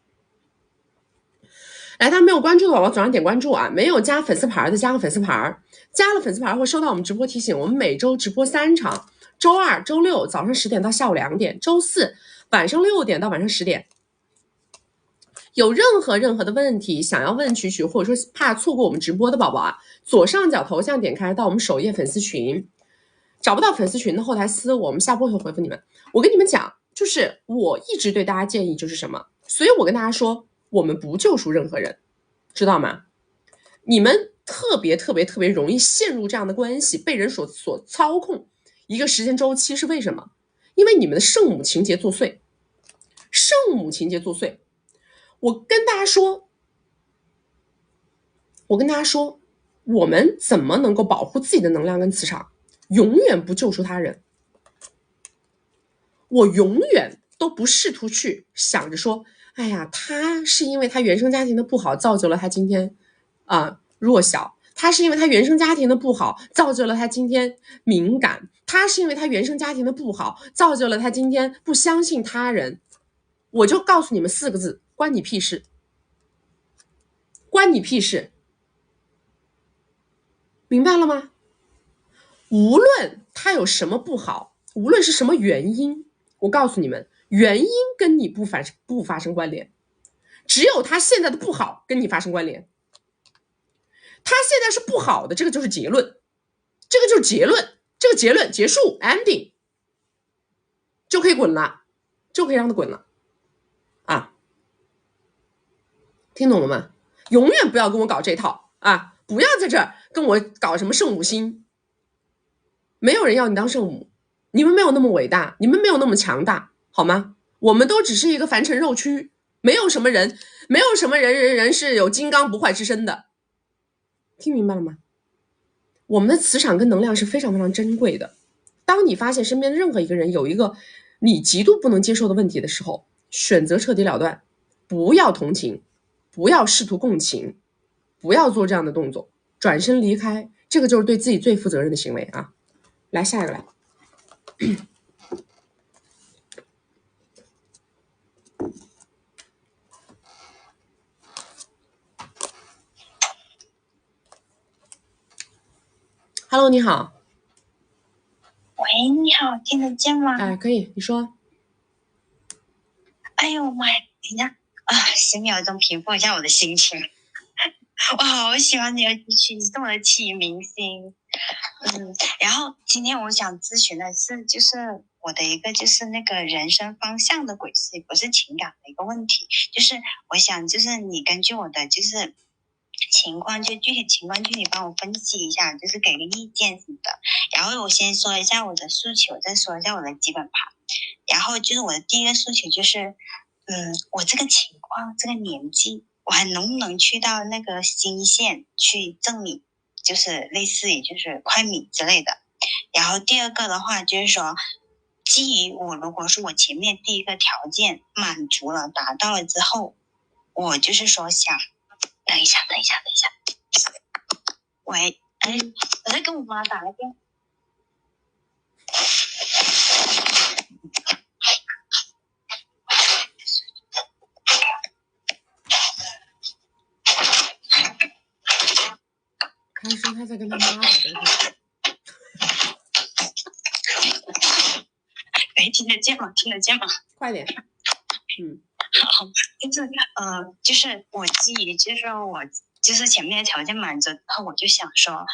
来，大家没有关注的宝宝左上点关注啊！没有加粉丝牌的加个粉丝牌，加了粉丝牌会收到我们直播提醒。我们每周直播3场，周二、周六早上10点到下午2点，周四晚上6点到晚上10点。有任何的问题想要问曲曲，或者说怕错过我们直播的宝宝啊，左上角头像点开到我们首页粉丝群，找不到粉丝群的后台私我们下播会回复你们。我跟你们讲，就是我一直对大家建议就是什么，所以我跟大家说，我们不救赎任何人，知道吗？你们特别容易陷入这样的关系，被人所操控一个时间周期，是为什么？因为你们的圣母情节作祟。圣母情节作祟，我跟大家说，我们怎么能够保护自己的能量跟磁场？永远不救赎他人。我永远都不试图去想着说，哎呀，他是因为他原生家庭的不好，造就了他今天弱小，他是因为他原生家庭的不好，造就了他今天敏感，他是因为他原生家庭的不好，造就了他今天不相信他人。我就告诉你们4个字，关你屁事，关你屁事，明白了吗？无论他有什么不好，无论是什么原因，我告诉你们，原因跟你不发生关联，只有他现在的不好跟你发生关联。他现在是不好的，这个就是结论，这个结论结束 ending 就可以滚了，就可以让他滚了啊！听懂了吗？永远不要跟我搞这套啊！不要在这儿跟我搞什么圣母心，没有人要你当圣母，你们没有那么伟大，你们没有那么强大，好吗？我们都只是一个凡尘肉躯，没有什么人是有金刚不坏之身的。听明白了吗？我们的磁场跟能量是非常珍贵的。当你发现身边的任何一个人有一个你极度不能接受的问题的时候，选择彻底了断，不要同情，不要试图共情，不要做这样的动作，转身离开，这个就是对自己最负责任的行为啊！来，下一个来。Hello， 你好。喂，你好，听得见吗？哎，可以，你说。哎呦妈呀，等一下10秒钟平复一下我的心情。我好喜欢你的歌曲，你是我的启明星。然后今天我想咨询的是，就是我的一个就是那个人生方向的轨迹，不是情感的一个问题。就是我想，就是你根据我的就是情况，就具体情况具体帮我分析一下，就是给个意见什么的。然后我先说一下我的诉求，再说一下我的基本盘。然后就是我的第一个诉求就是，我这个情况这个年纪，我还能不能去到那个新县去挣米，就是类似于就是快米之类的。然后第二个的话就是说，基于我如果是我前面第一个条件满足了达到了之后，我就是说想等一下喂，我在跟我妈打个电话。他说他在跟他妈打电话。喂，听得见吗？快点。好，就是我基于就是说我就是前面的条件满足，然后我就想说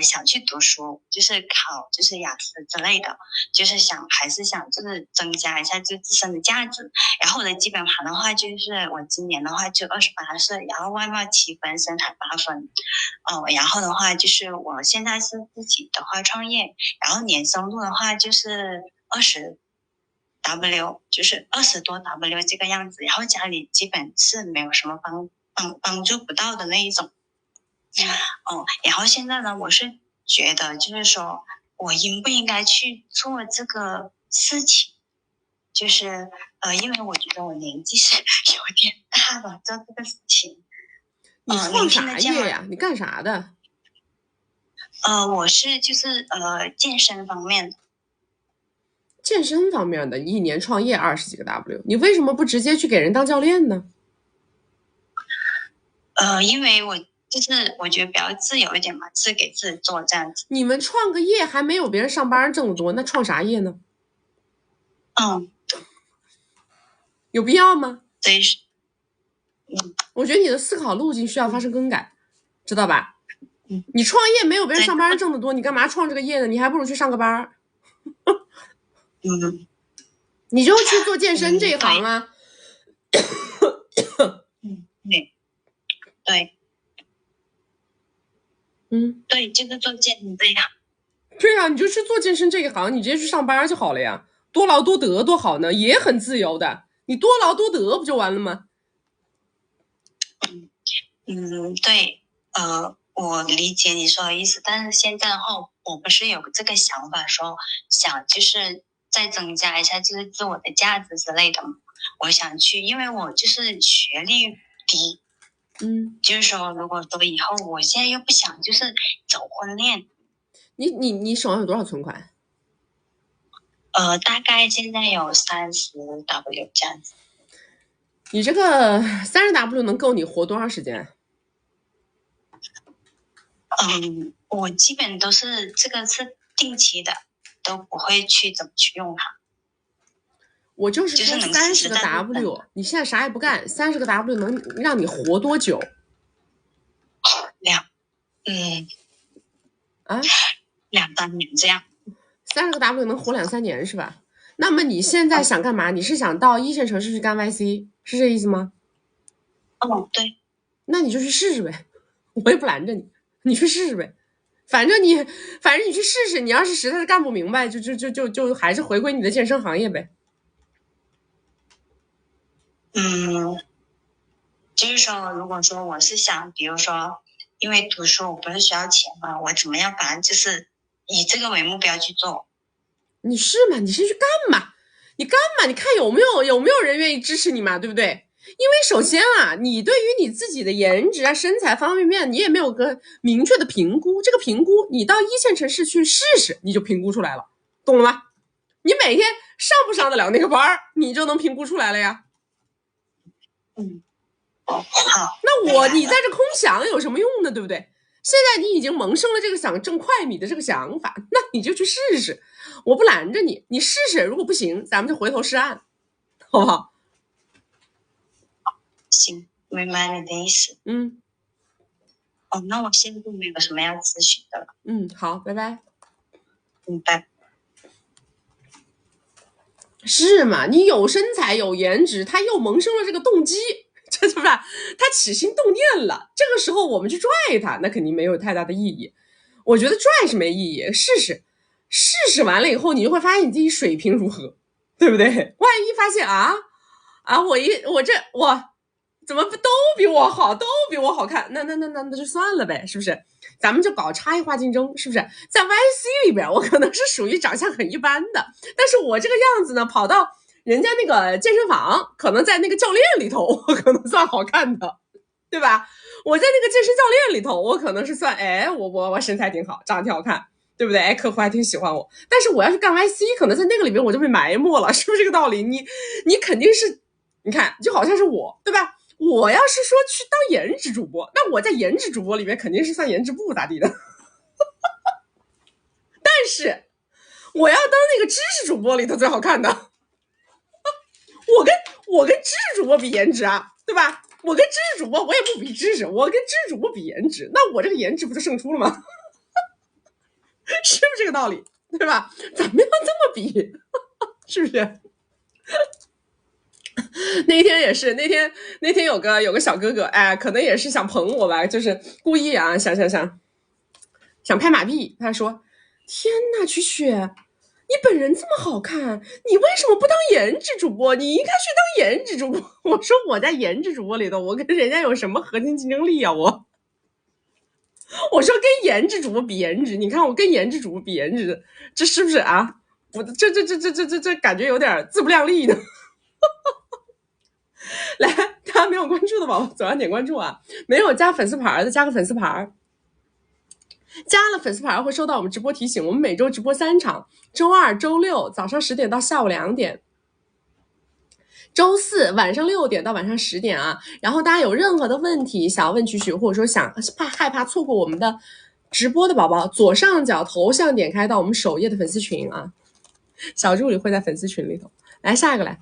想去读书，就是考就是雅思之类的，就是还是想就是增加一下就自身的价值。然后我的基本盘的话，就是我今年的话就28岁，然后外貌7分，身材8分。然后的话就是我现在是自己的话创业，然后年收入的话就是20W， 就是20多W 这个样子，然后家里基本是没有什么帮助不到的那一种。然后现在呢，我是觉得就是说我应不应该去做这个事情，就是因为我觉得我年纪是有点大了，做这个事情。你创啥业呀？你干啥的？我是就是健身方面的。健身方面的，一年创业20几个 W， 你为什么不直接去给人当教练呢？因为我觉得比较自由一点嘛，是给自己做这样子。你们创个业还没有别人上班挣得多，那创啥业呢？有必要吗？对，我觉得你的思考路径需要发生更改，知道吧？你创业没有别人上班挣得多，你干嘛创这个业呢？你还不如去上个班。你就去做健身这一行啊。对。对，就是做健身这一行。对啊，你就去做健身这一行，你直接去上班就好了呀，多劳多得多好呢，也很自由的，你多劳多得不就完了吗？对，我理解你说的意思，但是现在的话，我不是有这个想法，说想就是再增加一下就是自我的价值之类的嘛。我想去，因为我就是学历低，就是说如果说以后我现在又不想就是走婚恋，你手上有多少存款？大概现在有30W 这样子。你这个30W 能够你活多长时间？我基本都是这个是定期的，都不会去怎么去用它。我就是说30个 W， 你现在啥也不干，30个 W 能让你活多久？2-3年这样。30个 W 能活2-3年是吧？那么你现在想干嘛？你是想到1线城市去干 YC， 是这意思吗？对。那你就去试试呗，我也不拦着你，你去试试呗。反正你去试试，你要是实在是干不明白，就还是回归你的健身行业呗。就是说，如果说我是想，比如说，因为读书我不是需要钱嘛，我怎么样，反正就是以这个为目标去做。你是嘛？你先去干嘛？你干嘛？你看有没有人愿意支持你嘛？对不对？因为首先啊，你对于你自己的颜值啊、身材方方面面，你也没有个明确的评估。这个评估，你到1线城市去试试，你就评估出来了，懂了吗？你每天上不上得了那个班，你就能评估出来了呀。好。那你在这空想有什么用呢？对不对？现在你已经萌生了这个想挣快米的这个想法，那你就去试试，我不拦着你，你试试，如果不行，咱们就回头是岸，好不好？行，明白你的意思。那我现在就没有什么要咨询的了。好，拜拜。拜。是嘛？你有身材有颜值，他又萌生了这个动机，这是不是？他起心动念了，这个时候我们去拽他，那肯定没有太大的意义。我觉得拽是没意义，试试完了以后，你就会发现你自己水平如何，对不对？万一发现我怎么都比我好，都比我好看，那就算了呗，是不是？咱们就搞差异化竞争，是不是？在 YC 里边，我可能是属于长相很一般的，但是我这个样子呢，跑到人家那个健身房，可能在那个教练里头，我可能算好看的，对吧？我在那个健身教练里头，我可能是算，我身材挺好，长得挺好看，对不对？客户还挺喜欢我。但是我要是干 YC， 可能在那个里边我就被埋没了，是不是这个道理？你肯定是，你看，就好像是我，对吧？我要是说去当颜值主播，那我在颜值主播里面肯定是算颜值不咋地的。但是我要当那个知识主播里头最好看的。我跟知识主播比颜值啊，对吧？我跟知识主播我也不比知识，我跟知识主播比颜值，那我这个颜值不就胜出了吗？是不是这个道理？对吧？咱们要这么比，是不是？那天也是，那天有个小哥哥，可能也是想捧我吧，就是故意啊，想拍马屁。他说：“天哪，曲曲，你本人这么好看，你为什么不当颜值主播？你应该去当颜值主播。”我说我在颜值主播里头，我跟人家有什么核心竞争力啊？我说跟颜值主播比颜值，你看我跟颜值主播比颜值，这是不是啊？我这感觉有点自不量力呢。来，大家没有关注的宝宝左上点关注啊！没有加粉丝牌的加个粉丝牌，加了粉丝牌会收到我们直播提醒。我们每周直播3场，周二、周六早上10点到下午2点，周四晚上6点到晚上10点啊。然后大家有任何的问题想要问曲曲，或者说害怕错过我们的直播的宝宝，左上角头像点开到我们首页的粉丝群啊，小助理会在粉丝群里头。来下一个来。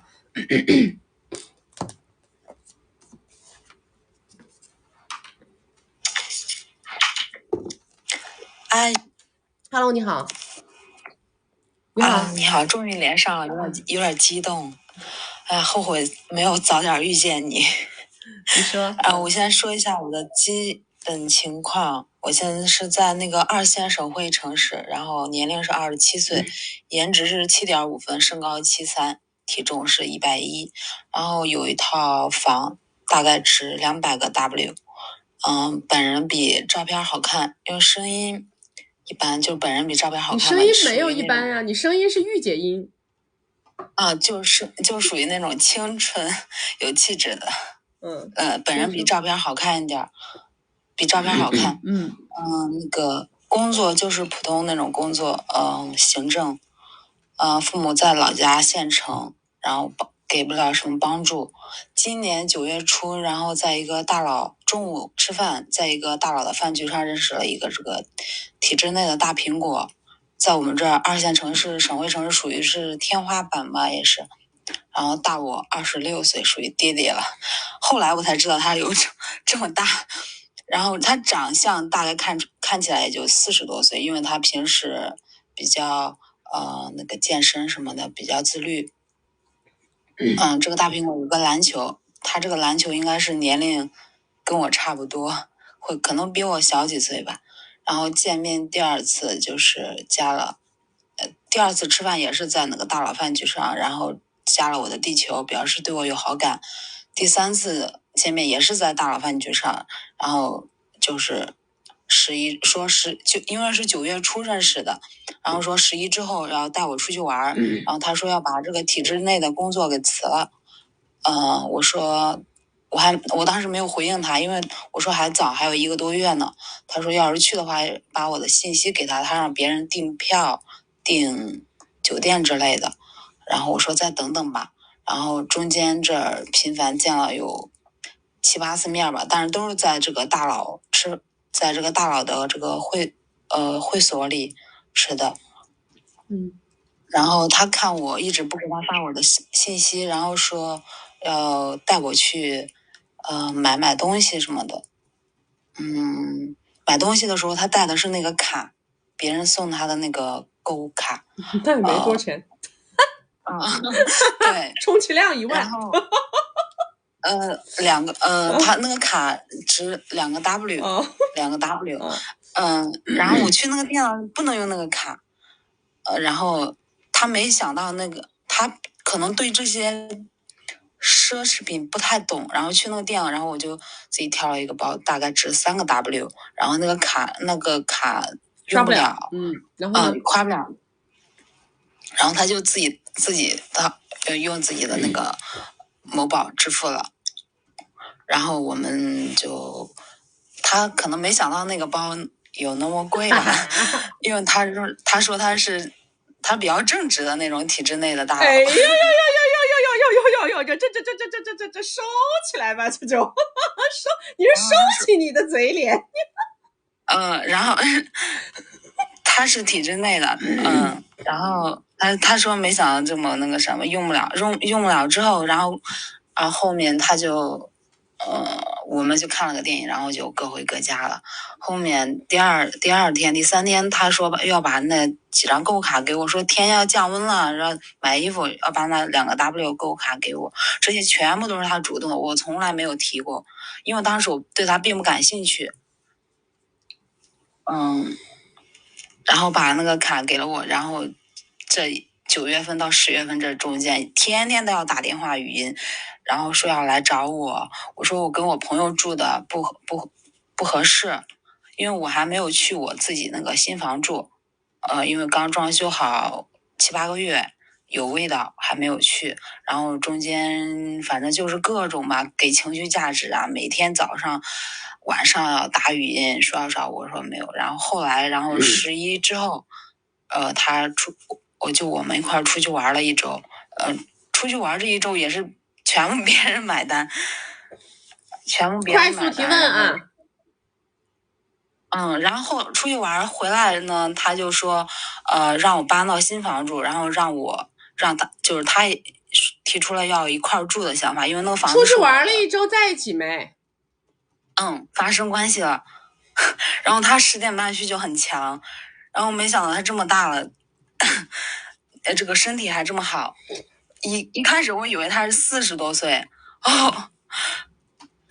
Hello， 你好。你好，你好，终于连上了，有点激动，后悔没有早点遇见你。你说。我先说一下我的本情况，我现在是在那个2线省会城市，然后年龄是27岁，颜值是7.5分，身高73，体重是110，然后有一套房，大概值200个 W。本人比照片好看，因为声音一般，就本人比照片好看。你声音没有一般啊，你声音是御姐音。就属于那种清纯有气质的。本人比照片好看一点，比照片好看。那个工作就是普通那种工作，行政。父母在老家县城，然后给不了什么帮助。今年9月初，然后在一个大佬中午吃饭，在一个大佬的饭局上认识了一个这个体制内的大苹果，在我们这2线城市、省会城市属于是天花板吧，也是。然后大我26岁，属于爹爹了。后来我才知道他有这么大，然后他长相大概看起来也就40多岁，因为他平时比较那个健身什么的比较自律。这个大苹果有个篮球，他这个篮球应该是年龄跟我差不多，可能比我小几岁吧。然后见面第2次就是加了，第2次吃饭也是在那个大佬饭局上，然后加了我的地球，表示对我有好感。第3次见面也是在大佬饭局上，然后就是就因为是9月初认识的，然后说11之后要带我出去玩，然后他说要把这个体制内的工作给辞了。我说我当时没有回应他，因为我说还早，还有1个多月呢。他说要是去的话，把我的信息给他，他让别人订票、订酒店之类的。然后我说再等等吧。然后中间这儿频繁见了有7、8次面吧，但是都是在这个大佬在这个大佬的这个会所里吃的。然后他看我一直不给他发我的信息，然后说要带我去买东西什么的。买东西的时候他带的是那个卡，别人送他的那个购物卡。那也没多少钱。对，充其量1万。然后他那个卡值2个 W，2个 W。然后我去那个店不能用那个卡。然后他没想到他可能对这些奢侈品不太懂，然后去那个店，然后我就自己挑了一个包，大概值3个 W， 然后那个卡用不了，然后花不了，然后他就自己用自己的那个某宝支付了，然后我们他可能没想到那个包有那么贵吧，因为他说他比较正直的那种体制内的大佬。哎呦，这收起来吧，这就你是收起你的嘴脸。然后他是体制内的，然后他说没想到这么那个什么用不了之后，然后后面他就我们就看了个电影，然后就各回各家了。后面第二天、第3天，他说要把那几张购物卡给我，说天要降温了，然后买衣服要把那2个 W 购物卡给我，这些全部都是他主动的，我从来没有提过，因为当时我对他并不感兴趣。然后把那个卡给了我，然后这9月份到10月份这中间，天天都要打电话语音，然后说要来找我。我说我跟我朋友住的不合适，因为我还没有去我自己那个新房住，因为刚装修好7、8个月，有味道，还没有去。然后中间反正就是各种吧，给情绪价值啊，每天早上晚上要打语音说要找我，说没有。然后后来11之后，我们一块出去玩了1周，出去玩这1周也是全部别人买单，快速提问啊。然后出去玩回来呢，他就说让我搬到新房住，然后让他就是他也提出了要一块住的想法，因为那个房子出去玩了1周在一起没？发生关系了。然后他10点半需求很强，然后没想到他这么大了，这个身体还这么好。一开始我以为他是40多岁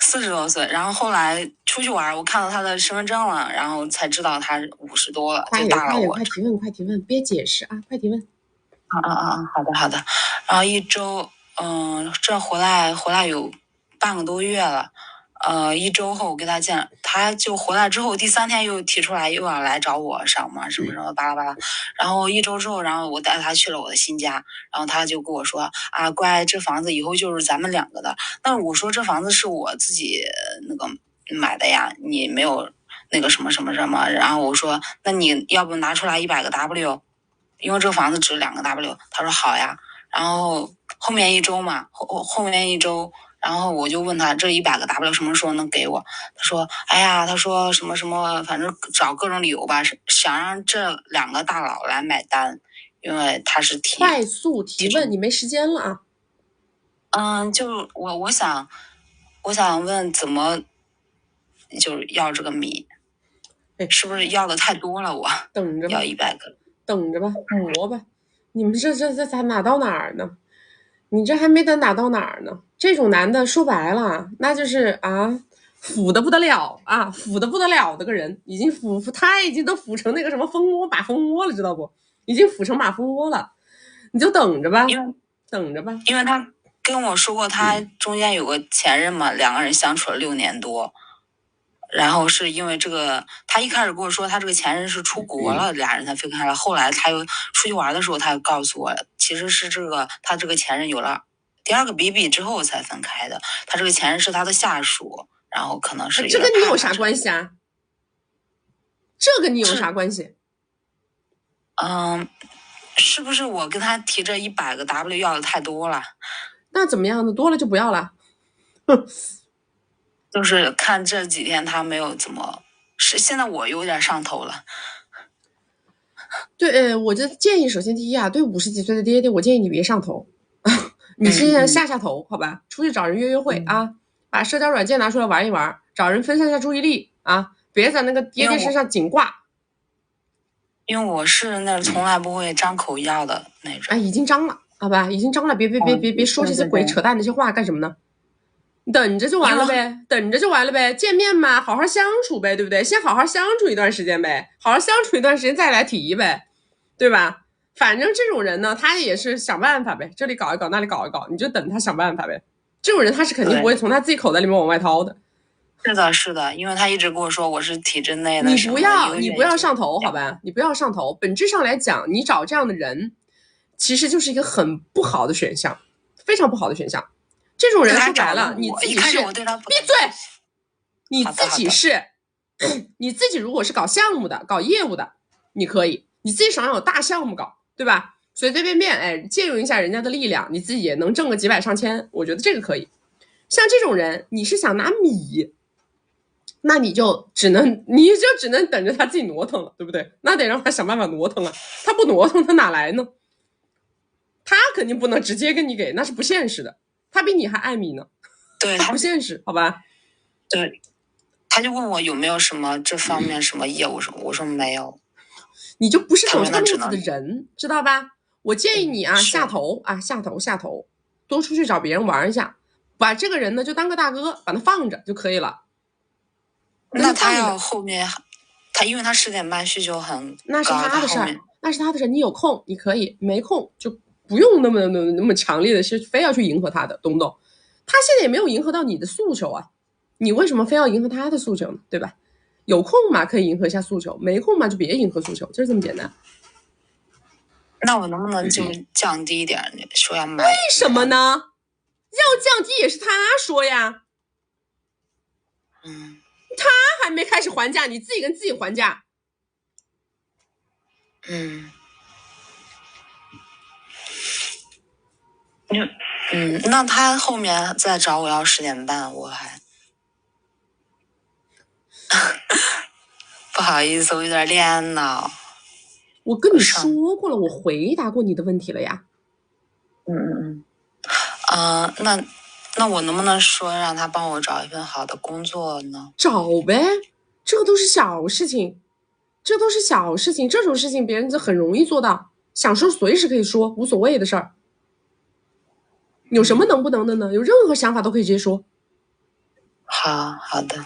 40多岁，然后后来出去玩，我看到他的身份证了，然后才知道他50多了，就大了我。快提问，别解释啊，快提问。好的。然后1周，这回来有半个多月了。1周后我跟他见，他就回来之后第3天又提出来又要来找我上门什么什么巴拉巴拉。然后1周之后，然后我带他去了我的新家，然后他就跟我说啊，乖，这房子以后就是咱们2个的。那我说这房子是我自己那个买的呀，你没有那个什么什么什么。然后我说那你要不拿出来100个 W， 因为这个房子值2个 W。他说好呀。然后后面1周嘛，后面1周。然后我就问他这100个 W 什么时候能给我？他说哎呀，他说什么什么，反正找各种理由吧，想让这2个大佬来买单，因为他是快速提问，你没时间了啊。就我想问怎么就要这个米，是不是要的太多了？我等着吧，要100个，等着吧，磨吧。你们这才哪到哪儿呢？你这还没等哪到哪儿呢？这种男的说白了，那就是腐的不得了啊，腐的不得了的个人，已经他已经都腐成那个什么马蜂窝了，知道不？已经腐成马蜂窝了，你就等着吧，等着吧。因为他跟我说过，他中间有个前任嘛，2个人相处了6年多。然后是因为这个，他一开始跟我说他这个前任是出国了，2人才分开了。后来他又出去玩的时候，他又告诉我，其实是他这个前任有了第2个 BB 之后才分开的。他这个前任是他的下属，然后可能是这跟你有啥关系啊？这跟你有啥关系？是不是我跟他提这100个 W 要的太多了？那怎么样呢？多了就不要了。就是看这几天他没有怎么，现在我有点上头了。对，我就建议，首先第一啊，对50几岁的爹爹，我建议你别上头，你现在下头，好吧？出去找人约会啊，把社交软件拿出来玩一玩，找人分散下注意力啊，别在那个爹爹身上紧挂。因为我是那从来不会张口要的那种。已经张了，好吧？已经张了，别说这些鬼扯淡那些话干什么呢？等着就完了呗，见面嘛，好好相处呗，对不对？先好好相处一段时间呗，好好相处一段时间再来提呗，对吧？反正这种人呢，他也是想办法呗，这里搞一搞，那里搞一搞，你就等他想办法呗。这种人他是肯定不会从他自己口袋里面往外掏的。是的，因为他一直跟我说我是体制内的。你不要上头，好吧？你不要上头。本质上来讲，你找这样的人，其实就是一个很不好的选项，非常不好的选项。这种人说白了，你自己是闭嘴，你自己是，你自己如果是搞项目的、搞业务的，你可以，你自己手上有大项目搞，对吧？随随便便，借用一下人家的力量，你自己也能挣个几百上千，我觉得这个可以。像这种人，你是想拿米，那你就只能等着他自己挪腾了，对不对？那得让他想办法挪腾了，他不挪腾，他哪来呢？他肯定不能直接跟你给，那是不现实的。他比你还爱米呢，对，他不现实，好吧？对，他就问我有没有什么这方面什么业务什么，我说没有。你就不是走这个路子的人，知道吧？我建议你下头，多出去找别人玩一下，把这个人呢就当个大哥，把他放着就可以了。那他要后面，因为他10点半需求很高，那是他的事儿，那是他的事儿。你有空你可以，没空就不用那么强烈的是非要去迎合他的，懂不懂？他现在也没有迎合到你的诉求啊，你为什么非要迎合他的诉求呢？对吧？有空嘛可以迎合一下诉求，没空嘛就别迎合诉求，就是这么简单。那我能不能就降低一点？说要买？为什么呢？要降低也是他说呀。他还没开始还价，你自己跟自己还价。那他后面再找我要10点半，我还不好意思，我有点恋脑。我跟你说过了，我回答过你的问题了呀。那我能不能说让他帮我找一份好的工作呢？找呗，这都是小事情，这种事情别人就很容易做到，想说随时可以说，无所谓的事儿。有什么能不能的呢？有任何想法都可以直接说。好的。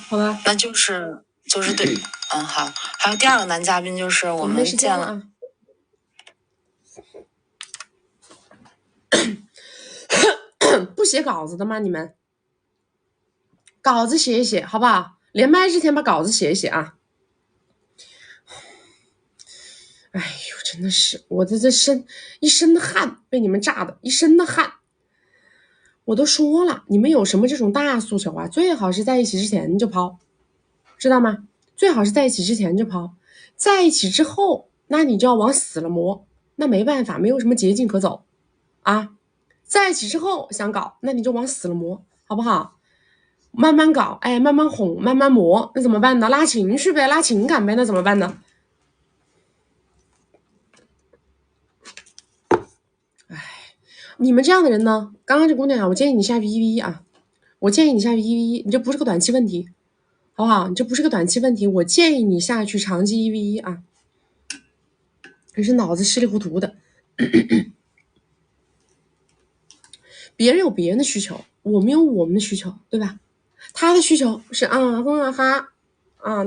好的。那就是对，好。还有第二个男嘉宾就是我们见了。不写稿子的吗？你们稿子写一写，好不好？连麦之前把稿子写一写啊！哎呦，真的是我的这一身的汗被你们炸的，一身的汗。我都说了，你们有什么这种大诉求啊？最好是在一起之前就抛，知道吗？最好是在一起之前就抛，在一起之后，那你就要往死了磨，那没办法，没有什么捷径可走啊。在一起之后想搞，那你就往死了磨，好不好？慢慢搞，哎，慢慢哄，慢慢磨，那怎么办呢？拉情绪呗，拉情感呗，那怎么办呢？哎，你们这样的人呢？刚刚这姑娘，我建议你下 1v1啊，我建议你下 1v1，你这不是个短期问题，好不好？你这不是个短期问题，我建议你下去长期1v1啊。你是脑子稀里糊涂的，别人有别人的需求，我们有我们的需求，对吧？他的需求是那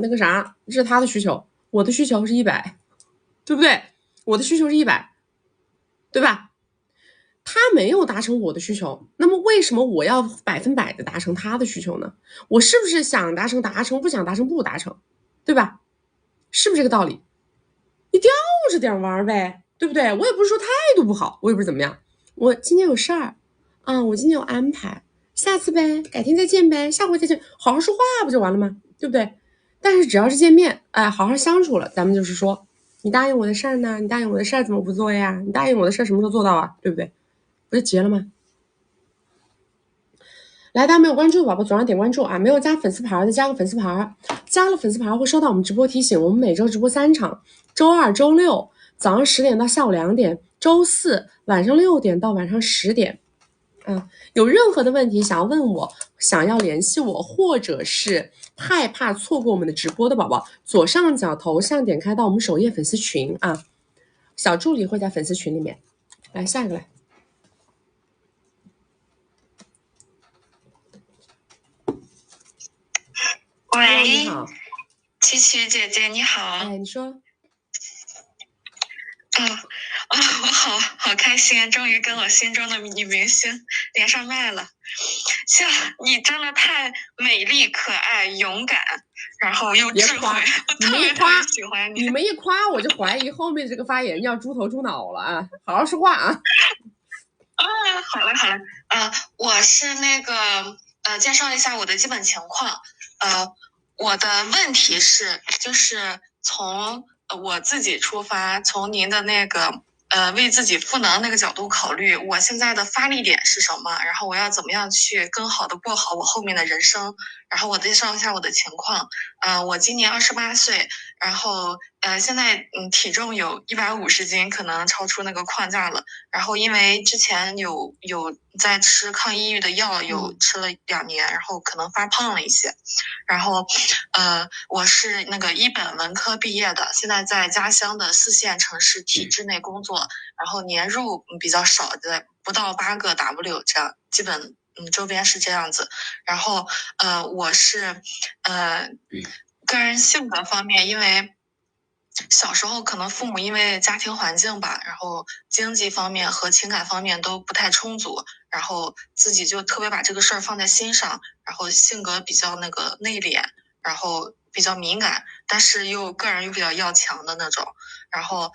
个啥，这是他的需求，我的需求是100，对不对？我的需求是100，对吧？他没有达成我的需求，那么为什么我要100%的达成他的需求呢？我是不是想达成达成，不想达成不达成，对吧？是不是这个道理？你吊着点玩呗，对不对？我也不是说态度不好，我也不是怎么样，我今天有事儿啊，我今天有安排，下次呗，改天再见呗，下回再见，好好说话不就完了吗？对不对？但是只要是见面，哎，好好相处了，咱们就是说，你答应我的事儿呢？你答应我的事儿怎么不做呀？你答应我的事儿什么时候做到啊？对不对？不是结了吗？来，大家没有关注的宝宝左上点关注啊！没有加粉丝牌的加个粉丝牌，加了粉丝牌会收到我们直播提醒。我们每周直播3场，周二、周六早上10点到下午2点，周四晚上6点到晚上10点。有任何的问题想要问我，想要联系我，或者是害怕错过我们的直播的宝宝，左上角头像点开到我们首页粉丝群啊，小助理会在粉丝群里面。来，下一个来。喂，你好，琪琪姐姐你好。哎，你说。我好开心，终于跟我心中的女明星连上麦了。像你真的太美丽、可爱、勇敢，然后又智慧，我特别喜欢你。你们一夸，我就怀疑后面这个发言要猪头猪脑了啊！好好说话啊！好嘞。我是那个介绍一下我的基本情况。我的问题是，就是从我自己出发，从您的那个为自己赋能那个角度考虑，我现在的发力点是什么？然后我要怎么样去更好的过好我后面的人生？然后我介绍一下我的情况。我今年28岁，然后现在体重有150斤，可能超出那个框架了。然后因为之前有在吃抗抑郁的药，有吃了2年，然后可能发胖了一些。然后我是那个一本文科毕业的，现在在家乡的4线城市体制内工作，然后年入比较少，在不到8个 W 这样，基本周边是这样子。然后我是个人性格方面，因为小时候可能父母因为家庭环境吧，然后经济方面和情感方面都不太充足，然后自己就特别把这个事儿放在心上，然后性格比较那个内敛，然后比较敏感，但是个人又比较要强的那种。然后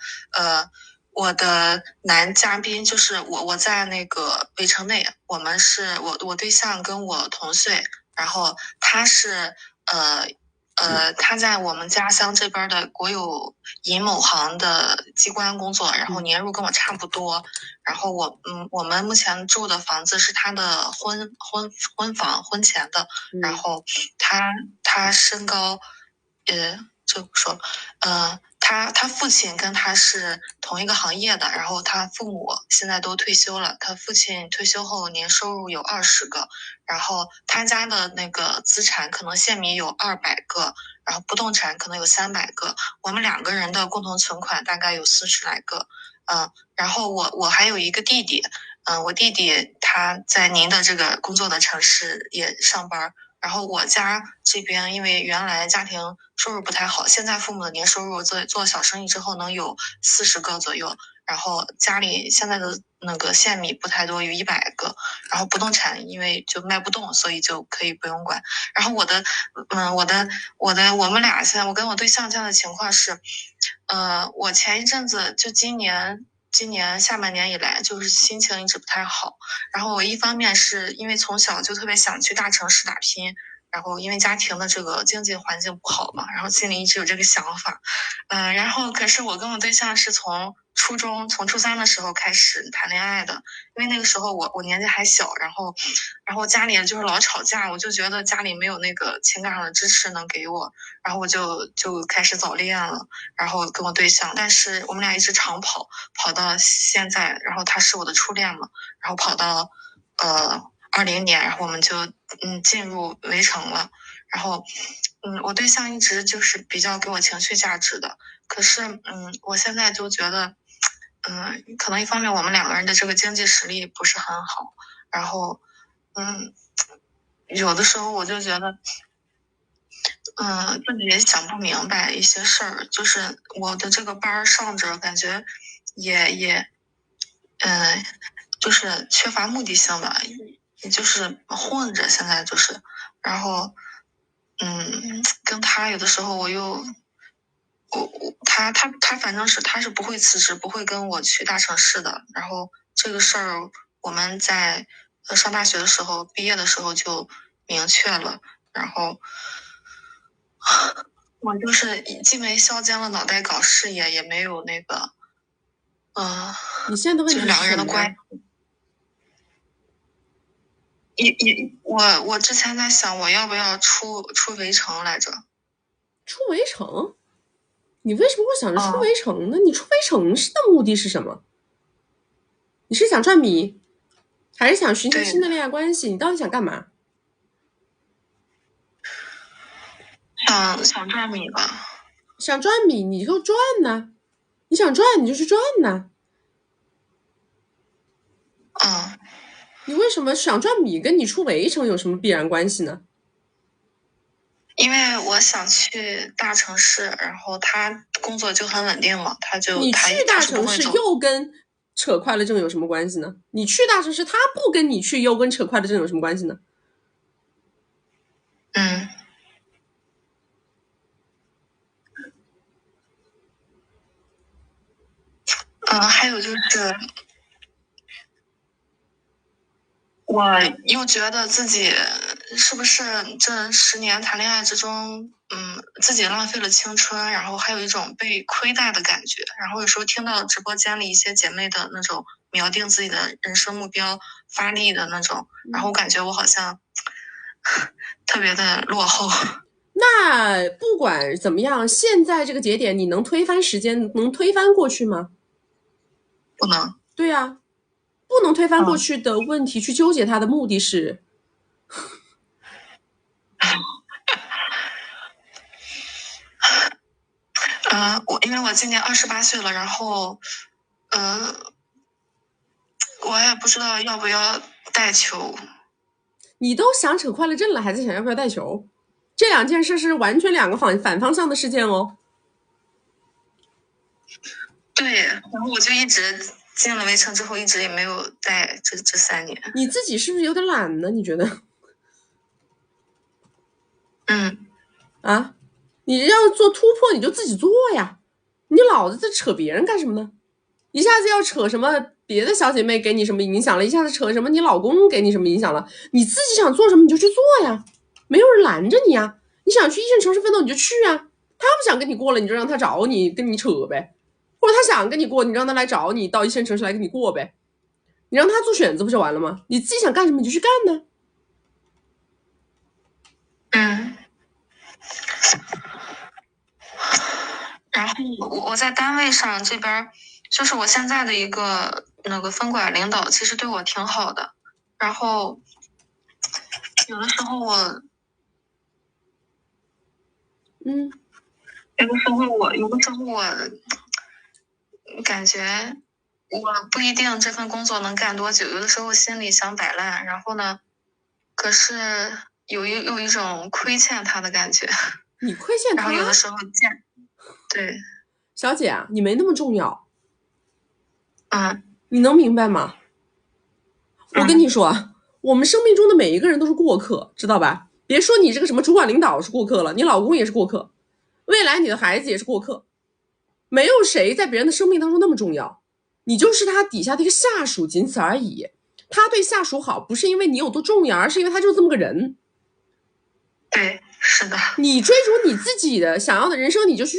我的男嘉宾就是我在那个围城内，我对象跟我同岁，然后他是他在我们家乡这边的国有银某行的机关工作，然后年入跟我差不多。然后我们目前住的房子是他的婚房婚前的。然后他身高，这不说，他父亲跟他是同一个行业的，然后他父母现在都退休了，他父亲退休后年收入有20个，然后他家的那个资产可能现米有200个，然后不动产可能有300个，我们2个人的共同存款大概有40来个。然后我还有一个弟弟，我弟弟他在您的这个工作的城市也上班，然后我家这边因为原来家庭收入不太好，现在父母的年收入做小生意之后能有40个左右，然后家里现在的那个现米不太多，有100个，然后不动产因为就卖不动，所以就可以不用管。然后我们俩现在我跟我对象这样的情况是，我前一阵子就今年下半年以来，就是心情一直不太好。然后我一方面是因为从小就特别想去大城市打拼，然后因为家庭的这个经济环境不好嘛，然后心里一直有这个想法。然后可是我跟我对象是从初3的时候开始谈恋爱的，因为那个时候我年纪还小，然后家里就是老吵架，我就觉得家里没有那个情感上的支持能给我，然后我就开始早恋了，然后跟我对象，但是我们俩一直长跑到现在，然后他是我的初恋嘛，然后跑到20年，然后我们就进入围城了，然后我对象一直就是比较给我情绪价值的，可是我现在就觉得可能一方面我们2个人的这个经济实力不是很好，然后有的时候我就觉得自己也想不明白一些事儿，就是我的这个班上着感觉也就是缺乏目的性吧，也就是混着，现在就是，然后跟他有的时候他反正是他是不会辞职，不会跟我去大城市的，然后这个事儿我们在上大学的时候毕业的时候就明确了，然后我就是既没削尖了脑袋搞事业，也没有那个你现在的问题是2个人的关系。我之前在想我要不要出围城来着。出围城？你为什么会想着出围城呢？你出围城的目的是什么？你是想赚米，还是想寻求新的恋爱关系？你到底想干嘛？想赚米吧。想赚米你就赚呢，你想赚你就去赚呢。你为什么想赚米跟你出围城有什么必然关系呢？因为我想去大城市，然后他工作就很稳定嘛，你去大城市又跟扯快乐症有什么关系呢？你去大城市他不跟你去又跟扯快乐症有什么关系呢？还有就是我又觉得自己是不是这10年谈恋爱之中自己浪费了青春，然后还有一种被亏待的感觉，然后有时候听到直播间里一些姐妹的那种锚定自己的人生目标发力的那种，然后我感觉我好像特别的落后。那不管怎么样，现在这个节点你能推翻时间，能推翻过去吗？不能。对啊，不能推翻过去的问题，去纠结它的目的是因为我今年28岁了，然后我也不知道要不要带球。你都想扯快乐症了，还在想要不要带球？这2件事是完全2个反方向的事件哦。对，然后我就一直进了围城之后，一直也没有带这3年。你自己是不是有点懒呢？你觉得？你要做突破，你就自己做呀！你老子在扯别人干什么呢？一下子要扯什么别的小姐妹给你什么影响了，一下子扯什么你老公给你什么影响了，你自己想做什么你就去做呀，没有人拦着你啊！你想去1线城市奋斗你就去啊，他不想跟你过了你就让他找你跟你扯呗，或者他想跟你过你让他来找你到1线城市来跟你过呗，你让他做选择不就完了吗？你自己想干什么你就去干呢。然后我在单位上这边，就是我现在的一个那个分管领导，其实对我挺好的。然后有的时候我感觉我不一定这份工作能干多久，有的时候心里想摆烂，然后呢，可是有一种亏欠他的感觉。你亏欠他？然后有的时候对，小姐啊，你没那么重要。你能明白吗？我跟你说，我们生命中的每一个人都是过客，知道吧？别说你这个什么主管领导是过客了，你老公也是过客，未来你的孩子也是过客，没有谁在别人的生命当中那么重要，你就是他底下的一个下属，仅此而已。他对下属好，不是因为你有多重要，而是因为他就这么个人。对，是的。你追逐你自己的想要的人生，你就去，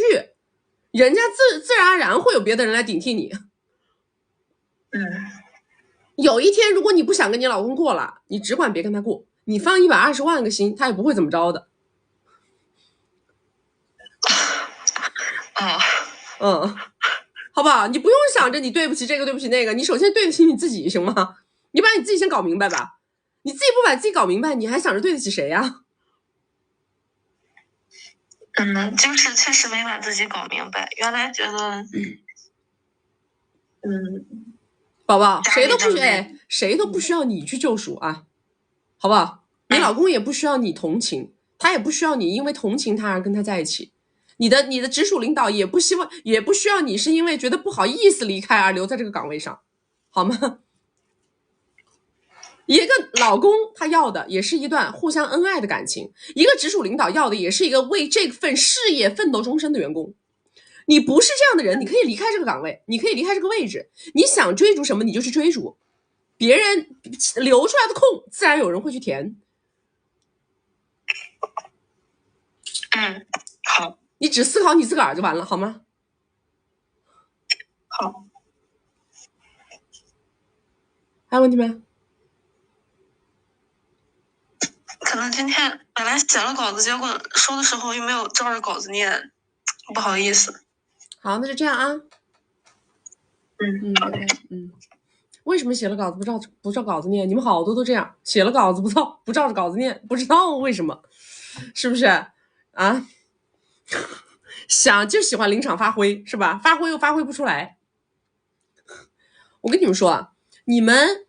人家自然而然会有别的人来顶替你。有一天如果你不想跟你老公过了，你只管别跟他过，你放120万个心，他也不会怎么着的。好不好？你不用想着你对不起这个对不起那个，你首先对得起你自己，行吗？你把你自己先搞明白吧。你自己不把自己搞明白，你还想着对得起谁呀？就是确实没把自己搞明白。原来觉得宝宝，谁都不需要你去救赎啊，好不好？你老公也不需要你同情，他也不需要你因为同情他而跟他在一起。你的直属领导也不需要你是因为觉得不好意思离开而留在这个岗位上，好吗？一个老公他要的也是一段互相恩爱的感情，一个直属领导要的也是一个为这份事业奋斗终身的员工。你不是这样的人，你可以离开这个岗位，你可以离开这个位置，你想追逐什么你就去追逐，别人留出来的空自然有人会去填。好，你只思考你自个儿就完了，好吗？好。还有问题吗？可能今天本来写了稿子，结果说的时候又没有照着稿子念，不好意思。好，那就这样啊。为什么写了稿子不照稿子念？你们好多都这样，写了稿子不照着稿子念，不知道为什么，是不是啊？就喜欢临场发挥，是吧？发挥又发挥不出来。我跟你们说啊，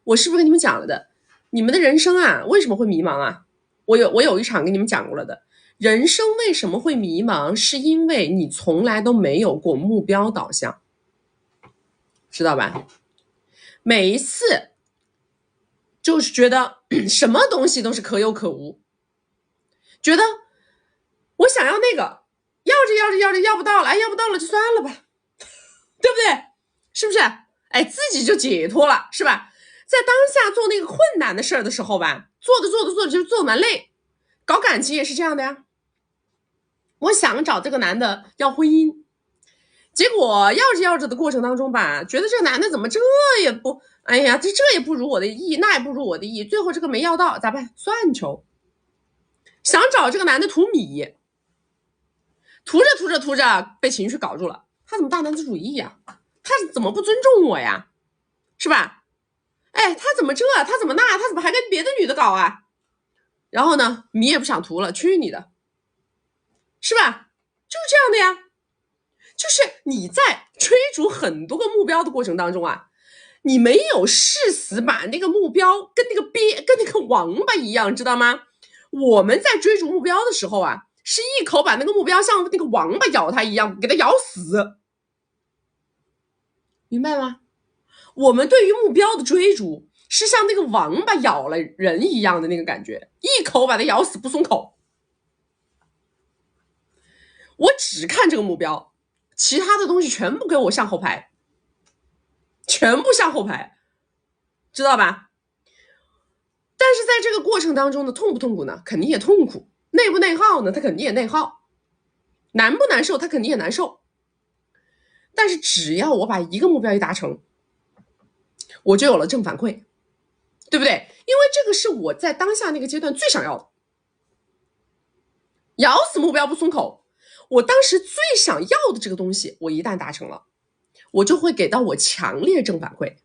我是不是跟你们讲了的？你们的人生啊，为什么会迷茫啊？我有一场跟你们讲过了的。人生为什么会迷茫？是因为你从来都没有过目标导向，知道吧？每一次就是觉得什么东西都是可有可无，觉得我想要那个，要着要不到了，要不到了就算了吧，对不对？是不是？自己就解脱了，是吧？在当下做那个困难的事儿的时候吧，做着就做蛮累。搞感情也是这样的呀。我想找这个男的要婚姻，结果要着的过程当中吧，觉得这个男的怎么这也不，这也不如我的意，那也不如我的意，最后这个没要到，咋办？算球。想找这个男的图米，涂着被情绪搞住了。他怎么大男子主义呀？他怎么不尊重我呀？是吧？他怎么他怎么那，他怎么还跟别的女的搞啊？然后呢，米也不想涂了，去你的，是吧？就是这样的呀。就是你在追逐很多个目标的过程当中啊，你没有誓死把那个目标跟那个王八一样，知道吗？我们在追逐目标的时候啊，是一口把那个目标像那个王八咬它一样，给它咬死，明白吗？我们对于目标的追逐是像那个王八咬了人一样的那个感觉，一口把它咬死不松口。我只看这个目标，其他的东西全部给我向后排，全部向后排，知道吧？但是在这个过程当中呢，痛不痛苦呢？肯定也痛苦。内不内耗呢？它肯定也内耗。难不难受？它肯定也难受。但是只要我把一个目标一达成，我就有了正反馈，对不对？因为这个是我在当下那个阶段最想要的。咬死目标不松口，我当时最想要的这个东西，我一旦达成了，我就会给到我强烈正反馈。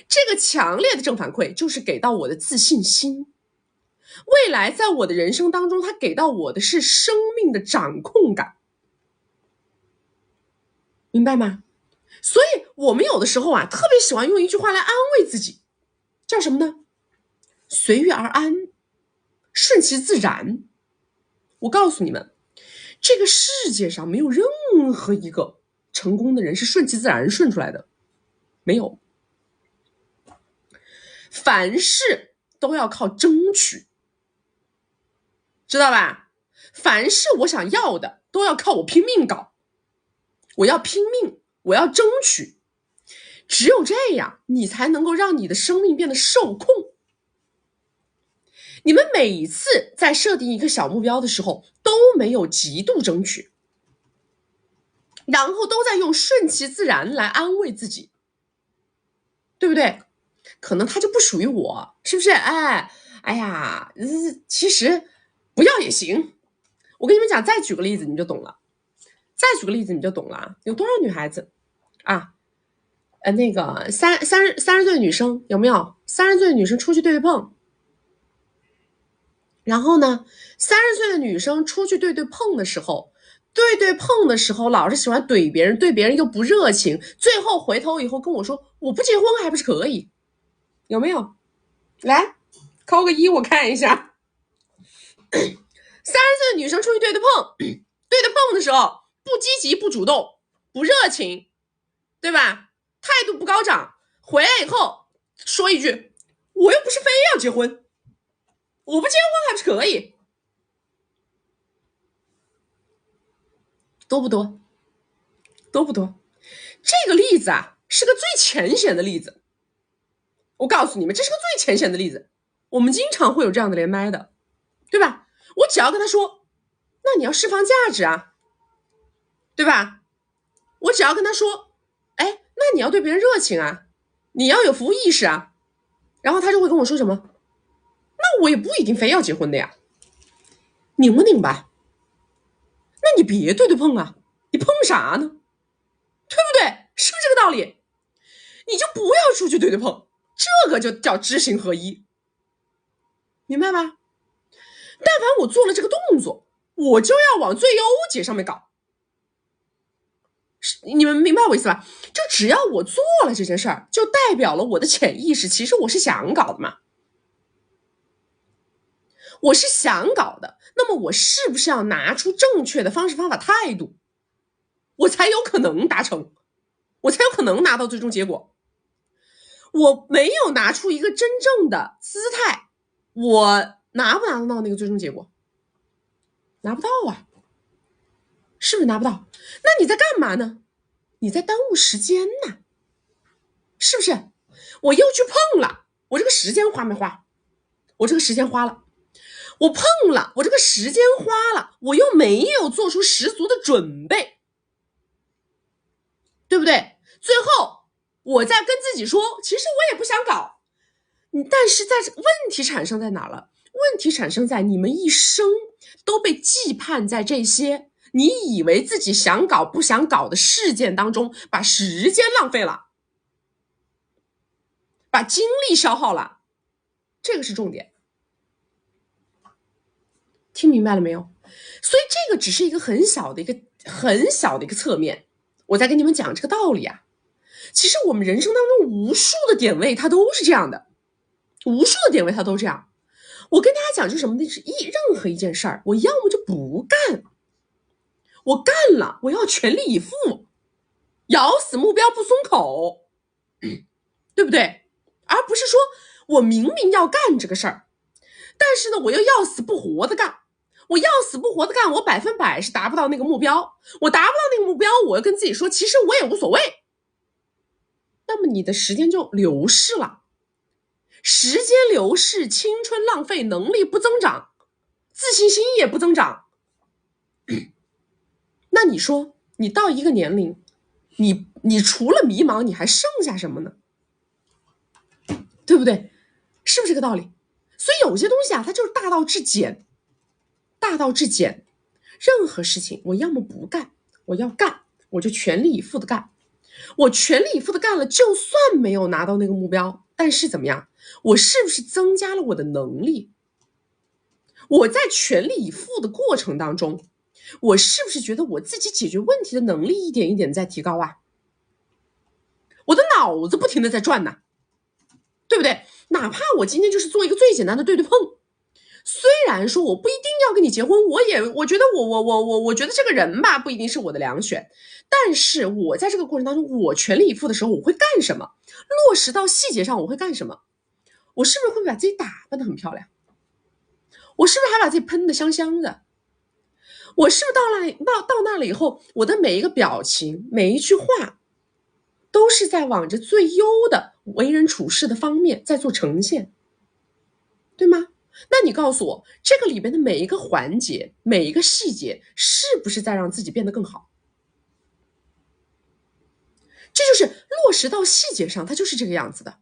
这个强烈的正反馈就是给到我的自信心。未来在我的人生当中，它给到我的是生命的掌控感，明白吗？所以我们有的时候啊，特别喜欢用一句话来安慰自己，叫什么呢？随遇而安。顺其自然。我告诉你们，这个世界上没有任何一个成功的人是顺其自然顺出来的，没有。凡事都要靠争取，知道吧？凡是我想要的都要靠我拼命搞，我要拼命，我要争取，只有这样你才能够让你的生命变得受控。你们每一次在设定一个小目标的时候都没有极度争取，然后都在用顺其自然来安慰自己，对不对？可能它就不属于我，是不是？哎呀，其实不要也行。我跟你们讲，再举个例子你就懂了，有多少女孩子啊？那个30岁的女生有没有？30岁的女生出去对碰，然后呢，30岁的女生出去对碰的时候，老是喜欢怼别人，对别人又不热情，最后回头以后跟我说我不结婚还不是可以，有没有？来扣个1我看一下。30岁的女生出去对碰的时候不积极不主动不热情，对吧？态度不高涨，回来以后说一句我又不是非要结婚，我不结婚还不是可以，多不多？多不多？这个例子啊是个最浅显的例子，我告诉你们，这是个最浅显的例子，我们经常会有这样的连麦的，对吧？我只要跟他说，那你要释放价值啊，对吧？我只要跟他说，哎，那你要对别人热情啊，你要有服务意识啊，然后他就会跟我说什么，那我也不一定非要结婚的呀，拧不拧吧？那你别对碰啊，你碰啥呢？对不对？是不是这个道理？你就不要出去对碰，这个就叫知行合一，明白吧？但凡我做了这个动作，我就要往最优解上面搞，你们明白我意思吧？就只要我做了这件事儿，就代表了我的潜意识其实我是想搞的嘛，我是想搞的，那么我是不是要拿出正确的方式方法态度，我才有可能达成，我才有可能拿到最终结果。我没有拿出一个真正的姿态，我拿不拿得到那个最终结果？拿不到啊，是不是拿不到？那你在干嘛呢？你在耽误时间呢，是不是？我又去碰了，我这个时间花没花？我这个时间花了，我碰了，我这个时间花了，我又没有做出十足的准备，对不对？最后我再跟自己说，其实我也不想搞，但是问题产生在哪了？问题产生在你们一生都被羁绊在这些你以为自己想搞不想搞的事件当中，把时间浪费了，把精力消耗了，这个是重点。听明白了没有？所以这个只是一个很小的一个侧面，我在跟你们讲这个道理啊。其实我们人生当中无数的点位它都是这样的，无数的点位它都这样。我跟大家讲就是什么呢？是任何一件事儿，我要么就不干，我干了我要全力以赴，咬死目标不松口，对不对？而不是说我明明要干这个事儿，但是呢我又要死不活的干，我要死不活的干，我100%是达不到那个目标，我达不到那个目标，我又跟自己说其实我也无所谓，那么你的时间就流逝了，时间流逝，青春浪费，能力不增长，自信心也不增长。那你说你到一个年龄，你除了迷茫你还剩下什么呢？对不对？是不是这个道理？所以有些东西啊它就是大道至简，大道至简。任何事情我要么不干，我要干我就全力以赴的干，我全力以赴的干了，就算没有拿到那个目标，但是怎么样，我是不是增加了我的能力？我在全力以赴的过程当中，我是不是觉得我自己解决问题的能力一点一点在提高啊？我的脑子不停的在转呢，对不对？哪怕我今天就是做一个最简单的对碰，虽然说我不一定要跟你结婚，我觉得我觉得这个人吧不一定是我的良选，但是我在这个过程当中，我全力以赴的时候，我会干什么？落实到细节上，我会干什么？我是不是会把自己打扮得很漂亮？我是不是还把自己喷得香香的？我是不是到那了以后，我的每一个表情，每一句话，都是在往着最优的为人处事的方面在做呈现，对吗？那你告诉我，这个里边的每一个环节，每一个细节，是不是在让自己变得更好？这就是落实到细节上，它就是这个样子的，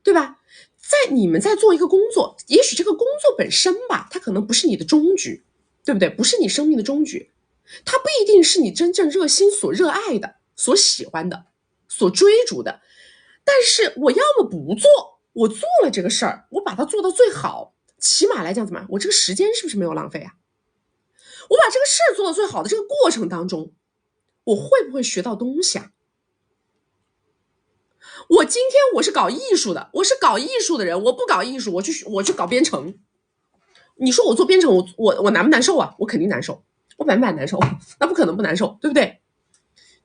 对吧？在你们在做一个工作，也许这个工作本身吧，它可能不是你的终局，对不对？不是你生命的终局，它不一定是你真正热心所热爱的、所喜欢的、所追逐的。但是我要么不做，我做了这个事儿，我把它做到最好，起码来讲怎么样？我这个时间是不是没有浪费啊？我把这个事儿做到最好的这个过程当中，我会不会学到东西啊？我今天我是搞艺术的，我是搞艺术的人，我不搞艺术，我去搞编程。你说我做编程，我难不难受啊？我肯定难受，我百分百难受，那不可能不难受，对不对？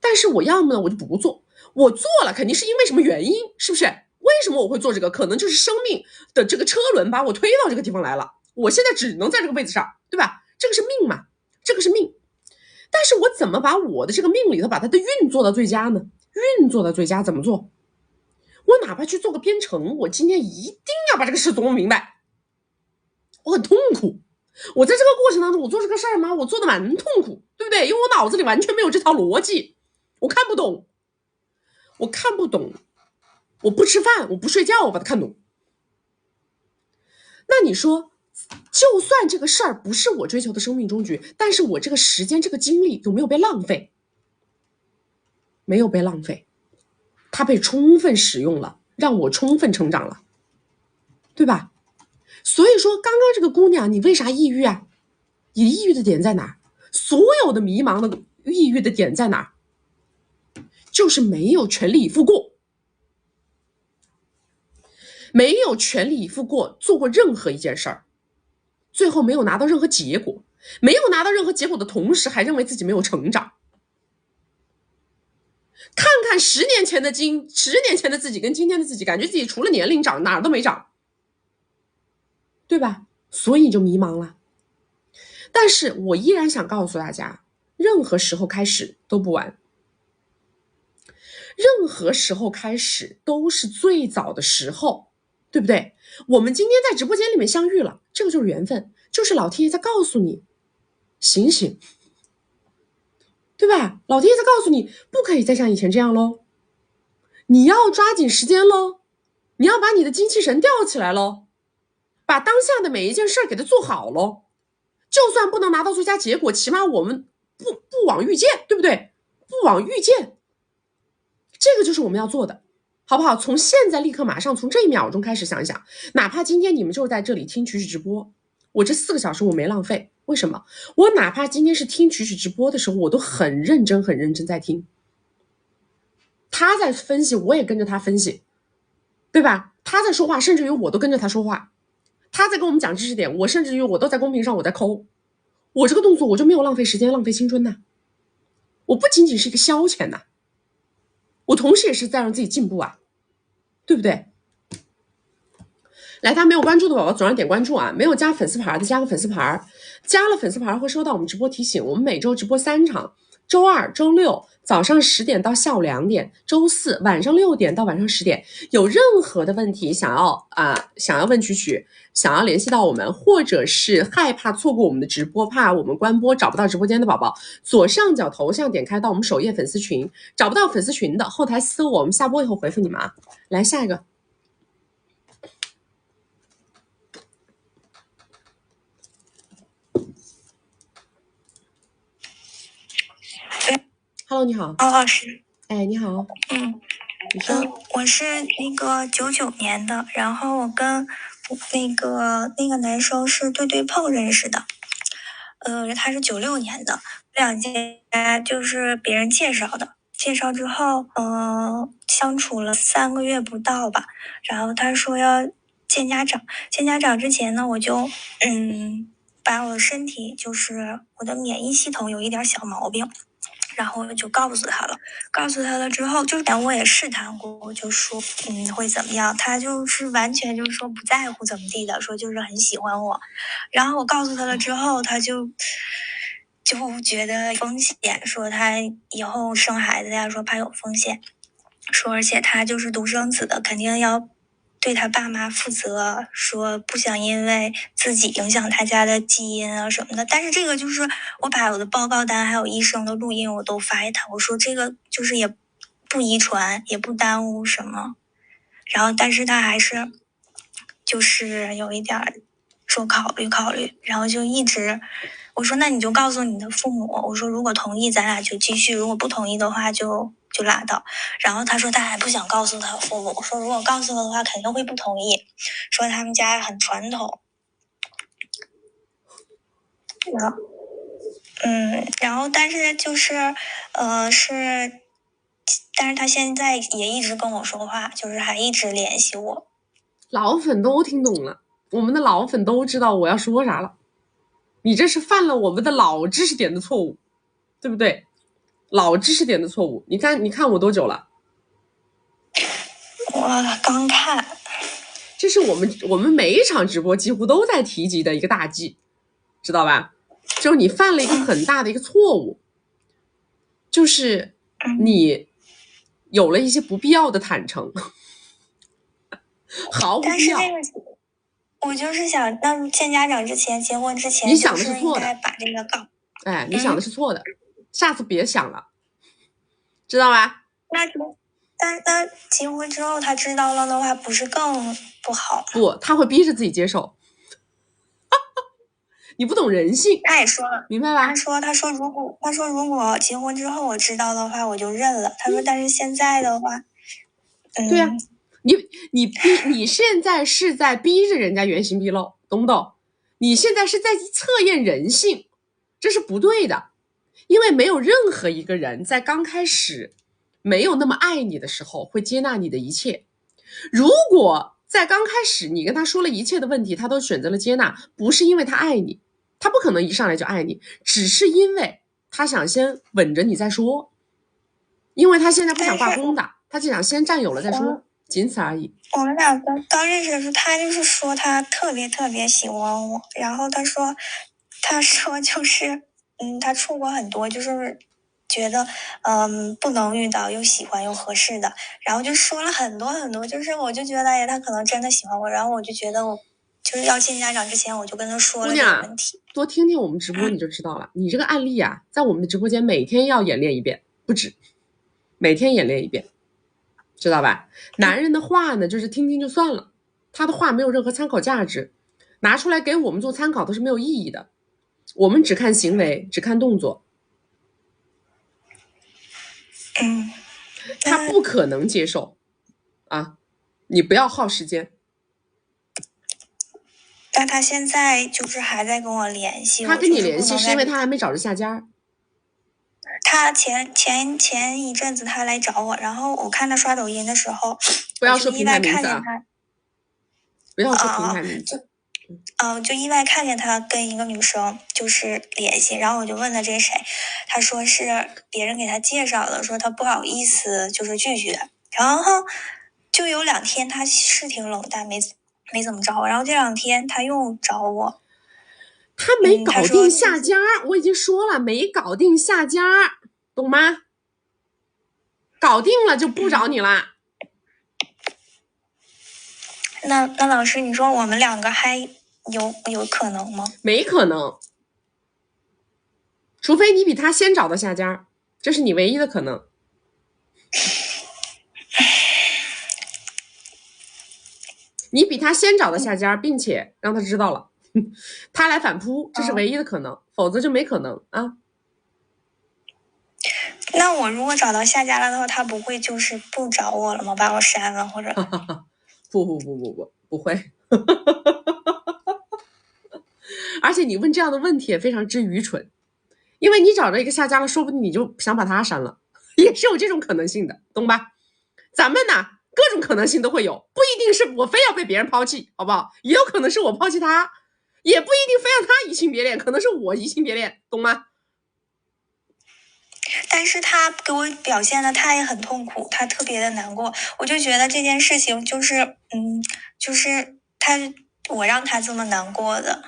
但是我要么呢，我就不做，我做了肯定是因为什么原因，是不是？为什么我会做这个？可能就是生命的这个车轮把我推到这个地方来了，我现在只能在这个位置上，对吧？这个是命嘛，这个是命。但是我怎么把我的这个命里头把它的运做到最佳呢？运做到最佳怎么做？我哪怕去做个编程，我今天一定要把这个事做明白。我很痛苦，我在这个过程当中，我做这个事儿吗？我做的蛮痛苦，对不对？因为我脑子里完全没有这套逻辑，我看不懂，我不吃饭，我不睡觉，我把它看懂。那你说，就算这个事儿不是我追求的生命终局，但是我这个时间、这个精力有没有被浪费？没有被浪费，它被充分使用了，让我充分成长了，对吧？所以说，刚刚这个姑娘，你为啥抑郁啊？你抑郁的点在哪？所有的迷茫的抑郁的点在哪？就是没有全力以赴过，没有全力以赴过做过任何一件事儿，最后没有拿到任何结果，没有拿到任何结果的同时，还认为自己没有成长。看看10年前的自己跟今天的自己，感觉自己除了年龄长，哪儿都没长，对吧？所以你就迷茫了。但是我依然想告诉大家，任何时候开始都不晚，任何时候开始都是最早的时候，对不对？我们今天在直播间里面相遇了，这个就是缘分，就是老天爷在告诉你，醒醒，对吧？老天爷在告诉你，不可以再像以前这样咯，你要抓紧时间咯，你要把你的精气神吊起来咯，把当下的每一件事给它做好咯。就算不能拿到最佳结果，起码我们不枉遇见，对不对？不枉遇见，这个就是我们要做的，好不好？从现在立刻马上从这一秒钟开始想一想，哪怕今天你们就是在这里听曲曲直播，我这4个小时我没浪费，为什么？我哪怕今天是听曲曲直播的时候，我都很认真在听。他在分析，我也跟着他分析，对吧？他在说话，甚至于我都跟着他说话。他在跟我们讲知识点，我甚至于我都在公屏上我在抠，我这个动作我就没有浪费时间浪费青春呐，我不仅仅是一个消遣呐，我同时也是在让自己进步啊，对不对？来，大家没有关注的宝宝左上点关注啊，没有加粉丝牌的加个粉丝牌，加了粉丝牌会收到我们直播提醒。我们每周直播3场，周2、周6早上10点到下午2点，周4晚上6点到晚上10点。有任何的问题想要问曲曲，想要联系到我们，或者是害怕错过我们的直播，怕我们关播找不到直播间的宝宝，左上角头像点开到我们首页粉丝群，找不到粉丝群的后台私我们下播以后回复你们啊。来下一个。Hello， 你好。老师。哎，你好。你说。我是那个99年的，然后我跟那个男生是对碰认识的。他是96年的，两家就是别人介绍的。介绍之后，相处了3个月不到吧，然后他说要见家长之前呢，我就把我的身体就是我的免疫系统有一点小毛病，然后就告诉他了之后，就我也试探过，我就说会怎么样，他就是完全就是说不在乎怎么地的，说就是很喜欢我。然后我告诉他了之后，他就觉得风险，说他以后生孩子呀，说怕有风险，说而且他就是独生子的，肯定要对他爸妈负责，说不想因为自己影响他家的基因啊什么的。但是这个就是我把我的报告单还有医生的录音我都发给他，我说这个就是也不遗传，也不耽误什么。然后但是他还是就是有一点说考虑，然后就一直我说那你就告诉你的父母，我说如果同意咱俩就继续，如果不同意的话就拉倒。然后他说他还不想告诉他父母，说如果告诉了的话肯定会不同意，说他们家很传统。然后但是就是但是他现在也一直跟我说话，就是还一直联系我。老粉都听懂了，我们的老粉都知道我要说啥了。你这是犯了我们的老知识点的错误，对不对？老知识点的错误。你看我多久了？我刚看。这是我们每一场直播几乎都在提及的一个大忌，知道吧？就是你犯了一个很大的一个错误，就是你有了一些不必要的坦诚，毫无必要。我就是想，那见家长之前，结婚之前，你想的是错的，把这个告。哎，你想的是错的，下次别想了，知道吧？那结婚之后他知道了的话，不是更不好吗？不，他会逼着自己接受。你不懂人性。他也说了，明白吧？他说如果结婚之后我知道的话，我就认了。他说，但是现在的话，对啊。你现在是在逼着人家原形毕露，懂不懂？你现在是在测验人性，这是不对的。因为没有任何一个人在刚开始没有那么爱你的时候会接纳你的一切。如果在刚开始你跟他说了一切的问题，他都选择了接纳，不是因为他爱你，他不可能一上来就爱你，只是因为他想先稳着你再说，因为他现在不想挂钩的，他就想先占有了再说，仅此而已。我们俩刚认识的时候，他就是说他特别喜欢我，然后他说就是他处过很多，就是觉得不能遇到又喜欢又合适的，然后就说了很多，就是我就觉得他可能真的喜欢我，然后我就觉得我就是要见家长之前我就跟他说了这个问题。多听听我们直播你就知道了。你这个案例啊，在我们的直播间每天要演练一遍，不止，每天演练一遍，知道吧？男人的话呢，就是听听就算了，他的话没有任何参考价值，拿出来给我们做参考都是没有意义的。我们只看行为，只看动作。他不可能接受啊！你不要耗时间。但他现在就是还在跟我联系。他跟你联系是因为他还没找着下家。他前一阵子他来找我，然后我看他刷抖音的时候，不要说平台名字啊，不要说平台名字。就意外看见他跟一个女生就是联系，然后我就问他这是谁，他说是别人给他介绍的，说他不好意思就是拒绝，然后就有2天他是挺冷淡，没怎么找我，然后这2天他又找我，他没搞定下家，我已经说了没搞定下家，懂吗？搞定了就不找你啦。那老师，你说我们2个还有可能吗？没可能，除非你比他先找到下家，这是你唯一的可能。你比他先找到下家，并且让他知道了，他来反扑，这是唯一的可能，否则就没可能啊。那我如果找到下家了的话，他不会就是不找我了吗？把我删了或者？不会。而且你问这样的问题也非常之愚蠢，因为你找着一个下家了，说不定你就想把他删了，也是有这种可能性的，懂吧？咱们呢各种可能性都会有，不一定是我非要被别人抛弃，好不好？也有可能是我抛弃他，也不一定非要他移情别恋，可能是我移情别恋，懂吗？但是他给我表现的他也很痛苦，他特别的难过，我就觉得这件事情就是就是我让他这么难过的，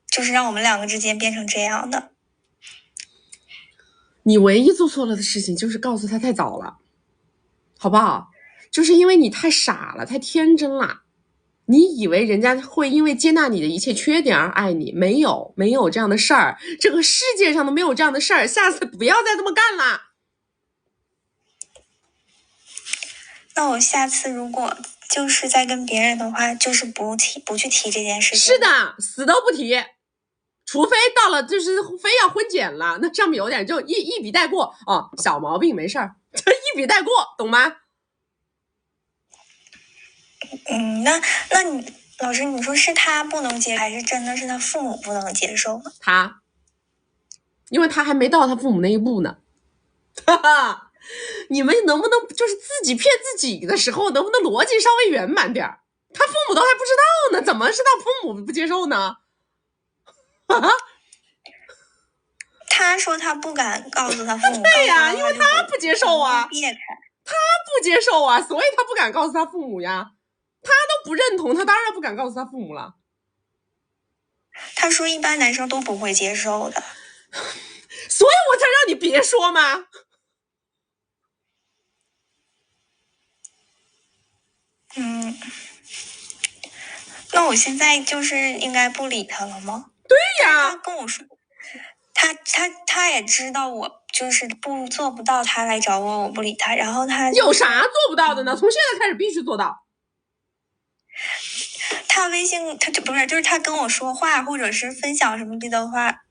就是让我们两个之间变成这样的。你唯一做错了的事情就是告诉他太早了，好不好？就是因为你太傻了，太天真了，你以为人家会因为接纳你的一切缺点而爱你，没有这样的事儿，这个世界上都没有这样的事儿，下次不要再这么干了。那我下次如果就是在跟别人的话，就是不去提这件事情。是的，死都不提，除非到了就是非要婚检了，那上面有点就一笔带过哦，小毛病没事儿，就一笔带过，懂吗？那你老师，你说是他不能接，还是真的是他父母不能接受呢？他，因为他还没到他父母那一步呢。哈哈，你们能不能就是自己骗自己的时候，能不能逻辑稍微圆满点？他父母都还不知道呢，怎么是他父母不接受呢？他说他不敢告诉他父母。对呀，因为他不接受啊，别开，他不接受啊，所以他不敢告诉他父母呀。他都不认同，他当然不敢告诉他父母了。他说一般男生都不会接受的，所以我才让你别说嘛。那我现在就是应该不理他了吗？对呀，他跟我说，他也知道我就是做不到，他来找我，我不理他。然后他有啥做不到的呢？从现在开始必须做到。他微信他就不是，就是他跟我说话或者是分享什么的话，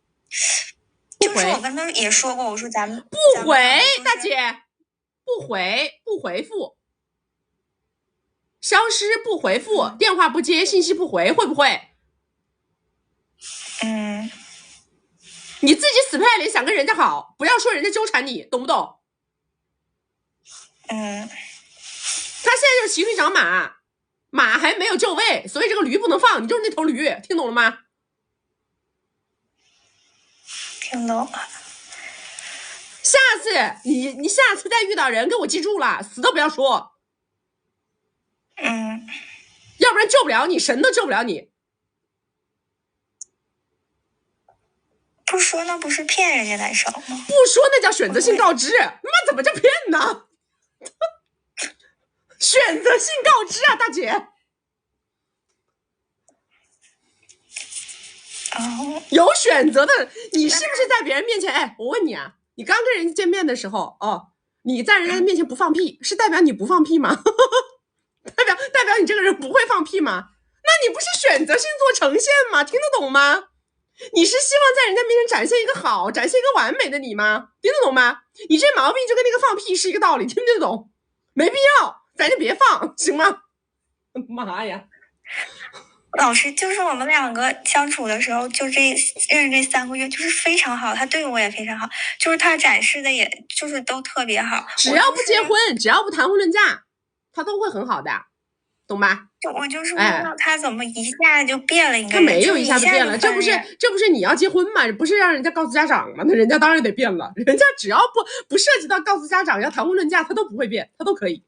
就是我跟他也说过，我说咱们不回，大姐，不回复，消失不回复，电话不接，信息不回，会不会？你自己死派脸想跟人家好，不要说人家纠缠你，懂不懂？他现在就是骑驴找马，马还没有就位，所以这个驴不能放，你就是那头驴，听懂了吗？听懂了。下次你下次再遇到人，给我记住了，死都不要说。要不然救不了你，神都救不了你。不说那不是骗人家男生吗？不说那叫选择性告知，那怎么叫骗呢？选择性告知啊，大姐。有选择的，你是不是在别人面前？哎，我问你啊，你刚跟人家见面的时候，你在人家面前不放屁，是代表你不放屁吗？代表你这个人不会放屁吗？那你不是选择性做呈现吗？听得懂吗？你是希望在人家面前展现一个好，展现一个完美的你吗？听得懂吗？你这毛病就跟那个放屁是一个道理，听不听得懂？没必要，咱就别放，行吗？妈呀！老师，就是我们两个相处的时候，就认识这3个月，就是非常好，他对我也非常好，就是他展示的也就是都特别好。只要不结婚，只要不谈婚论嫁，他都会很好的，懂吧？我就是不知道他怎么一下就变了一个人。他没有一下子变了，这不是你要结婚吗？不是让人家告诉家长吗？那人家当然得变了。人家只要不涉及到告诉家长要谈婚论嫁，他都不会变，他都可以。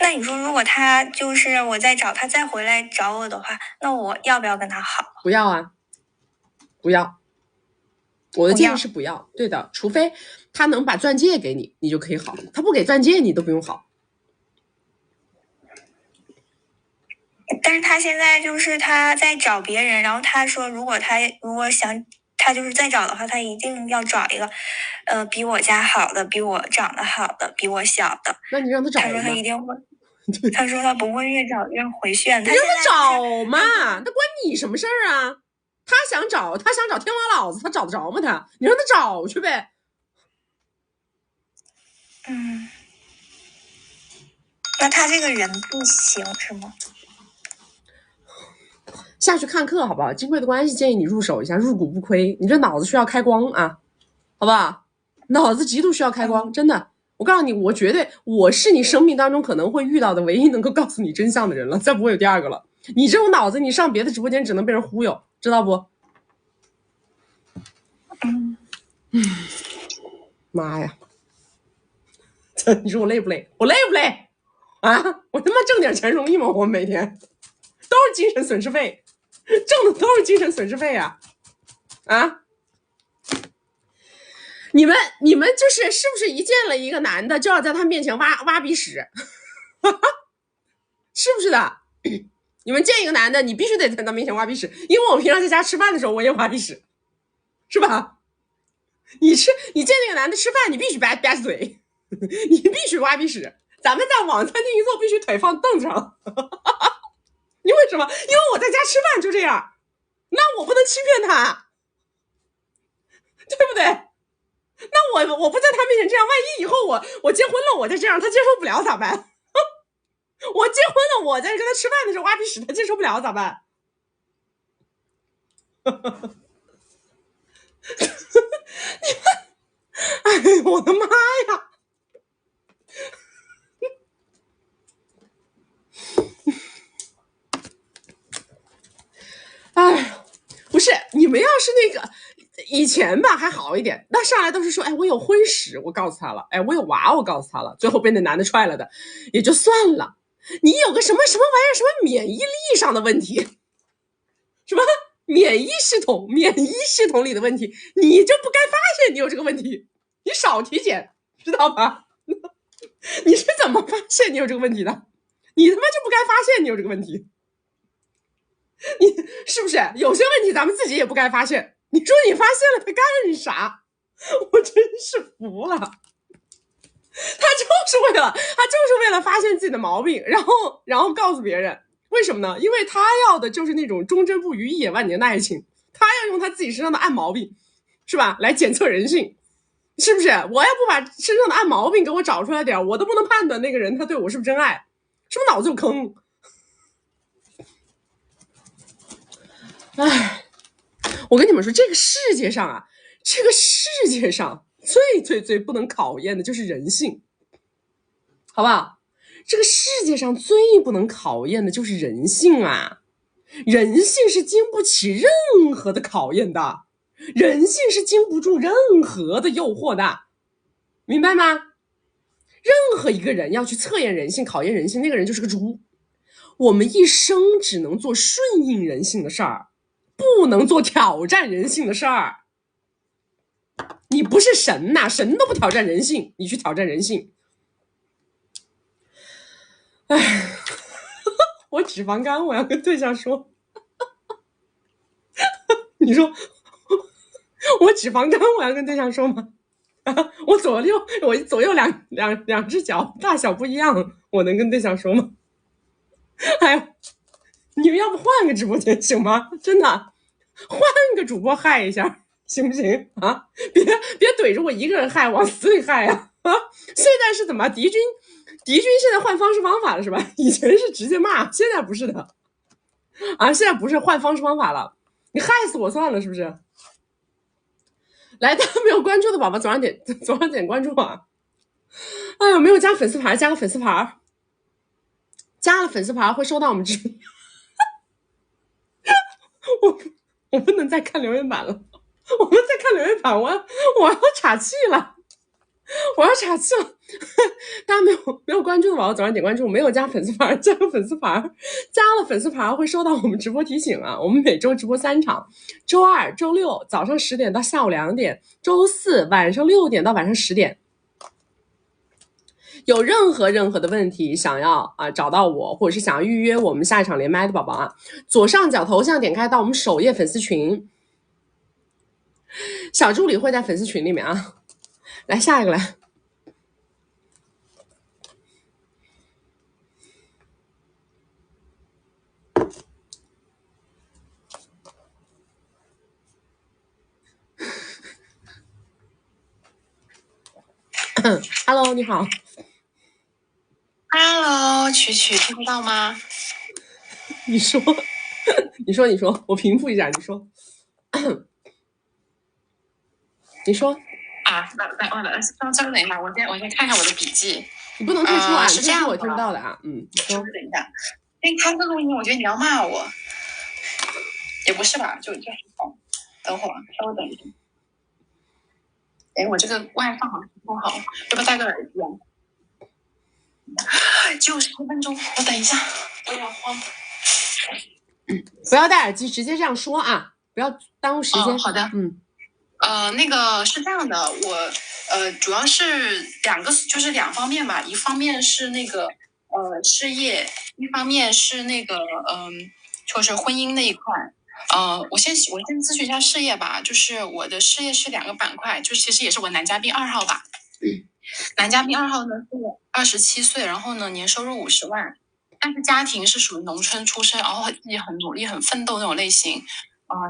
那你说，如果他就是我再找他再回来找我的话，那我要不要跟他好？不要啊，不要。我的建议是不要。对的，除非他能把钻戒给你，你就可以好。他不给钻戒，你都不用好。但是他现在就是他在找别人，然后他说如果想他就是再找的话，他一定要找一个比我家好的，比我长得好的，比我小的。那你让他找吗？他说他一定会，他说他不会越找越回旋。你让他找嘛，那关你什么事儿啊？他想找天王老子，他找得着吗？你让他找去呗。那他这个人不行是吗？下去看课好不好？金贵的关系建议你入手一下，入股不亏。你这脑子需要开光啊，好不好？脑子极度需要开光，真的。我告诉你，我绝对我是你生命当中可能会遇到的唯一能够告诉你真相的人了，再不会有第二个了。你这种脑子，你上别的直播间只能被人忽悠，知道不？妈呀！你说我累不累？我累不累？啊！我他妈挣点钱容易吗？我每天都是精神损失费，挣的都是精神损失费啊！啊！你们就是是不是一见了一个男的就要在他面前挖鼻屎？是不是的？你们见一个男的，你必须得在他面前挖鼻屎，因为我平常在家吃饭的时候我也挖鼻屎，是吧？你见那个男的吃饭，你必须吧嘴，你必须挖鼻屎。咱们在网餐厅一坐，必须腿放凳子上。你为什么？因为我在家吃饭就这样，那我不能欺骗他，对不对？那我不在他面前这样，万一以后我结婚了，我再这样，他接受不了咋办？我结婚了，我在跟他吃饭的时候挖鼻屎，他接受不了咋办？你们，哎，我的妈呀！哎，不是，你们要是那个以前吧还好一点，那上来都是说，哎，我有婚史，我告诉他了，哎，我有娃，我告诉他了，最后被那男的踹了的，也就算了。你有个什么玩意儿，什么免疫力上的问题，什么免疫系统里的问题，你就不该发现你有这个问题，你少体检，知道吧？你是怎么发现你有这个问题的？你他妈就不该发现你有这个问题，你是不是？有些问题咱们自己也不该发现，你说你发现了他干啥？我真是服了。他就是为了发现自己的毛病，然后告诉别人，为什么呢？因为他要的就是那种忠贞不渝、一眼万年的爱情，他要用他自己身上的暗毛病，是吧？来检测人性，是不是？我要不把身上的暗毛病给我找出来点，我都不能判断那个人他对我是不是真爱，是不是脑子有坑？哎，我跟你们说，这个世界上最不能考验的就是人性，好不好？这个世界上最不能考验的就是人性啊！人性是经不起任何的考验的，人性是经不住任何的诱惑的，明白吗？任何一个人要去测验人性、考验人性，那个人就是个猪。我们一生只能做顺应人性的事儿，不能做挑战人性的事儿。你不是神呐，神都不挑战人性，你去挑战人性。哎，我脂肪肝，我要跟对象说。你说我脂肪肝，我要跟对象说吗？我左右两只脚大小不一样，我能跟对象说吗？哎呦，你们要不换个直播间行吗？真的，换个主播害一下行不行啊？别怼着我一个人害，往死里害啊！现在是怎么？敌军现在换方式方法了是吧？以前是直接骂，现在不是的啊！现在不是换方式方法了，你害死我算了，是不是？来，大家没有关注的宝宝，左上点关注啊！哎呦，没有加粉丝牌，加个粉丝牌，加了粉丝牌会收到我们直播。我不能再看留言板了，我不再看留言板，我要岔气了。大家没有关注的宝宝，早上点关注，没有加粉丝牌，加个粉丝牌，加了粉丝牌会收到我们直播提醒啊。我们每周直播3场，周2、周6早上10点到下午2点，周4晚上6点到晚上10点。有任何的问题想要找到我，或者是想要预约我们下一场连麦的宝宝啊，左上角头像点开到我们首页粉丝群，小助理会在粉丝群里面啊。来下一个来。Hello， 你好。Hello， 曲听不到吗？你说，我平复一下，你说。你说啊，稍等一下，我先看看我的笔记。你不能退出啊，是这样我听不到的啊。稍等一下，开个录音，我觉得你要骂我，也不是吧？就等会儿，稍微等一下。我这个外放好像不好，要不要戴个耳机啊？就10分钟，我等一下，不要慌。不要戴耳机，直接这样说啊，不要耽误时间。好的。那个是这样的，我主要是两方面吧，一方面是那个事业，一方面是那个就是婚姻那一块。我先咨询一下事业吧，就是我的事业是2个板块，就是其实也是我男嘉宾2号吧。男嘉宾2号呢是27岁，然后呢年收入50万，但是家庭是属于农村出身，然后自己很努力、很奋斗那种类型。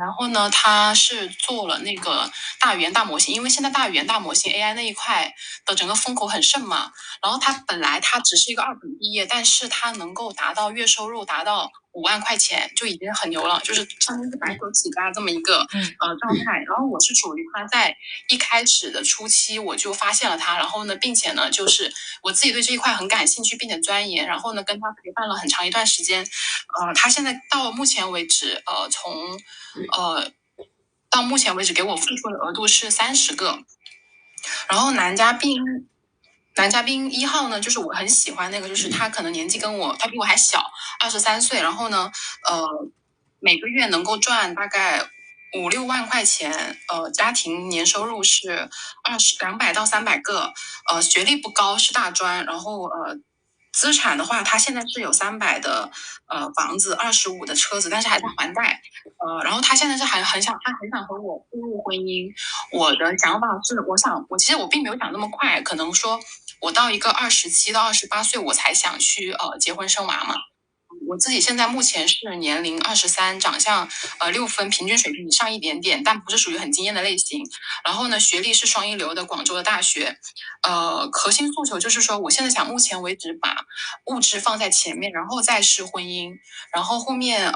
然后呢，他是做了那个大语言大模型，因为现在大语言大模型 AI 那一块的整个风口很盛嘛。然后他本来只是一个2本毕业，但是他能够达到月收入达到5万块钱，就已经很牛了，就是相当于白手起家这么一个状态。然后我是属于他在一开始的初期我就发现了他，然后呢，并且呢，就是我自己对这一块很感兴趣，并且钻研，然后呢，跟他陪伴了很长一段时间。他现在到目前为止，到目前为止给我付出的额度是30个。然后男嘉宾1号呢，就是我很喜欢那个，就是他可能年纪他比我还小，23岁，然后呢每个月能够赚大概5-6万块钱，家庭年收入是200到300个，学历不高，是大专，然后资产的话，他现在是有300的房子，25的车子，但是还在还贷。然后他现在是很想和我步入婚姻。我的想法是，其实我并没有想那么快，可能说我到一个27到28岁我才想去结婚生娃嘛。我自己现在目前是年龄23，长相6分，平均水平以上一点点，但不是属于很惊艳的类型。然后呢，学历是双一流的广州的大学。核心诉求就是说，我现在想目前为止把物质放在前面，然后再是婚姻，然后后面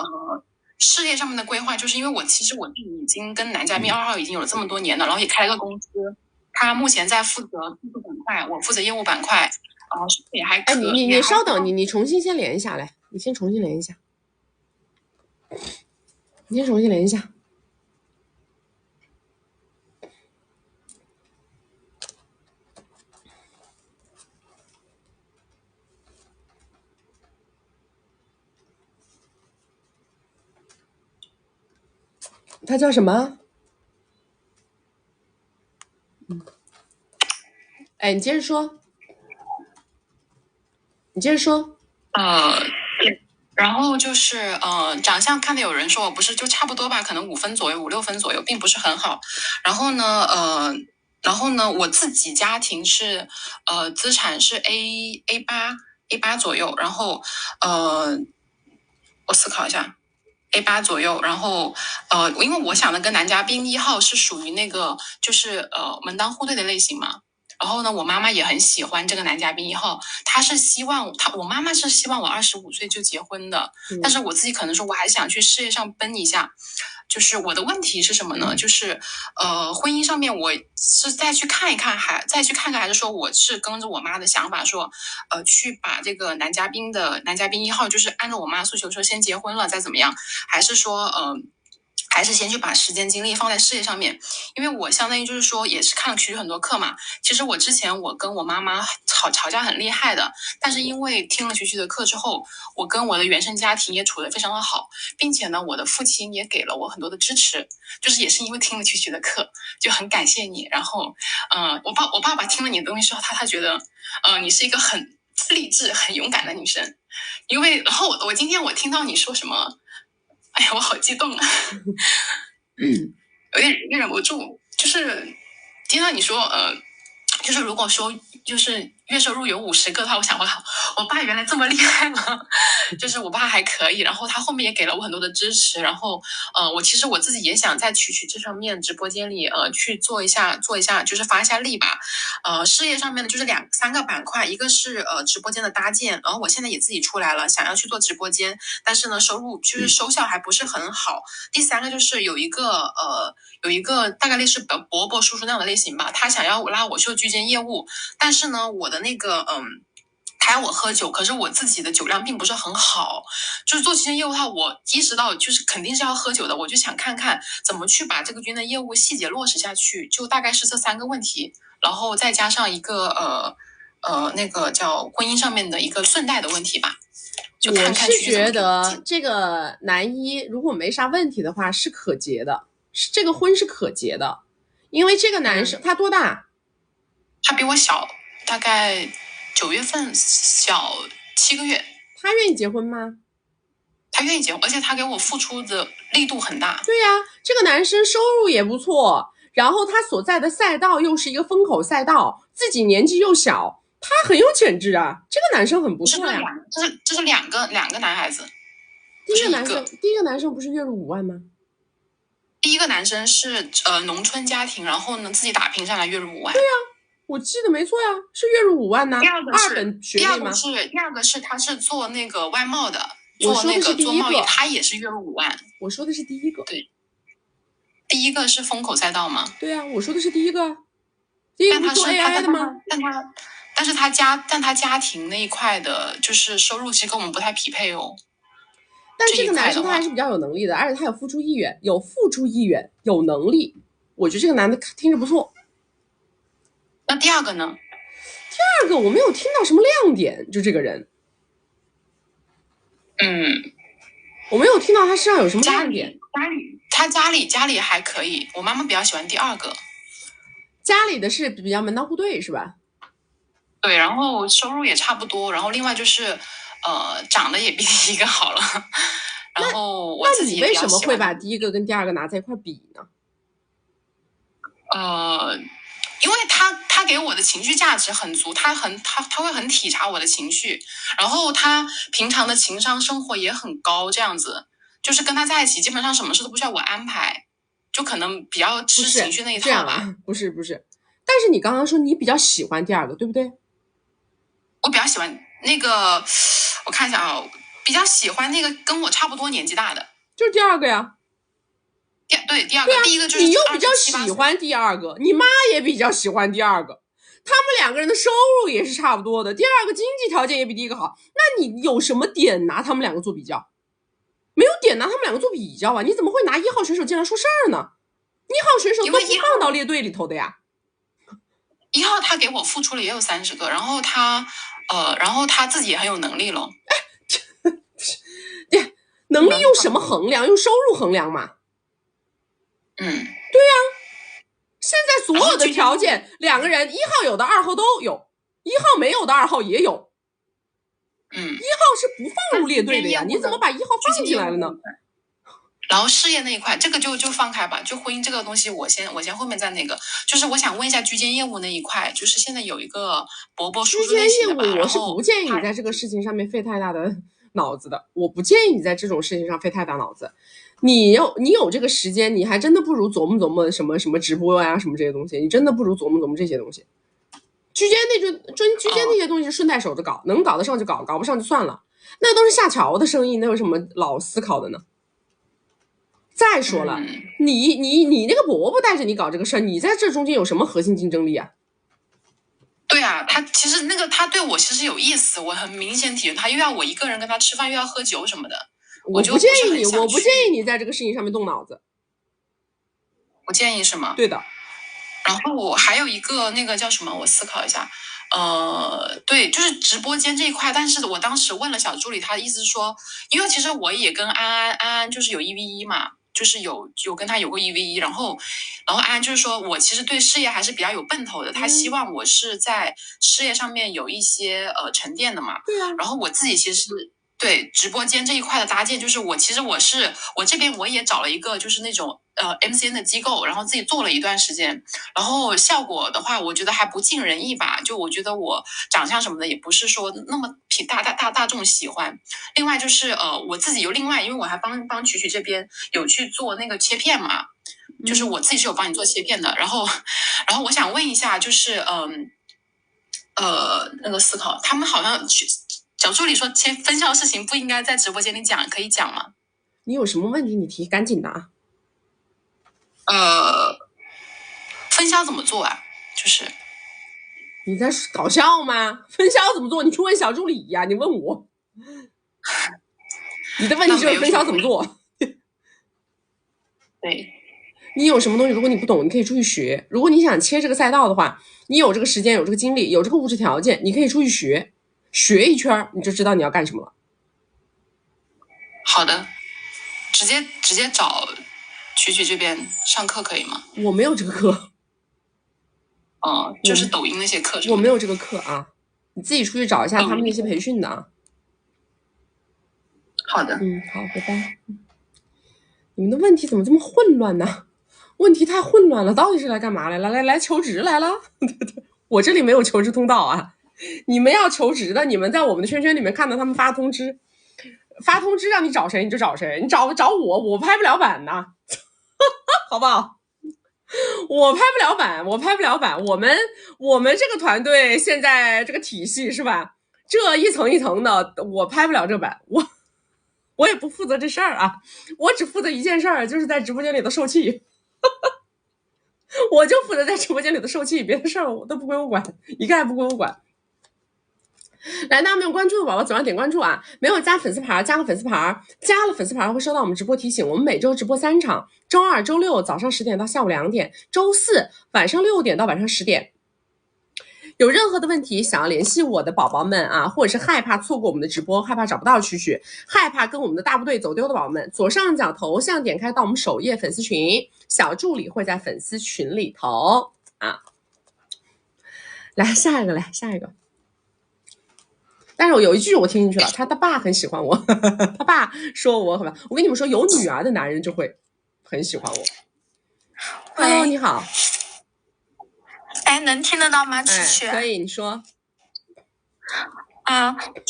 事业上面的规划，就是因为我自己已经跟男嘉宾2号已经有了这么多年了，然后也开了个公司，他目前在负责技术板块，我负责业务板块，也还可以。你稍等，你重新先连一下来，你先重新连一下，他叫什么？你接着说。然后就是长相看的有人说我不是就差不多吧，可能5分左右，5-6分左右，并不是很好。然后呢，我自己家庭是资产是 A8 左右，然后我思考一下。A8 左右，然后因为我想的跟男嘉宾1号是属于那个就是门当户对的类型嘛。然后呢，我妈妈也很喜欢这个男嘉宾1号，我妈妈是希望我25岁就结婚的，但是我自己可能说我还想去事业上奔一下。就是我的问题是什么呢？就是婚姻上面我是再去看看，还是说我是跟着我妈的想法说，去把这个男嘉宾1号，就是按照我妈诉求说先结婚了再怎么样，还是说还是先去把时间精力放在事业上面。因为我相当于就是说也是看了曲很多课嘛。其实我之前我跟我妈妈吵架很厉害的，但是因为听了曲的课之后，我跟我的原生家庭也处得非常的好，并且呢我的父亲也给了我很多的支持，就是也是因为听了曲的课，就很感谢你。然后我爸爸听了你的东西之后，他觉得你是一个很励志很勇敢的女生。然后我今天我听到你说什么，哎呀，我好激动啊，有点忍不住。就是听到你说就是如果说就是月收入有50个的话，我想我爸原来这么厉害吗？就是我爸还可以，然后他后面也给了我很多的支持，然后其实我自己也想在曲这上面直播间里去做一下，就是发一下力吧。事业上面呢就是3个板块，一个是直播间的搭建，然后我现在也自己出来了，想要去做直播间，但是呢收入就是收效还不是很好。第3个就是有一个大概类似伯伯叔叔那样的类型吧，他想要拉我做居间业务，但是呢我的那个他要我喝酒，可是我自己的酒量并不是很好，就是做居间业务的话，我意识到就是肯定是要喝酒的，我就想看看怎么去把这个居间的业务细节落实下去，就大概是这3个问题，然后再加上一个那个叫婚姻上面的一个顺带的问题吧。就看看，我是觉得这个男一如果没啥问题的话是可结的，这个婚是可结的，因为这个男生他多大？他比我小，大概9月份小7个月。他愿意结婚吗？他愿意结婚，而且他给我付出的力度很大。对呀，这个男生收入也不错，然后他所在的赛道又是一个风口赛道，自己年纪又小。他很有潜质啊，这个男生很不错呀。这是两个男孩子。第一个男生不是月入5万吗？第一个男生是农村家庭，然后呢自己打拼上来月入5万。对呀，我记得没错呀，是月入5万呢。2本学历吗？第二个是他是做那个外贸的，做贸易，他也是月入5万。我说的是第一个。对，第一个是风口赛道吗？对呀，我说的是第一个。第一个不是做 AI 的吗？但是他家庭那一块的，就是收入其实跟我们不太匹配哦。但这个男生他还是比较有能力的，而且他有付出意愿，有能力。我觉得这个男的听着不错。那第二个呢？第二个我没有听到什么亮点，就这个人。我没有听到他身上有什么亮点。他家里还可以，我妈妈比较喜欢第二个。家里的是比较门当户对是吧？对，然后收入也差不多，然后另外就是长得也比第一个好了。然后我自己也比较喜欢。那你为什么会把第一个跟第二个拿在一块比呢？因为他给我的情绪价值很足，他会很体察我的情绪，然后他平常的情商生活也很高，这样子就是跟他在一起基本上什么事都不需要我安排，就可能比较吃情绪那一套吧。不是，但是你刚刚说你比较喜欢第二个，对不对？我比较喜欢那个，我看一下啊，比较喜欢那个跟我差不多年纪大的，就是第二个呀。第二个，第一个就是你又比较喜欢第二个，你妈也比较喜欢第二个，他们2个人的收入也是差不多的，第二个经济条件也比第一个好，那你有什么点拿他们2个做比较？没有点拿他们2个做比较啊？你怎么会拿1号选手进来说事儿呢？1号选手都不放到列队里头的呀。1号他给我付出了也有30个，然后他自己也很有能力了。对，能力用什么衡量？用收入衡量嘛。对呀，现在所有的条件2个人，1号有的2号都有，1号没有的2号也有。1号是不放入列队的呀，你怎么把1号放进来了呢？然后事业那一块，这个就放开吧，就婚姻这个东西，我先后面再那个，就是我想问一下居间业务那一块，就是现在有一个伯伯叔叔类型的吧，我是不建议你在这个事情上面费太大的脑子的，我不建议你在这种事情上费太大脑子。你有这个时间，你还真的不如琢磨什么直播呀什么这些东西，你真的不如琢磨这些东西。居间那些东西顺带手着搞，能搞得上就搞，搞不上就算了，那都是下桥的生意，那有什么老思考的呢？再说了，你那个伯伯带着你搞这个事儿，你在这中间有什么核心竞争力啊？对啊，他其实他对我其实有意思，我很明显体觉他又要我一个人跟他吃饭，又要喝酒什么的。我不建议你在这个事情上面动脑子。我建议是吗？对的。然后我还有一个那个叫什么，我思考一下。对，就是直播间这一块，但是我当时问了小助理，他的意思是说，因为其实我也跟安安就是有1v1嘛。就是有跟他有过1v1，然后安安就是说我其实对事业还是比较有奔头的，他希望我是在事业上面有一些沉淀的嘛。对啊。然后我自己其实对直播间这一块的搭建，就是我这边我也找了一个就是那种MCN 的机构，然后自己做了一段时间，然后效果的话，我觉得还不尽人意吧。就我觉得我长相什么的也不是说那么大众喜欢。另外就是我自己有另外，因为我还帮曲曲这边有去做那个切片嘛，就是我自己是有帮你做切片的。然后我想问一下，就是那个思考，他们好像小助理说分销的事情不应该在直播间里讲，可以讲吗？你有什么问题你提，赶紧的啊。分销怎么做啊？就是你在搞笑吗？分销怎么做？你去问小助理呀，你问我。你的问题就是分销怎么做。对，你有什么东西如果你不懂，你可以出去学。如果你想切这个赛道的话，你有这个时间，有这个精力，有这个物质条件，你可以出去学一圈，你就知道你要干什么了。好的，直接找曲曲这边上课可以吗？我没有这个课。就是抖音那些课程。我没有这个课啊，你自己出去找一下他们那些培训的啊。好的，好，拜拜。你们的问题怎么这么混乱呢？问题太混乱了，到底是来干嘛来了？来求职来了？我这里没有求职通道啊。你们要求职的，你们在我们的圈圈里面看到他们发通知让你找谁你就找谁，你找我拍不了版呐，好不好？我拍不了版，我们这个团队现在这个体系是吧？这一层一层的，我拍不了这版，我也不负责这事儿啊，我只负责一件事儿，就是在直播间里的受气，我就负责在直播间里的受气，别的事儿我都不归我管，一概不归我管。来，大家没有关注的宝宝，左上点关注啊！没有加粉丝牌，加个粉丝牌，加了粉丝牌会收到我们直播提醒。我们每周直播3场，周二、周六早上10点到下午2点，周四晚上6点到晚上10点。有任何的问题想要联系我的宝宝们啊，或者是害怕错过我们的直播，害怕找不到曲曲，害怕跟我们的大部队走丢的宝宝们，左上角头像点开到我们首页粉丝群，小助理会在粉丝群里头啊。来下一个。但是我有一句我听进去了，他爸很喜欢我，他爸说我很，我跟你们说，有女儿的男人就会很喜欢我。Hello， 你好。哎，能听得到吗？曲曲？可以，你说。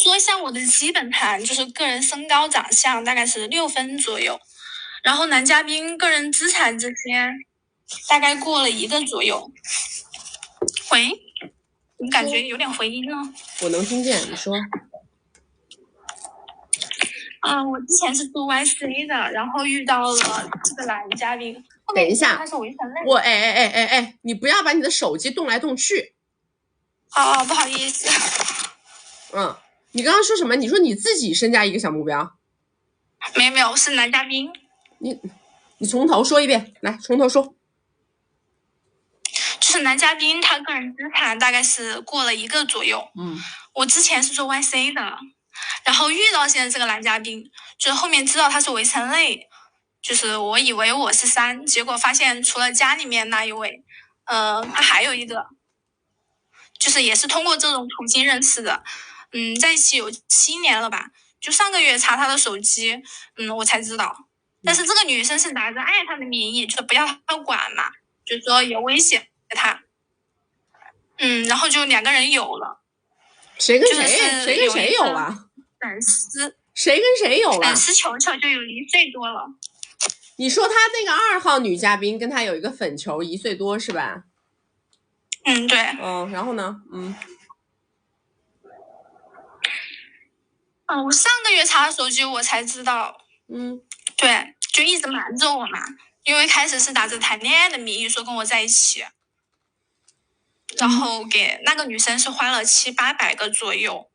说一下我的基本盘，就是个人身高长相大概是6分左右，然后男嘉宾个人资产这些大概过了1个左右。喂？你感觉有点回音呢？我能听见，你说。我之前是做 YC 的，然后遇到了这个男嘉宾。等一下，他是围城类。我你不要把你的手机动来动去。不好意思。你刚刚说什么？你说你自己身价1个小目标？没有，是男嘉宾。你从头说一遍，来，从头说。就是男嘉宾他个人资产大概是过了1个左右。我之前是做 YC 的，然后遇到现在这个男嘉宾，就是后面知道他是围城类，就是我以为我是3，结果发现除了家里面那一位，他还有一个，就是也是通过这种途径认识的，在一起有7年了吧，就上个月查他的手机，我才知道，但是这个女生是拿着爱他的名义，就是不要他管嘛，就是说有威胁他，然后就2个人有了。谁跟谁？谁跟谁有了？粉丝。谁跟谁有了？粉丝球球就有1岁多了。你说他那个2号女嘉宾跟他有一个粉球1岁多是吧？对。然后呢？我上个月查手机我才知道。对，就一直瞒着我嘛，因为开始是打着谈恋爱的名义说跟我在一起，然后给那个女生是花了700-800个左右。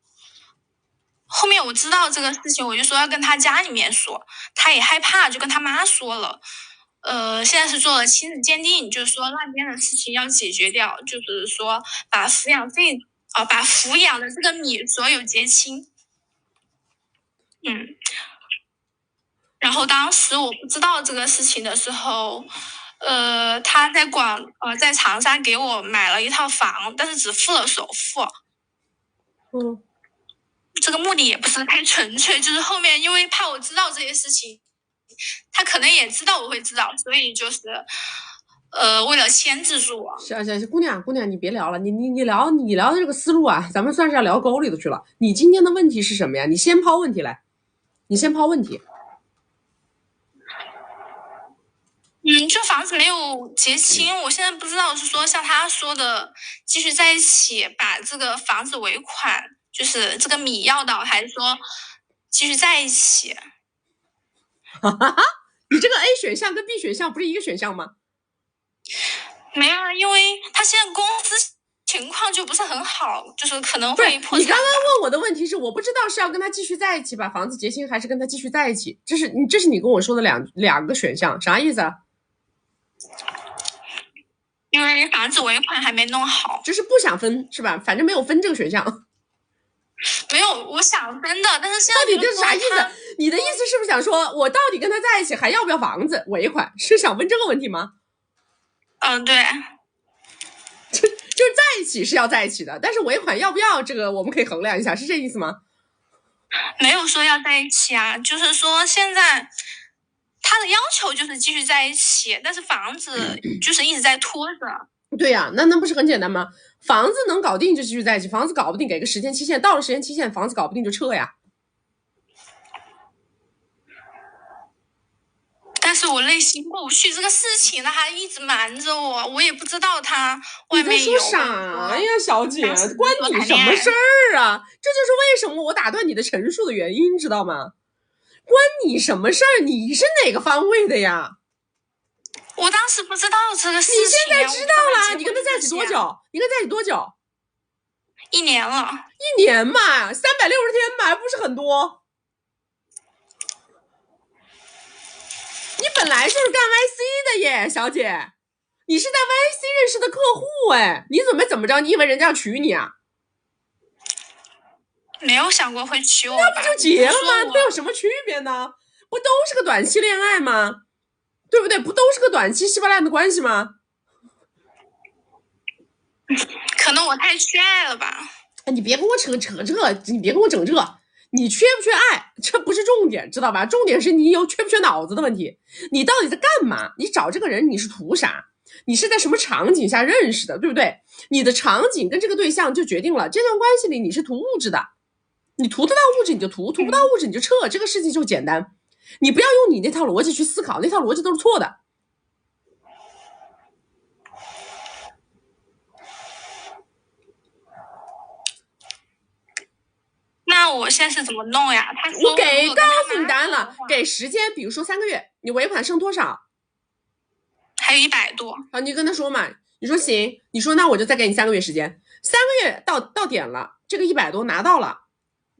后面我知道这个事情，我就说要跟他家里面说，他也害怕，就跟他妈说了。现在是做了亲子鉴定，就是说那边的事情要解决掉，就是说把抚养的这个米所有结清。然后当时我不知道这个事情的时候，他在长沙给我买了一套房，但是只付了首付。这个目的也不是太纯粹，就是后面因为怕我知道这些事情，他可能也知道我会知道，所以就是为了牵制住我。行，姑娘，你别聊了，你聊的这个思路啊，咱们算是要聊沟里头去了。你今天的问题是什么呀？你先抛问题来，你先抛问题。就房子没有结清，我现在不知道是说像他说的继续在一起把这个房子尾款就是这个米要到，还是说继续在一起？你这个 A 选项跟 B 选项不是一个选项吗？没有，因为他现在工资情况就不是很好，就是可能会破产。你刚刚问我的问题是，我不知道是要跟他继续在一起把房子结清，还是跟他继续在一起。这是你跟我说的两个选项，啥意思啊？因为房子尾款还没弄好，就是不想分是吧？反正没有分这个选项。没有，我想分的，但是现在到底这是啥意思？你的意思是不是想说我到底跟他在一起还要不要房子尾款？是想问这个问题吗？对。就是在一起是要在一起的，但是尾款要不要这个我们可以衡量一下，是这意思吗？没有说要在一起啊，就是说现在他的要求就是继续在一起，但是房子就是一直在拖着。对呀，那不是很简单吗？房子能搞定就继续在一起，房子搞不定给个时间期限，到了时间期限房子搞不定就撤呀。但是我内心过不去这个事情，他还一直瞒着我，我也不知道他外面有。你在说啥呀，小姐？关你什么事儿啊？这就是为什么我打断你的陈述的原因，知道吗？关你什么事儿？你是哪个方位的呀？我当时不知道这个事情。你现在知道了？你跟他在一起多久？你跟他在一起多久？1年了。1年嘛，360天嘛，还不是很多。你本来就是干 YC 的耶，小姐，你是在 YC 认识的客户哎，你准备怎么着？你以为人家要娶你啊？没有想过会娶我，那不就结了吗？这有什么区别呢？不都是个短期恋爱吗？对不对？不都是个短期稀巴烂的关系吗？可能我太缺爱了吧。你别跟我扯这，你别跟我整这，你缺不缺爱这不是重点，知道吧？重点是你有缺不缺脑子的问题。你到底在干嘛？你找这个人你是图啥？你是在什么场景下认识的，对不对？你的场景跟这个对象就决定了这段关系里你是图物质的，你图得到物质你就图不到物质你就撤，这个事情就简单。你不要用你那套逻辑去思考，那套逻辑都是错的。那我现在是怎么弄呀？他说我告诉你答案了，给时间，比如说3个月，你尾款剩多少？还有100多。好，你跟他说嘛，你说行，你说那我就再给你3个月时间，3个月到点了，这个100多拿到了，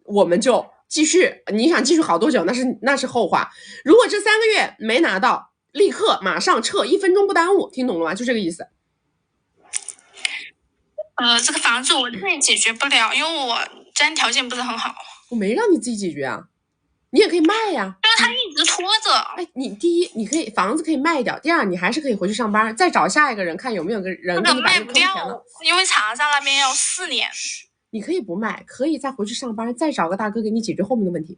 我们就继续。你想继续好多久？那是后话。如果这3个月没拿到，立刻马上撤，1分钟不耽误，听懂了吗？就这个意思。这个房子我自己解决不了，因为我家庭条件不是很好。我没让你自己解决啊，你也可以卖呀。但是他一直拖着。哎，你第一，你可以房子可以卖掉；第二，你还是可以回去上班，再找下一个人，看有没有个人给你把这个坑填了。因为长沙那边要4年。你可以不卖，可以再回去上班，再找个大哥给你解决后面的问题。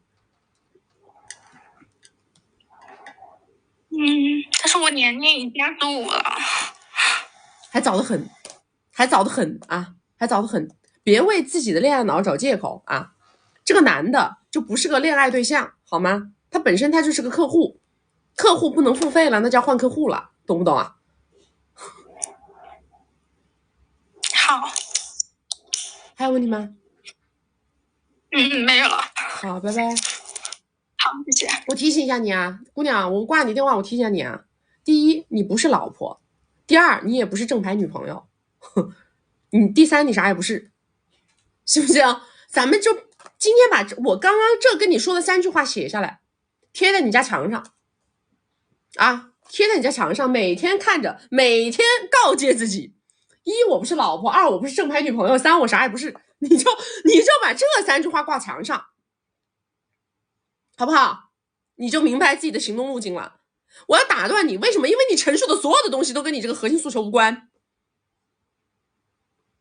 但是我年龄已经25了，还早得很啊，还早得很。别为自己的恋爱脑找借口啊！这个男的就不是个恋爱对象，好吗？他本身他就是个客户，客户不能付费了，那就要换客户了，懂不懂啊？好，还有问题吗？没有了。好，拜拜。好，谢谢。我提醒一下你啊，姑娘，我挂你电话，我提醒你啊。第一，你不是老婆；第二，你也不是正牌女朋友；第三，你啥也不是。行不行？咱们就今天把我刚刚这跟你说的3句话写下来，贴在你家墙上啊，贴在你家墙上，每天看着，每天告诫自己：一，我不是老婆；2，我不是正牌女朋友；3，我啥也不是。你就把这3句话挂墙上，好不好？你就明白自己的行动路径了。我要打断你，为什么？因为你陈述的所有的东西都跟你这个核心诉求无关，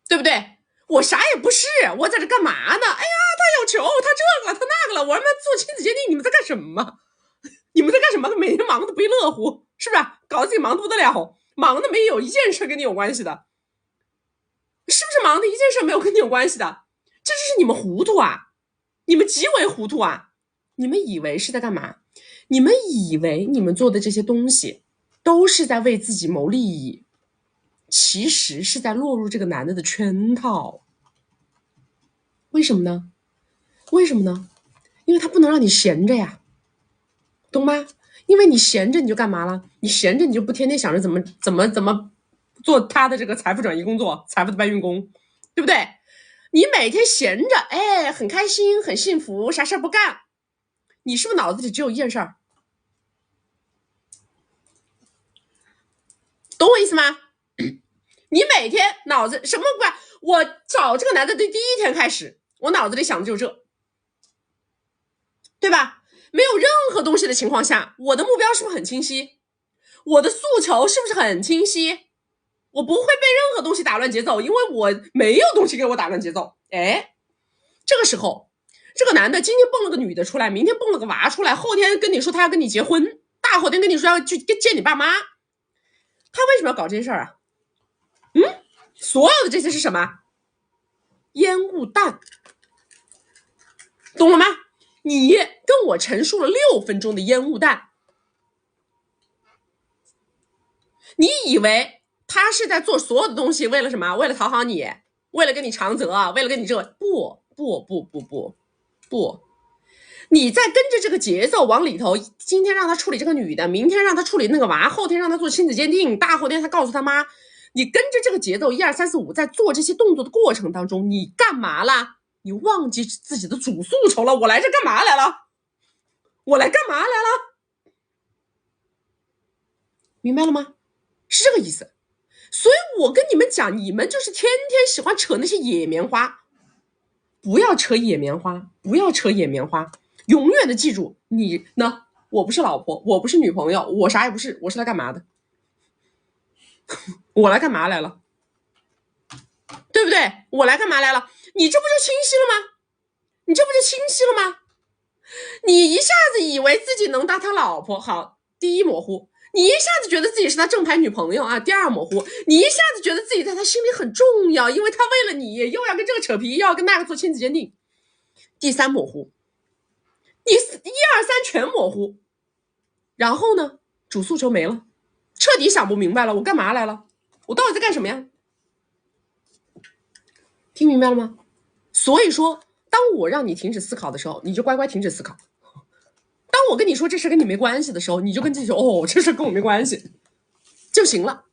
对不对？我啥也不是，我在这干嘛呢？哎呀，他有球，他这个了，他那个了，我让他做亲子鉴定，你们在干什么？你们在干什么？每天忙得不亦乐乎，是不是？搞得自己忙得不得了，忙的没有一件事跟你有关系的，是不是忙的一件事没有跟你有关系的？这就是你们糊涂啊，你们极为糊涂啊！你们以为是在干嘛？你们以为你们做的这些东西都是在为自己谋利益，其实是在落入这个男的圈套。为什么呢？为什么呢？因为他不能让你闲着呀，懂吗？因为你闲着你就干嘛了？你闲着你就不天天想着怎么做他的这个财富转移工作，财富的搬运工，对不对？你每天闲着，哎，很开心，很幸福，啥事不干。你是不是脑子里只有一件事儿？懂我意思吗？你每天脑子什么不干？我找这个男的的第一天开始，我脑子里想的就是这，对吧？没有任何东西的情况下，我的目标是不是很清晰？我的诉求是不是很清晰？我不会被任何东西打乱节奏，因为我没有东西给我打乱节奏。哎，这个时候，这个男的今天蹦了个女的出来，明天蹦了个娃出来，后天跟你说他要跟你结婚，大后天跟你说要去见你爸妈，他为什么要搞这些事儿啊？所有的这些是什么？烟雾弹，懂了吗？你跟我陈述了6分钟的烟雾弹，你以为他是在做所有的东西为了什么？为了讨好你，为了跟你长则，为了跟你这个不，你在跟着这个节奏往里头，今天让他处理这个女的，明天让他处理那个娃，后天让他做亲子鉴定，大后天他告诉他妈，你跟着这个节奏1、2、3、4、5，在做这些动作的过程当中，你干嘛了？你忘记自己的主诉求了。我来这干嘛来了？我来干嘛来了？明白了吗？是这个意思。所以我跟你们讲，你们就是天天喜欢扯那些野棉花，不要扯野棉花，不要扯野棉花，永远的记住，你呢？我不是老婆，我不是女朋友，我啥也不是，我是来干嘛的？我来干嘛来了？对不对？我来干嘛来了？你这不就清晰了吗？你这不就清晰了吗？你一下子以为自己能当他老婆，好，第一模糊。你一下子觉得自己是他正牌女朋友啊，第二模糊。你一下子觉得自己在他心里很重要，因为他为了你又要跟这个扯皮，又要跟那个做亲子鉴定，第三模糊。你1、2、3全模糊，然后呢，主诉求没了，彻底想不明白了，我干嘛来了？我到底在干什么呀？听明白了吗？所以说，当我让你停止思考的时候，你就乖乖停止思考。当我跟你说这事跟你没关系的时候，你就跟自己说，哦，这事跟我没关系就行了，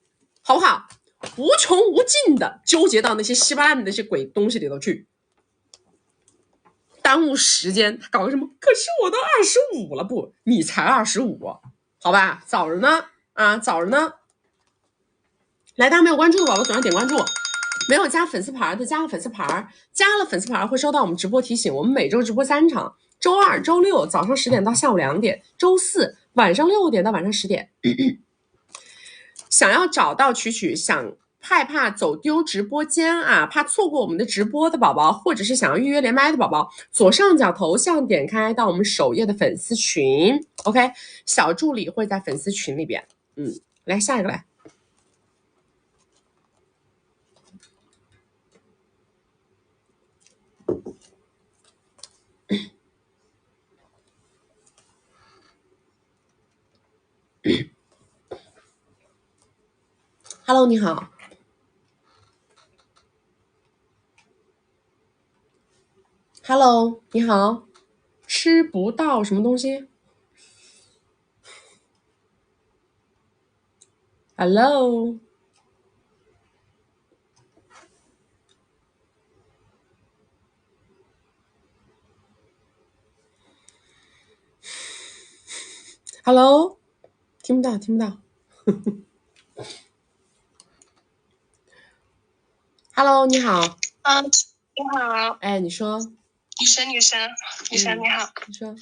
好不好？无穷无尽的纠结到那些稀巴烂的那些鬼东西里头去，耽误时间，搞个什么？可是我都25了，不，你才25，好吧？早着呢啊，早着呢。来，大家没有关注的宝宝，左上点关注。没有加粉丝牌的，加个粉丝牌，加了粉丝牌会收到我们直播提醒。我们每周直播3场，周2、周6早上10点到下午2点，周4晚上6点到晚上10点。想要找到曲，想害怕走丢直播间啊，怕错过我们的直播的宝宝，或者是想要预约连麦的宝宝，左上角头像点开到我们首页的粉丝群 ，OK， 小助理会在粉丝群里边。来下一个来。Hello， 你好。Hello， 你好。吃不到什么东西 ？Hello。Hello， 听不到，听不到。Hello， 你好。你好。哎，你说。女神你好。你说。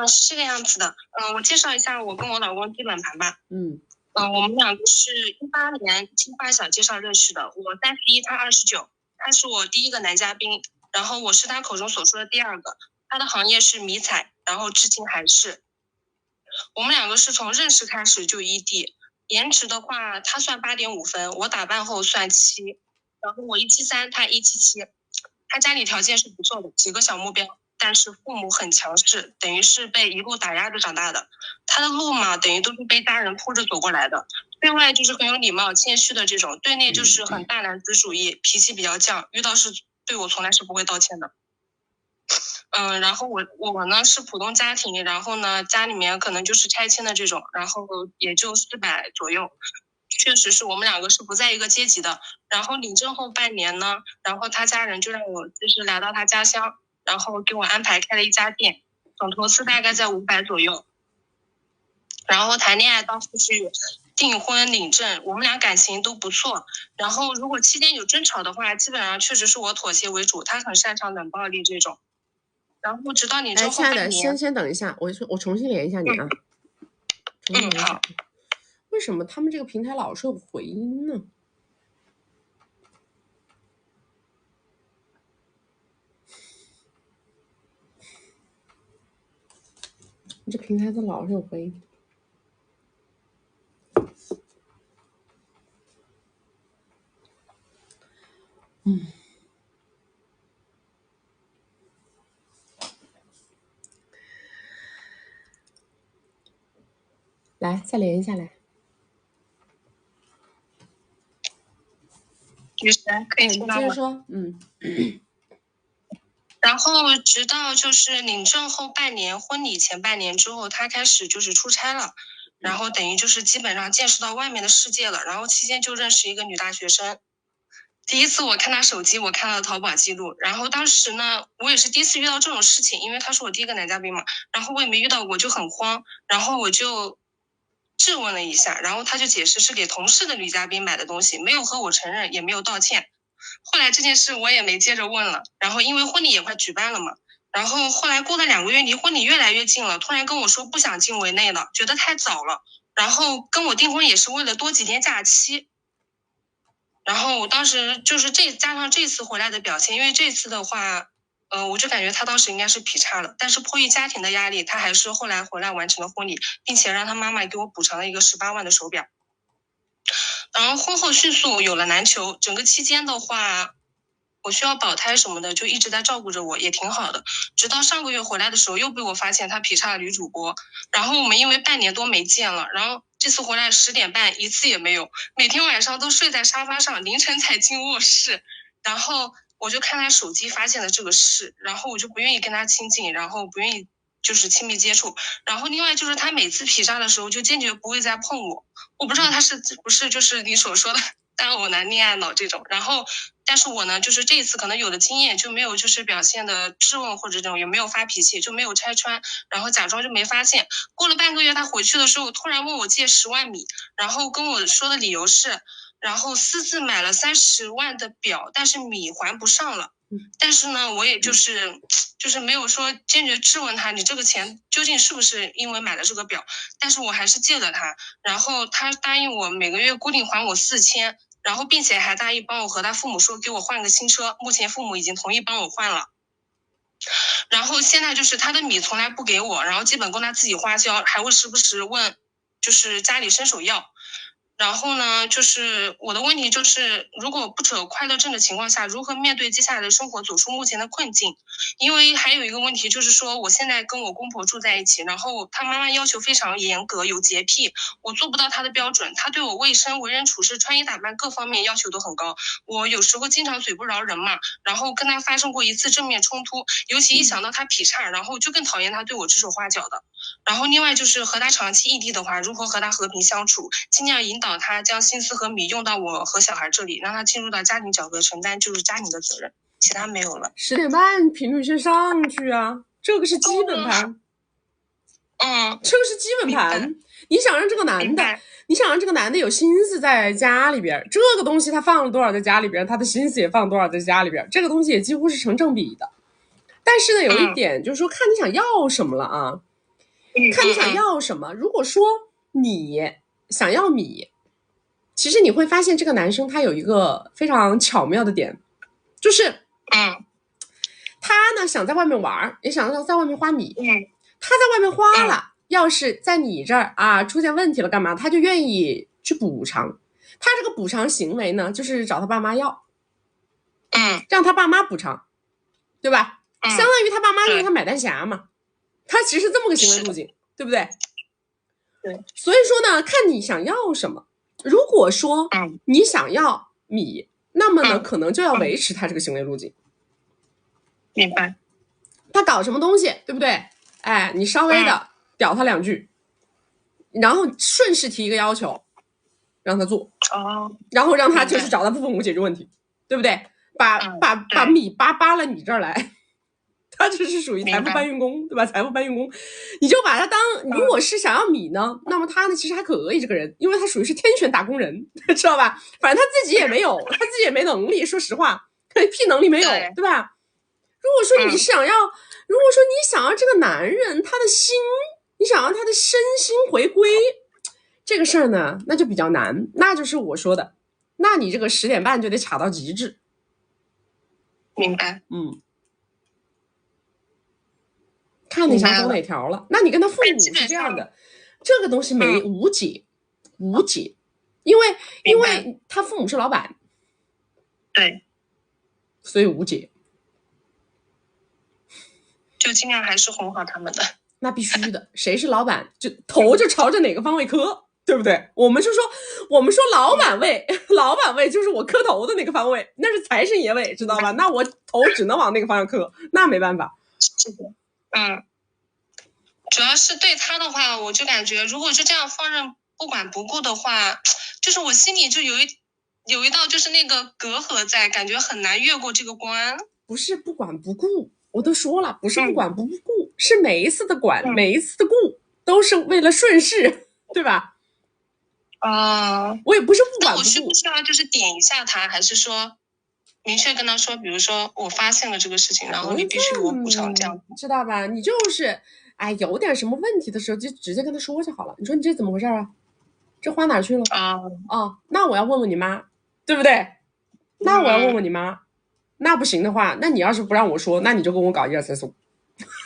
是这个样子的。我介绍一下我跟我老公基本盘吧。我们两个是18年金发小介绍认识的。我31，他29，他是我第一个男嘉宾，然后我是他口中所说的第2个。他的行业是迷彩，然后至今还是。我们两个是从认识开始就异地，颜值的话，他算8.5分，我打扮后算7，然后我173，他177。他家里条件是不错的，几个小目标，但是父母很强势，等于是被一路打压着长大的。他的路嘛，等于都是被家人铺着走过来的。对外就是很有礼貌、谦虚的这种，对内就是很大男子主义，脾气比较犟，遇到事对我从来是不会道歉的。然后我呢是普通家庭，然后呢家里面可能就是拆迁的这种，然后也就400左右。确实是我们2个是不在一个阶级的。然后领证后半年呢，然后他家人就让我就是来到他家乡，然后给我安排开了一家店，总投资大概在500左右。然后谈恋爱到后续订婚领证，我们俩感情都不错。然后如果期间有争吵的话，基本上确实是我妥协为主，他很擅长冷暴力这种。然后直到领证后半年，亲爱的，先等一下，我重新连一下你啊。好。为什么他们这个平台老是有回音呢？这平台它老是有回音。来，再连一下来。女神可以听到吗？接着说，然后直到就是领证后半年，婚礼前半年之后，他开始就是出差了，然后等于就是基本上见识到外面的世界了。然后期间就认识一个女大学生，第一次我看他手机，我看到淘宝记录，然后当时呢，我也是第一次遇到这种事情，因为他是我第一个男嘉宾嘛，然后我也没遇到过，就很慌，然后我就质问了一下，然后他就解释是给同事的女嘉宾买的东西，没有和我承认，也没有道歉。后来这件事我也没接着问了，然后因为婚礼也快举办了嘛，然后后来过了2个月，离婚礼越来越近了，突然跟我说不想进围内了，觉得太早了，然后跟我订婚也是为了多几天假期。然后我当时就是加上这次回来的表现，因为这次的话，我就感觉他当时应该是劈叉了，但是迫于家庭的压力，他还是后来回来完成了婚礼，并且让他妈妈给我补偿了一个18万的手表。然后婚后迅速有了男球，整个期间的话，我需要保胎什么的，就一直在照顾着我，也挺好的。直到上个月回来的时候，又被我发现他劈叉了女主播。然后我们因为半年多没见了，然后这次回来10点半一次也没有，每天晚上都睡在沙发上，凌晨才进卧室。然后我就看他手机发现了这个事，然后我就不愿意跟他亲近，然后不愿意就是亲密接触。然后另外就是他每次劈叉的时候就坚决不会再碰我，我不知道他是不是就是你所说的单偶男恋爱脑这种。然后但是我呢就是这一次可能有的经验，就没有就是表现的质问或者这种，也没有发脾气，就没有拆穿，然后假装就没发现。过了半个月他回去的时候突然问我借10万米，然后跟我说的理由是然后私自买了30万的表，但是米还不上了。但是呢我也就是没有说坚决质问他你这个钱究竟是不是因为买了这个表，但是我还是借了他。然后他答应我每个月固定还我4000，然后并且还答应帮我和他父母说给我换个新车，目前父母已经同意帮我换了。然后现在就是他的米从来不给我，然后基本供他自己花销，还会时不时问就是家里伸手要。然后呢就是我的问题就是如果不扯快乐证的情况下，如何面对接下来的生活，走出目前的困境。因为还有一个问题就是说我现在跟我公婆住在一起，然后他妈妈要求非常严格，有洁癖，我做不到他的标准，他对我卫生为人处事穿衣打扮各方面要求都很高，我有时候经常嘴不饶人嘛，然后跟他发生过一次正面冲突，尤其一想到他劈叉，然后就更讨厌他对我指手画脚的。然后另外就是和他长期异地的话，如何和他和平相处，尽量引导他将心思和米用到我和小孩这里，让他进入到家庭角色，承担就是家庭的责任，其他没有了。10点半频率先上去啊，这个是基本盘。这个是基本盘。你想让这个男的有心思在家里边，这个东西他放了多少在家里边，他的心思也放多少在家里边，这个东西也几乎是成正比的。但是呢有一点就是说看你想要什么了啊，看你想要什么。如果说你想要米，其实你会发现这个男生他有一个非常巧妙的点，就是他呢想在外面玩，也想在外面花米，他在外面花了，要是在你这儿啊出现问题了干嘛，他就愿意去补偿。他这个补偿行为呢，就是找他爸妈要，让他爸妈补偿，对吧？相当于他爸妈就是他买单侠嘛，他其实这么个行为路径，对不对？对。所以说呢，看你想要什么。如果说你想要米，那么呢，可能就要维持他这个行为路径。明白。他搞什么东西，对不对？哎，你稍微的屌他两句，然后顺势提一个要求，让他做，然后让他就是找他父母解决问题，对不对？把米扒了你这儿来，他这是属于财富搬运工，对吧？财富搬运工，你就把他当，如果是想要米呢，那么他呢其实还可以，这个人，因为他属于是天选打工人，知道吧？反正他自己也没有，他自己也没能力，说实话，屁能力没有，对吧？如果说你想要，如果说你想要这个男人他的心，你想要他的身心回归，这个事儿呢，那就比较难，那就是我说的，那你这个10点半就得卡到极致。明白。看你想走哪条了。那你跟他父母是这样的，这个东西无解，因为他父母是老板，对，所以无解。就尽量还是哄好他们的。那必须的，谁是老板，就头就朝着哪个方位磕，对不对？我们说老板位就是我磕头的那个方位，那是财神爷位，知道吧？那我头只能往那个方向磕，那没办法。是的，主要是对他的话，我就感觉如果是这样放任不管不顾的话，就是我心里就有一道就是那个隔阂在，感觉很难越过这个关。不是不管不顾，我都说了，不是不管不顾，是每一次的管，每一次的顾，都是为了顺势，对吧？我也不是不管不顾。那我需不需要就是点一下他，还是说明确跟他说，比如说我发现了这个事情，然后你必须给我补偿，这样知道吧？你就是有点什么问题的时候就直接跟他说就好了。你说你这怎么回事啊？这花哪去了？那我要问问你妈，对不对？那我要问问你妈。那不行的话，那你要是不让我说，那你就跟我搞1、2、3、4、5，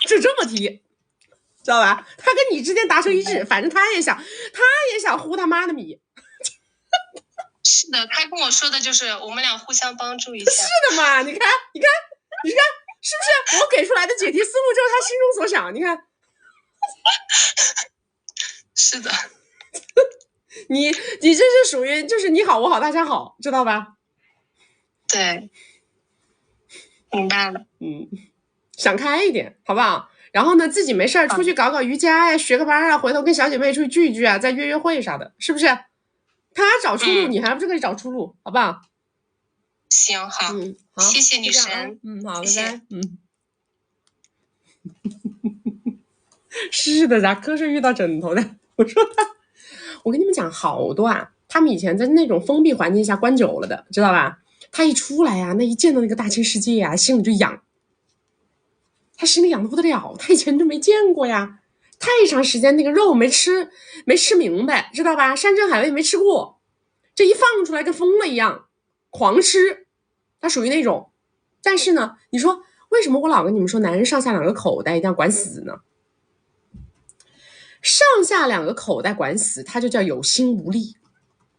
就这么提，知道吧？他跟你之间达成一致，反正他也想呼他妈的米。是的，他跟我说的就是我们俩互相帮助一下。是的嘛，你看，是不是？我给出来的解题思路就是他心中所想，你看。是的。你这是属于就是你好我好大家好，知道吧？对。明白了。想开一点好不好？然后呢，自己没事出去搞搞瑜伽呀，学个班啊，回头跟小姐妹出去聚一聚啊，再约会啥的，是不是？他找出路，你还不是可以找出路，好不好？行，好，好，谢谢女神。好，谢谢。是的，咋瞌睡遇到枕头的？我跟你们讲，好多他们以前在那种封闭环境下关久了的，知道吧？他一出来那一见到那个大千世界心里就痒，他心里痒得不得了，他以前就没见过呀，太长时间那个肉没吃明白，知道吧？山珍海味没吃过，这一放出来跟疯了一样狂吃，他属于那种。但是呢，你说为什么我老跟你们说男人上下2个口袋一定要管死呢？上下2个口袋管死，他就叫有心无力，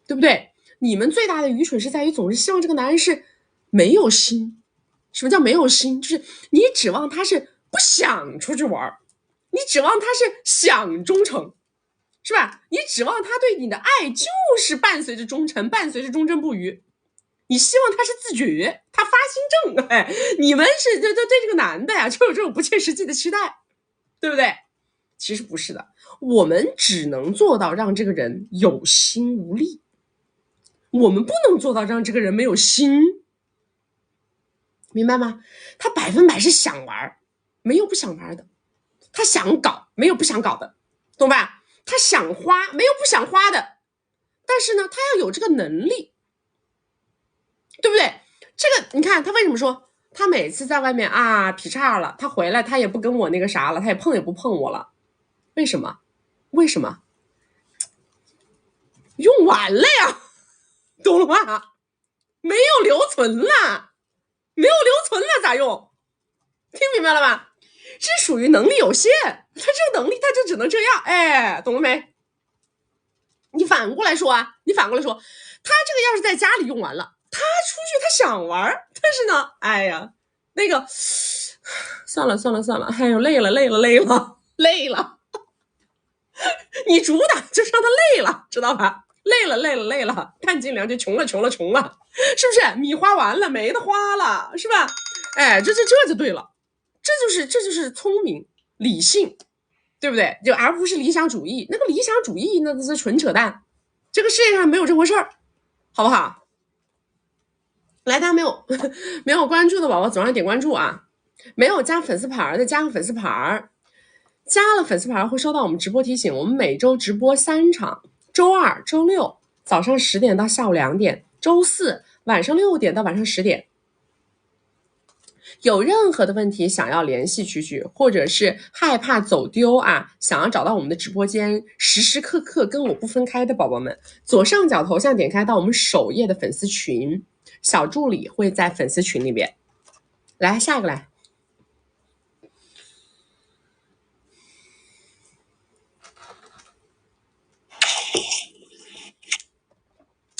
对不对？你们最大的愚蠢是在于总是希望这个男人是没有心。什么叫没有心？就是你指望他是不想出去玩，你指望他是想忠诚，是吧？你指望他对你的爱就是伴随着忠诚，伴随着忠贞不渝。你希望他是自觉，他发心正。你们是对这个男的就有这种不切实际的期待，对不对？其实不是的，我们只能做到让这个人有心无力，我们不能做到让这个人没有心，明白吗？他100%是想玩，没有不想玩的；他想搞，没有不想搞的，懂吧？他想花，没有不想花的。但是呢，他要有这个能力，对不对？这个你看，他为什么说他每次在外面劈叉了，他回来他也不跟我那个啥了，他也不碰我了？为什么？用完了呀，懂了吗？没有留存了，咋用？听明白了吧？是属于能力有限，他这个能力他就只能这样，懂了没？你反过来说，他这个要是在家里用完了，他出去他想玩，但是呢，哎呀，那个算了，哎呦，累了，你主打就是让他累了，知道吧？累了，看尽量就穷了，是不是？米花完了，没得花了，是吧？哎，这就对了，这就是聪明理性，对不对？就而不是理想主义，那个理想主义那是纯扯淡，这个世界上没有这回事儿，好不好？来，大家没有关注的宝宝，左上点关注啊！没有加粉丝牌的，加个粉丝牌。加了粉丝牌会收到我们直播提醒，我们每周直播3场，周二、周六早上10点到下午2点，周四晚上6点到晚上10点。有任何的问题想要联系曲曲，或者是害怕走丢啊，想要找到我们的直播间，时时刻刻跟我不分开的宝宝们，左上角头像点开到我们首页的粉丝群，小助理会在粉丝群里边。来，下一个来。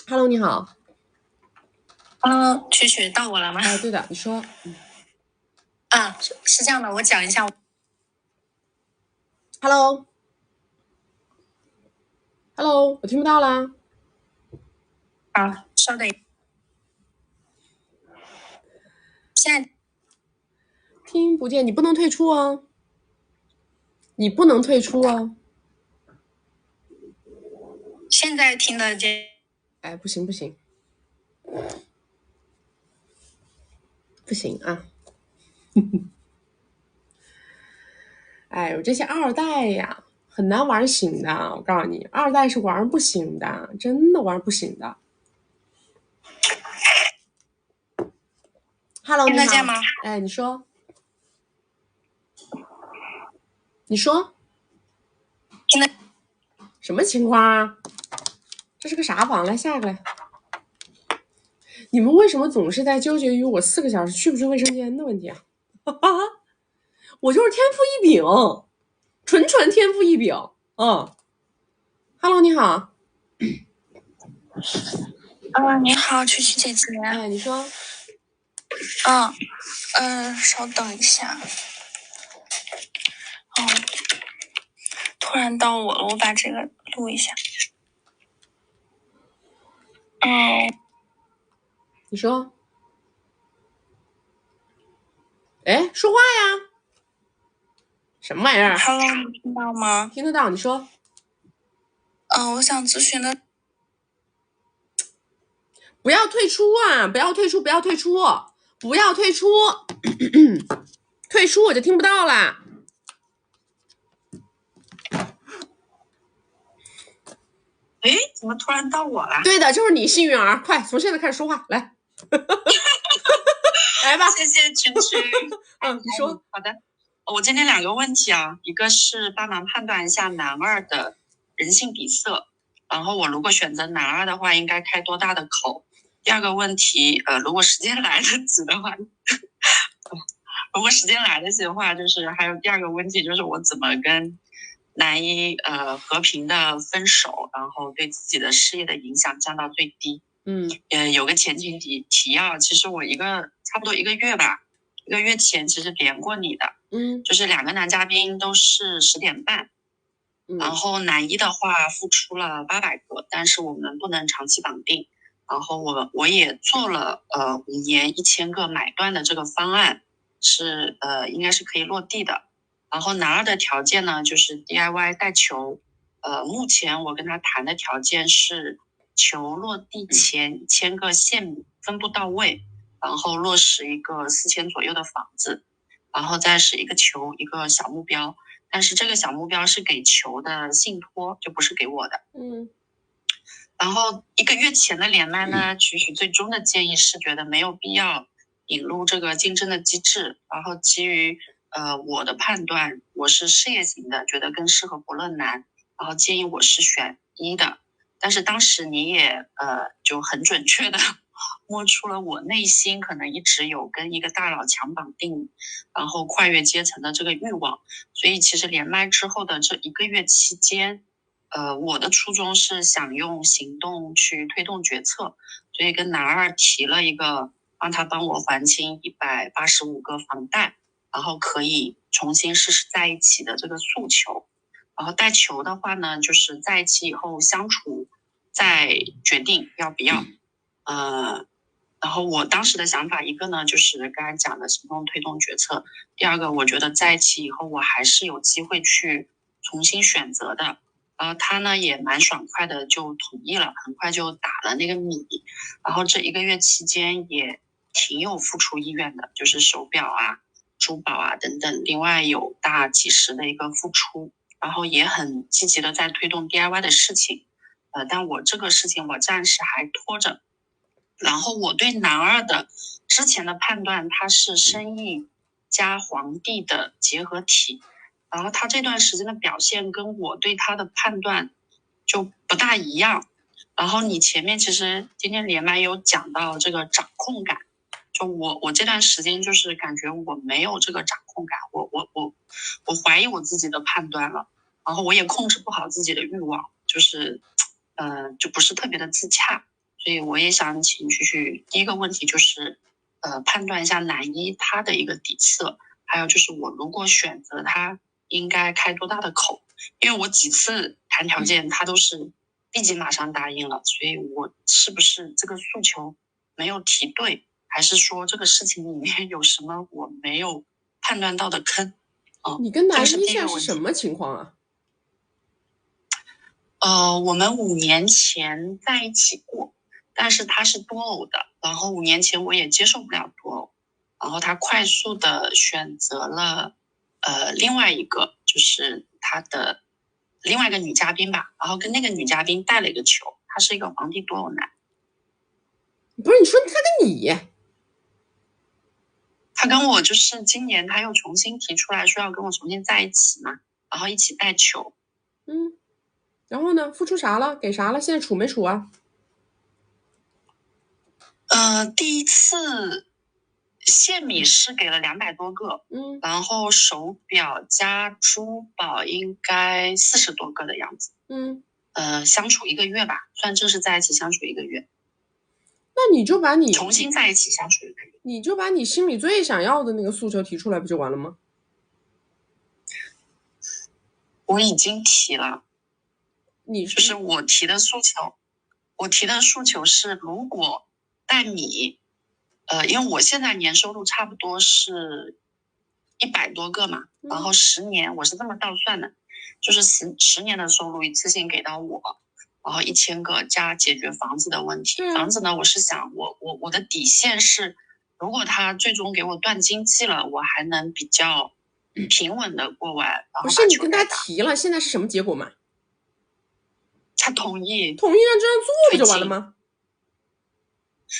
Hello， 你好。Hello， 曲曲到我了吗？对的，你说。是这样的，我讲一下。Hello， 我听不到啦。稍等。现在听不见，你不能退出哦。现在听得见。哎，不行啊！哎呦，这些二代呀，很难玩醒的。我告诉你，二代是玩不醒的，真的玩不醒的。Hello， 听得见吗？哎，你说。听得什么情况啊？这是个啥房？来，下一个来。你们为什么总是在纠结于我4个小时去不去卫生间的问题啊？我就是天赋异禀，纯天赋异禀。Hello， 你好。你好，曲曲姐姐。哎，你说。稍等一下。突然到我了，我把这个录一下。你说。哎，说话呀！什么玩意儿 ？Hello， 你听到吗？听得到，你说。我想咨询的。不要退出啊！不要退出！退出我就听不到了。哎，怎么突然到我了？对的，就是你，幸运儿，快从现在开始说话，来。来吧，谢谢曲曲。你说。好的，我今天2个问题啊，一个是帮忙判断一下男二的人性底色，然后我如果选择男二的话，应该开多大的口？第2个问题，如果时间来得及的话，就是还有第2个问题，就是我怎么跟男一和平的分手，然后对自己的事业的影响降到最低。有个前情提要，其实我差不多1个月吧，1个月前其实连过你的，就是2个男嘉宾都是10点半，然后男一的话付出了800个，但是我们不能长期绑定，然后我也做了5年1000个买断的这个方案，是应该是可以落地的。然后男二的条件呢，就是 DIY 带球，目前我跟他谈的条件是球落地前1000个线米分布到位，然后落实一个4000左右的房子，然后再是一个球一个小目标，但是这个小目标是给球的信托，就不是给我的。然后1个月前的连麦呢，曲曲最终的建议是觉得没有必要引入这个竞争的机制，然后基于我的判断，我是事业型的，觉得更适合伯乐男，然后建议我是选1的。但是当时你也就很准确的摸出了我内心可能一直有跟一个大佬强绑定，然后跨越阶层的这个欲望，所以其实连麦之后的这1个月期间，我的初衷是想用行动去推动决策，所以跟男二提了一个让他帮我还清185个房贷，然后可以重新试试在一起的这个诉求。然后带球的话呢，就是在一起以后相处再决定要不要。然后我当时的想法，一个呢就是刚才讲的行动推动决策，第二个我觉得在一起以后我还是有机会去重新选择的。他呢也蛮爽快的就同意了，很快就打了那个米，然后这1个月期间也挺有付出意愿的，就是手表啊、珠宝啊等等，另外有大几十的一个付出，然后也很积极的在推动 DIY 的事情。但我这个事情我暂时还拖着。然后我对男二的之前的判断，他是生意加皇帝的结合体，然后他这段时间的表现跟我对他的判断就不大一样。然后你前面其实今天连麦有讲到这个掌控感，就我这段时间就是感觉我没有这个掌控感，我怀疑我自己的判断了，然后我也控制不好自己的欲望，就是就不是特别的自洽。所以我也想请旭旭，第一个问题就是判断一下男一他的一个底色，还有就是我如果选择他应该开多大的口，因为我几次谈条件他都是立即马上答应了，所以我是不是这个诉求没有提对，还是说这个事情里面有什么我没有判断到的坑？你跟男一现在是什么情况啊？我们5年前在一起过，但是他是多偶的，然后5年前我也接受不了多偶，然后他快速的选择了另外一个，就是他的另外一个女嘉宾吧，然后跟那个女嘉宾带了一个球，他是一个皇帝多偶男。不是，你说他跟你？他跟我就是今年他又重新提出来说要跟我重新在一起嘛，然后一起带球。然后呢？付出啥了？给啥了？现在处没处啊？第一次现米是给了200多个，然后手表加珠宝应该40多个的样子，相处1个月吧，算正式在一起相处1个月。那你就把你重新在一起相处1个月，你就把你心里最想要的那个诉求提出来，不就完了吗？我已经提了，你就是我提的诉求是，如果带米，因为我现在年收入差不多是100多个嘛，然后10年我是这么倒算的，就是10年的收入一次性给到我，然后1000个加解决房子的问题。房子呢，我是想我的底线是，如果他最终给我断经济了，我还能比较平稳的过完。不是你跟他提了，现在是什么结果嘛？他同意，那这样做不就完了吗？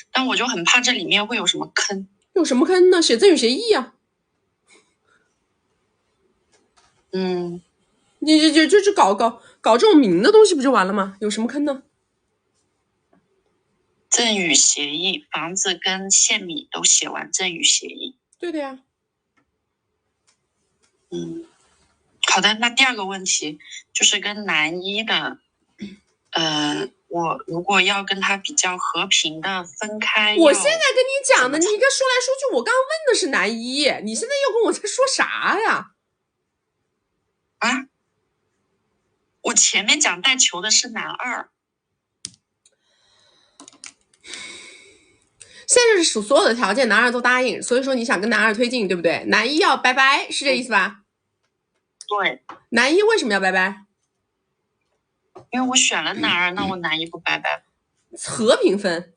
但我就很怕这里面会有什么坑。有什么坑呢？写赠与协议啊。你就搞这种明的东西不就完了吗？有什么坑呢？赠与协议，房子跟现米都写完赠与协议。对的呀。好的，那第二个问题就是跟男一的，我如果要跟他比较和平的分开，我现在跟你讲的，你一个说来说去，我刚刚问的是男一，你现在又跟我在说啥呀？我前面讲带球的是男二，现在是所有的条件男二都答应，所以说你想跟男二推进，对不对？男一要拜拜，是这意思吧？对。男一为什么要拜拜？因为我选了男二，那我男一不拜拜。和平分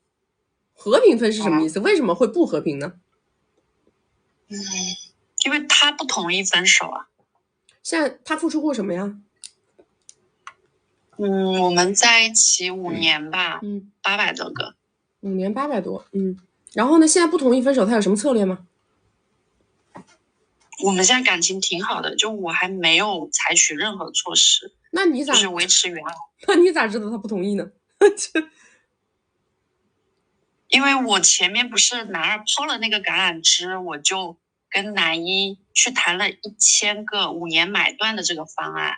是什么意思？为什么会不和平呢？因为他不同意分手啊。现在他付出过什么呀？我们在一起5年吧，800多个。5年800多，然后呢？现在不同意分手，他有什么策略吗？我们现在感情挺好的，就我还没有采取任何措施。那你咋就是维持原来？那你咋知道他不同意呢？因为我前面不是男二抛了那个橄榄枝，我就跟男一去谈了1000个5年买断的这个方案。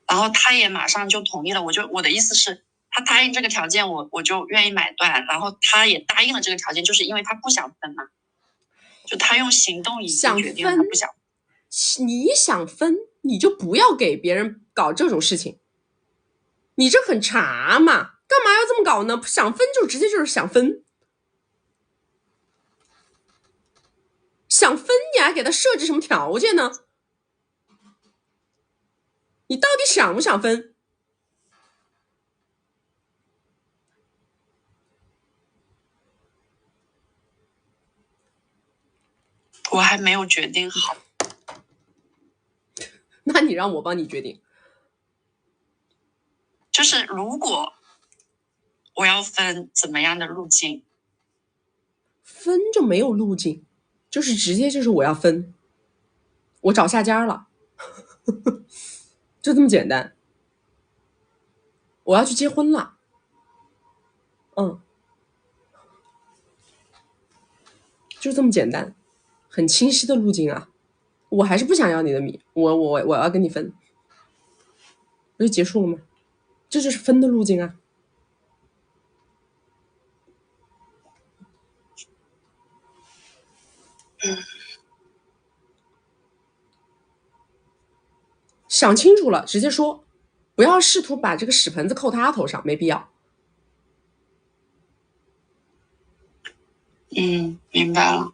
然后他也马上就同意了。我的意思是，他答应这个条件，我就愿意买断。然后他也答应了这个条件，就是因为他不想分嘛，就他用行动已经决定他不想。你想分，你就不要给别人搞这种事情。你这很茶嘛，干嘛要这么搞呢？想分就直接就是想分，想分你还给他设置什么条件呢？你到底想不想分？我还没有决定好。那你让我帮你决定。就是如果我要分怎么样的路径？分就没有路径，就是直接就是我要分，我找下家了，就这么简单。我要去结婚了，就这么简单，很清晰的路径啊。我还是不想要你的米，我要跟你分，不就结束了吗？这就是分的路径啊。想清楚了直接说，不要试图把这个屎盆子扣他头上，没必要。明白了。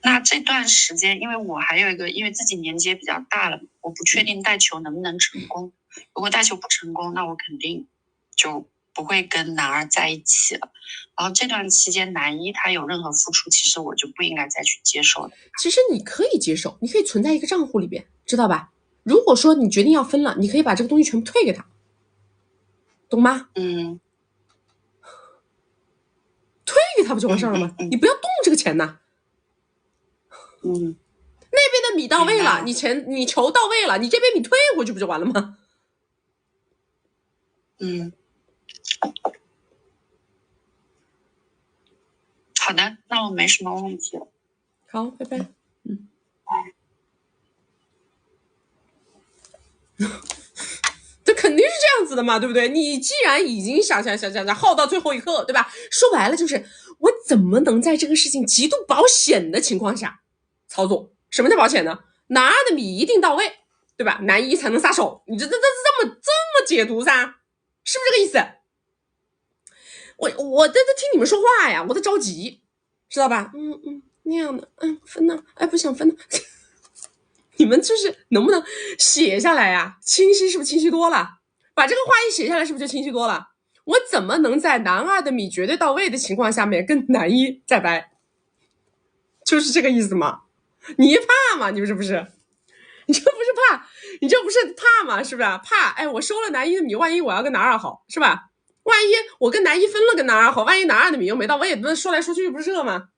那这段时间，因为我还有一个，因为自己年纪也比较大了，我不确定带球能不能成功。如果带球不成功，那我肯定就不会跟男二在一起了。然后这段期间男一他有任何付出，其实我就不应该再去接受的。其实你可以接受，你可以存在一个账户里边，知道吧？如果说你决定要分了，你可以把这个东西全部退给他，懂吗？退给他不就完事儿了吗？你不要动这个钱呐。那边的米到位了，你球到位了，你这边米退回去不就完了吗？好的，那我没什么问题了。好，拜拜。这肯定是这样子的嘛，对不对？你既然已经想耗到最后一刻，对吧？说白了就是我怎么能在这个事情极度保险的情况下操作？什么叫保险呢？男二的米一定到位，对吧？男一才能撒手，你这么解读噻，是不是这个意思？我在听你们说话呀，我在着急，知道吧？那样的，分呢？不想分呢。你们就是能不能写下来呀？清晰是不是清晰多了？把这个话一写下来，是不是就清晰多了？我怎么能在男二的米绝对到位的情况下面跟男一再掰？就是这个意思吗？你怕吗？你这不是？你这不是怕？你这不是怕吗？是不是？怕？我收了男一的米，万一我要跟男二好，是吧？万一我跟男一分了，跟男二好，万一男二的米又没到位，那说来说去不是这吗？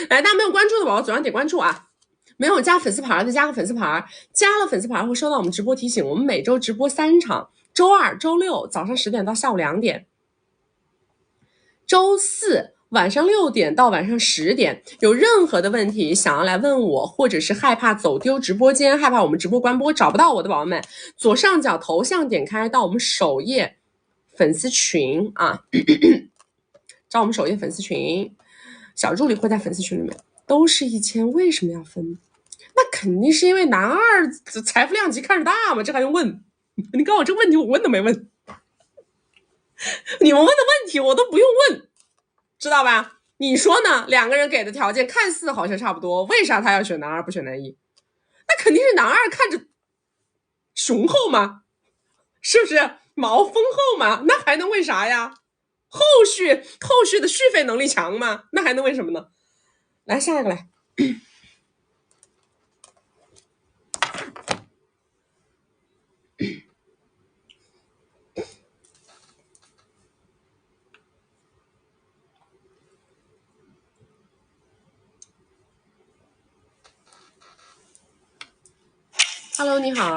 来，大家没有关注的宝宝左上点关注啊！没有加粉丝牌的加个粉丝牌，加了粉丝牌会收到我们直播提醒。我们每周直播3场，周二、周六早上10点到下午2点，周四晚上6点到晚上10点。有任何的问题想要来问我，或者是害怕走丢直播间，害怕我们直播关播找不到我的宝宝们，左上角头像点开到我们首页粉丝群啊，找我们首页粉丝群。小助理会在粉丝群里面，都是1000，为什么要分？那肯定是因为男二财富量级看着大嘛，这还用问？你告诉我这个问题，我问都没问。你们问的问题我都不用问，知道吧？你说呢？两个人给的条件看似好像差不多，为啥他要选男二不选男一？那肯定是男二看着雄厚嘛，是不是？毛丰厚嘛，那还能为啥呀？后续的续费能力强吗？那还能为什么呢？来下一个来。Hello， 你好。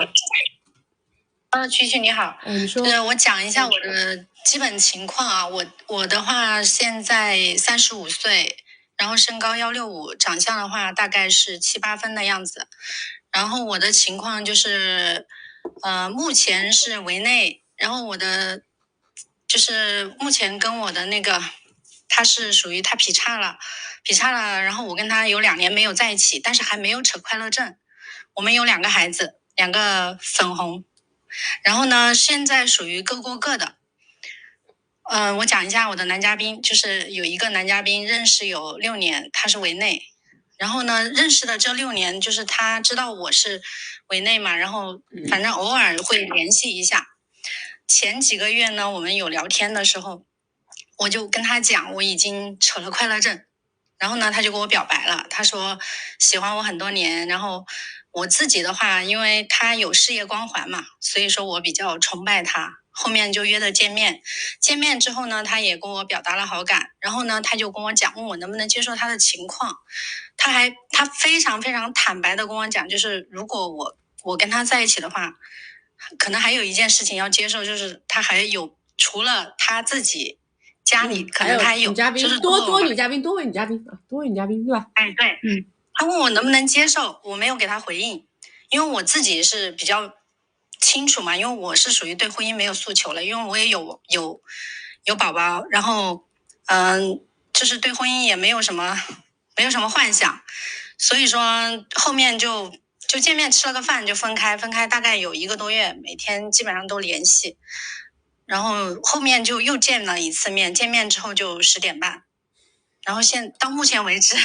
曲曲你好。你说。我讲一下我的基本情况啊，我的话现在35岁，然后身高165，长相的话大概是7、8分的样子。然后我的情况就是，目前是围内，然后我的就是目前跟我的那个，他是属于他劈叉了，然后我跟他有2年没有在一起，但是还没有扯快乐证。我们有2个孩子，2个粉红，然后呢，现在属于各过各的。我讲一下我的男嘉宾，就是有一个男嘉宾认识有6年，他是围内。然后呢，认识的这6年，就是他知道我是围内嘛，然后反正偶尔会联系一下。前几个月呢，我们有聊天的时候，我就跟他讲我已经扯了快乐证，然后呢，他就给我表白了，他说喜欢我很多年，然后我自己的话，因为他有事业光环嘛，所以说我比较崇拜他。后面就约的见面之后呢，他也跟我表达了好感，然后呢，他就跟我讲，问我能不能接受他的情况。他非常非常坦白的跟我讲，就是如果我跟他在一起的话，可能还有一件事情要接受，就是他还有除了他自己家里，可能他还有女嘉宾，就是多位女嘉宾对吧？哎，对，他问我能不能接受，我没有给他回应，因为我自己是比较清楚嘛，因为我是属于对婚姻没有诉求了，因为我也有宝宝，然后就是对婚姻也没有什么幻想，所以说后面就见面吃了个饭就分开大概有1个多月，每天基本上都联系，然后后面就又见了一次面，见面之后就10点半，然后到目前为止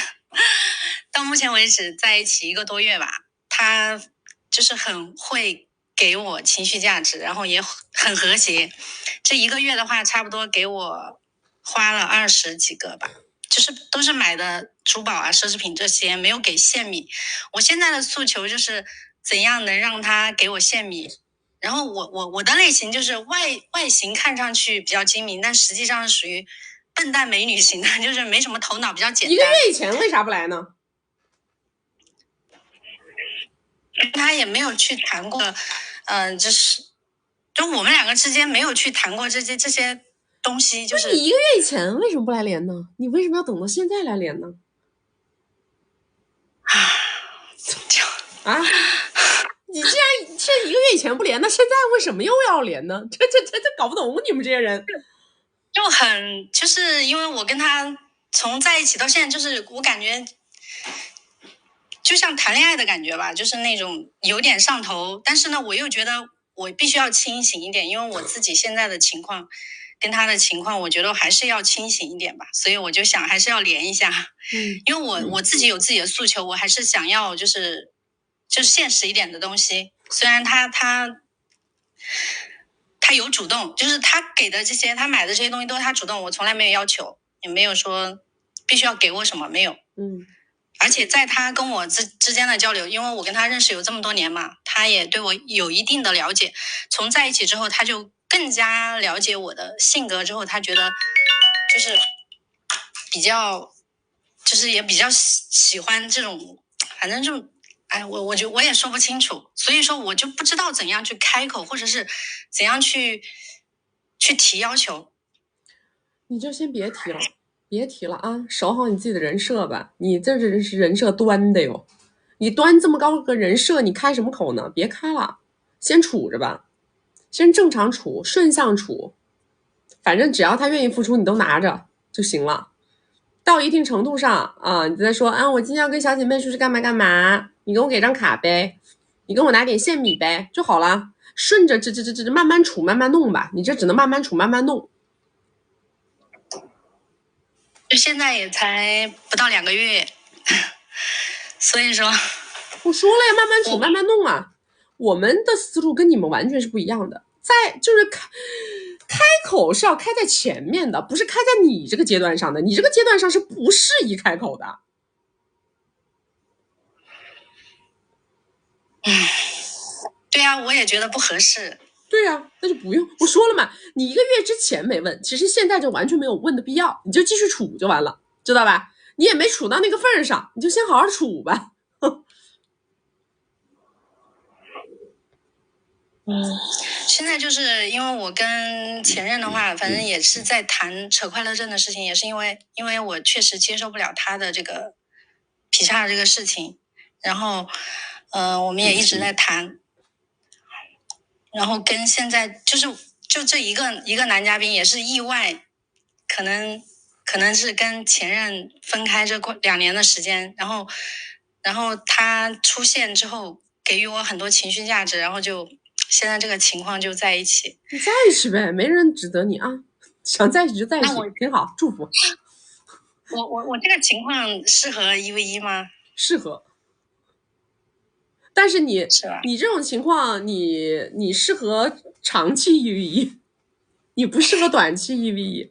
在一起1个多月吧，他就是很会给我情绪价值，然后也很和谐。这1个月的话，差不多给我花了20几个吧，就是都是买的珠宝啊、奢侈品这些，没有给现米。我现在的诉求就是怎样能让他给我现米。然后我的类型就是外形看上去比较精明，但实际上是属于笨蛋美女型的，就是没什么头脑，比较简单。1个月以前为啥不来呢？他也没有去谈过，就我们2个之间没有去谈过这些东西。就是你1个月以前为什么不来连呢？你为什么要等到现在来连呢？你既然是1个月以前不连，那现在为什么又要连呢？这搞不懂你们这些人。就是因为我跟他从在一起到现在，就是我感觉就像谈恋爱的感觉吧，就是那种有点上头，但是呢，我又觉得我必须要清醒一点，因为我自己现在的情况跟他的情况，我觉得还是要清醒一点吧，所以我就想还是要连一下。因为我自己有自己的诉求，我还是想要就是现实一点的东西。虽然他有主动，就是他给的这些，他买的这些东西都是他主动，我从来没有要求，也没有说必须要给我什么，没有。而且在他跟我之间的交流，因为我跟他认识有这么多年嘛，他也对我有一定的了解。从在一起之后，他就更加了解我的性格，之后他觉得就是比较，就是也比较喜欢这种，反正就，我觉得我也说不清楚，所以说我就不知道怎样去开口，或者是怎样去提要求。你就先别提了啊，守好你自己的人设吧。你这是人设端的哟，你端这么高个人设，你开什么口呢？别开了，先处着吧，先正常处，顺向处，反正只要他愿意付出，你都拿着就行了。到一定程度上啊，你再说我今天要跟小姐妹出去干嘛，你给我给张卡呗，你跟我拿点现米呗就好了。顺着这慢慢处，慢慢弄吧，你这只能慢慢处，慢慢弄。就现在也才不到2个月，所以说我说了呀，慢慢处慢慢弄啊。我们的思路跟你们完全是不一样的，就是开口是要开在前面的，不是开在你这个阶段上的，你这个阶段上是不适宜开口的。对啊，我也觉得不合适。对啊，那就不用。我说了嘛，你1个月之前没问，其实现在就完全没有问的必要，你就继续处就完了，知道吧？你也没处到那个份儿上，你就先好好处吧。现在就是因为我跟前任的话，反正也是在谈扯快乐症的事情，也是因为我确实接受不了他的这个劈叉这个事情，然后我们也一直在谈，然后跟现在就这一个男嘉宾也是意外，可能是跟前任分开这2年的时间，然后他出现之后给予我很多情绪价值，然后就现在这个情况就在一起。你在一起呗，没人指责你啊，想在一起就在一起，挺好，祝福。我这个情况适合1v1吗？适合。但是你这种情况，你适合长期1v1，你不适合短期1v1。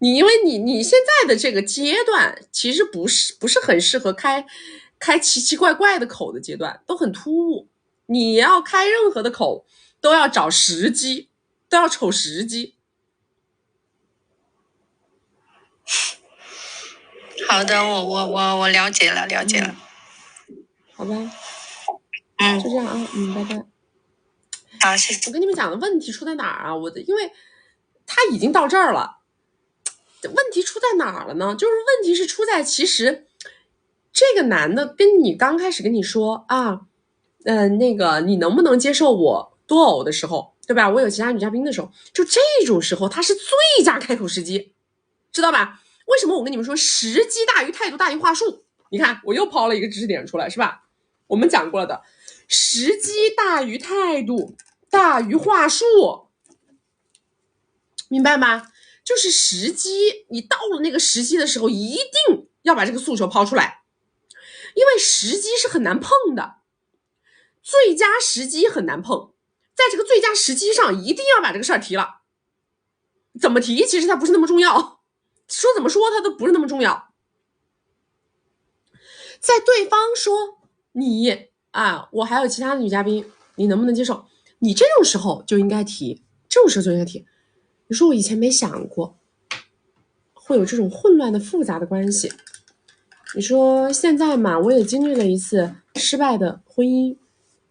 因为你现在的这个阶段，其实不是很适合开奇奇怪怪的口的阶段，都很突兀。你要开任何的口，都要找时机，都要瞅时机。好的，我了解了。好吧，就这样啊，拜拜。好，谢谢。我跟你们讲的问题出在哪儿啊？因为他已经到这儿了，问题出在哪儿了呢？就是问题是出在其实这个男的跟你刚开始跟你说啊，那个你能不能接受我多偶的时候，对吧？我有其他女嘉宾的时候，就这种时候他是最佳开口时机，知道吧？为什么我跟你们说时机大于态度大于话术？你看我又抛了一个知识点出来，是吧？我们讲过了的，时机大于态度大于话术，明白吗？就是时机，你到了那个时机的时候，一定要把这个诉求抛出来，因为时机是很难碰的，最佳时机很难碰，在这个最佳时机上一定要把这个事儿提了。怎么提其实它不是那么重要，说怎么说它都不是那么重要。在对方说你啊，我还有其他的女嘉宾，你能不能接受？你这种时候就应该提，你说我以前没想过会有这种混乱的复杂的关系。你说现在嘛，我也经历了一次失败的婚姻，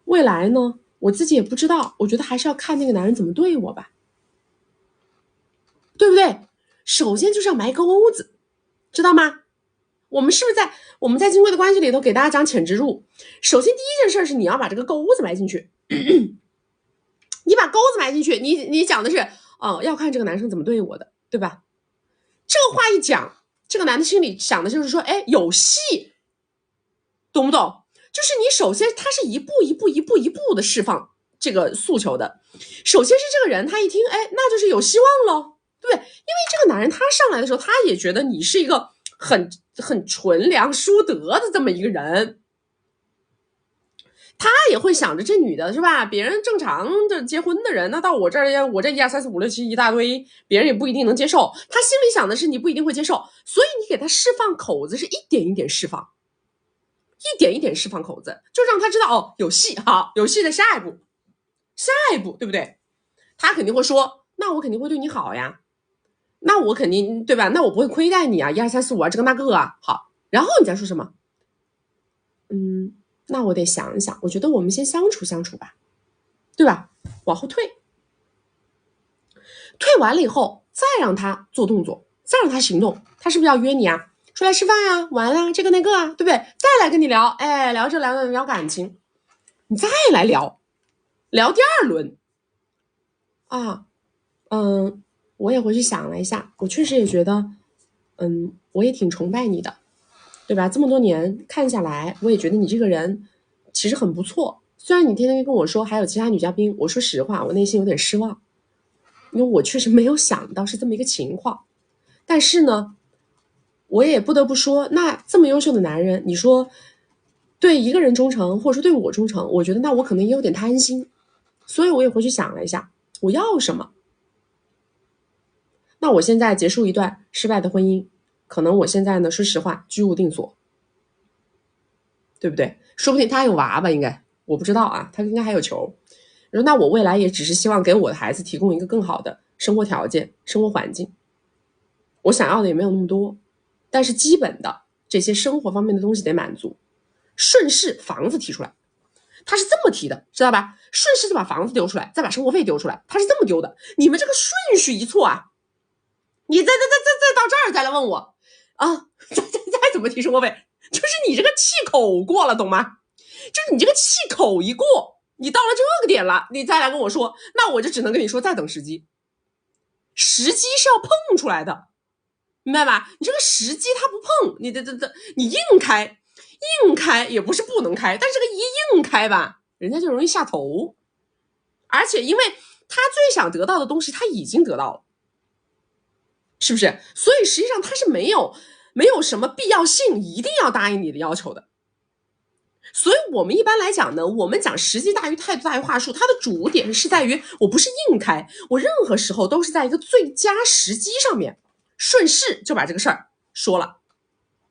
未来呢，我自己也不知道，我觉得还是要看那个男人怎么对我吧，对不对？首先就是要埋钩子，知道吗？我们是不是我们在金贵的关系里头给大家讲潜植入？首先第一件事是你要把这个钩子埋进去，你把钩子埋进去，你讲的是要看这个男生怎么对我的，对吧？这个话一讲，这个男的心里想的就是说，哎，有戏，懂不懂？就是你首先他是一步的释放这个诉求的。首先是这个人他一听，哎，那就是有希望咯，对不对？因为这个男人他上来的时候，他也觉得你是一个很纯良淑德的这么一个人，他也会想着这女的是吧？别人正常的结婚的人，那到我这1、2、3、4、5、6、7一大堆，别人也不一定能接受。他心里想的是你不一定会接受，所以你给他释放口子是一点一点释放，口子，就让他知道有戏哈，有戏的下一步，对不对？他肯定会说，那我肯定会对你好呀，那我肯定对吧？那我不会亏待你啊，1、2、3、4、5啊，这个那个啊，好，然后你再说什么？那我得想一想，我觉得我们先相处吧，对吧？往后退完了以后，再让他做动作，再让他行动，他是不是要约你啊？出来吃饭啊，玩啊，这个那个啊，对不对？再来跟你聊，哎，聊感情，你再来聊第2轮啊，我也回去想了一下，我确实也觉得，我也挺崇拜你的，对吧？这么多年看下来，我也觉得你这个人其实很不错。虽然你天天跟我说还有其他女嘉宾，我说实话，我内心有点失望，因为我确实没有想到是这么一个情况。但是呢，我也不得不说，那这么优秀的男人，你说对一个人忠诚，或者说对我忠诚，我觉得那我可能也有点贪心，所以我也回去想了一下，我要什么？那我现在结束一段失败的婚姻，可能我现在呢，说实话，居无定所，对不对？说不定他还有娃吧，应该，我不知道啊，他应该还有球。那我未来也只是希望给我的孩子提供一个更好的生活条件、生活环境。我想要的也没有那么多，但是基本的这些生活方面的东西得满足。顺势房子提出来，他是这么提的，知道吧？顺势就把房子丢出来，再把生活费丢出来，他是这么丢的。你们这个顺序一错啊，你再到这儿再来问我啊，再怎么提生活费，就是你这个气口过了，懂吗？就是你这个气口一过，你到了这个点了，你再来跟我说，那我就只能跟你说再等时机。时机是要碰出来的，明白吧？你这个时机它不碰，你硬开也不是不能开，但是这个一硬开吧，人家就容易下头。而且因为他最想得到的东西他已经得到了，是不是？所以实际上他是没有什么必要性一定要答应你的要求的。所以我们一般来讲呢，我们讲实际大于态度大于话术，它的主点是在于我不是硬开，我任何时候都是在一个最佳时机上面顺势就把这个事儿说了，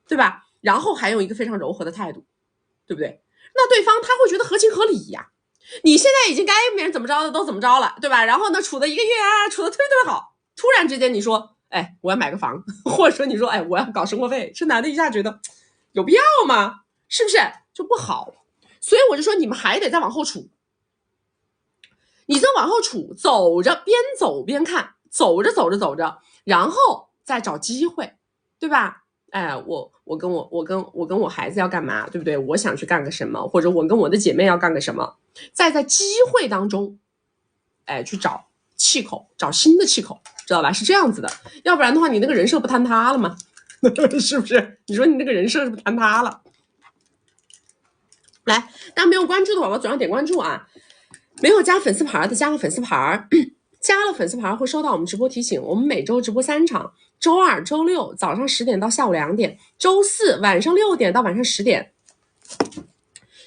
对吧？然后还用一个非常柔和的态度，对不对？那对方他会觉得合情合理呀。你现在已经该别人怎么着的都怎么着了，对吧？然后呢，处的1个月啊，处的特别好，突然之间你说，哎，我要买个房，或者说你说，哎，我要搞生活费，这男的一下觉得有必要吗？是不是就不好？所以我就说你们还得再往后处，你再往后处，走着边走边看，走着，然后再找机会，对吧？哎，我跟我孩子要干嘛，对不对？我想去干个什么，或者我跟我的姐妹要干个什么，再在机会当中，哎，去找气口，找新的气口，知道吧？是这样子的，要不然的话，你那个人设不坍塌了吗？是不是？你说你那个人设是不是坍塌了？来，大家没有关注的宝宝左上点关注啊！没有加粉丝牌的加个粉丝牌，加了粉丝牌会收到我们直播提醒。我们每周直播3场，周2、周6早上10点到下午2点，周4晚上6点到晚上10点。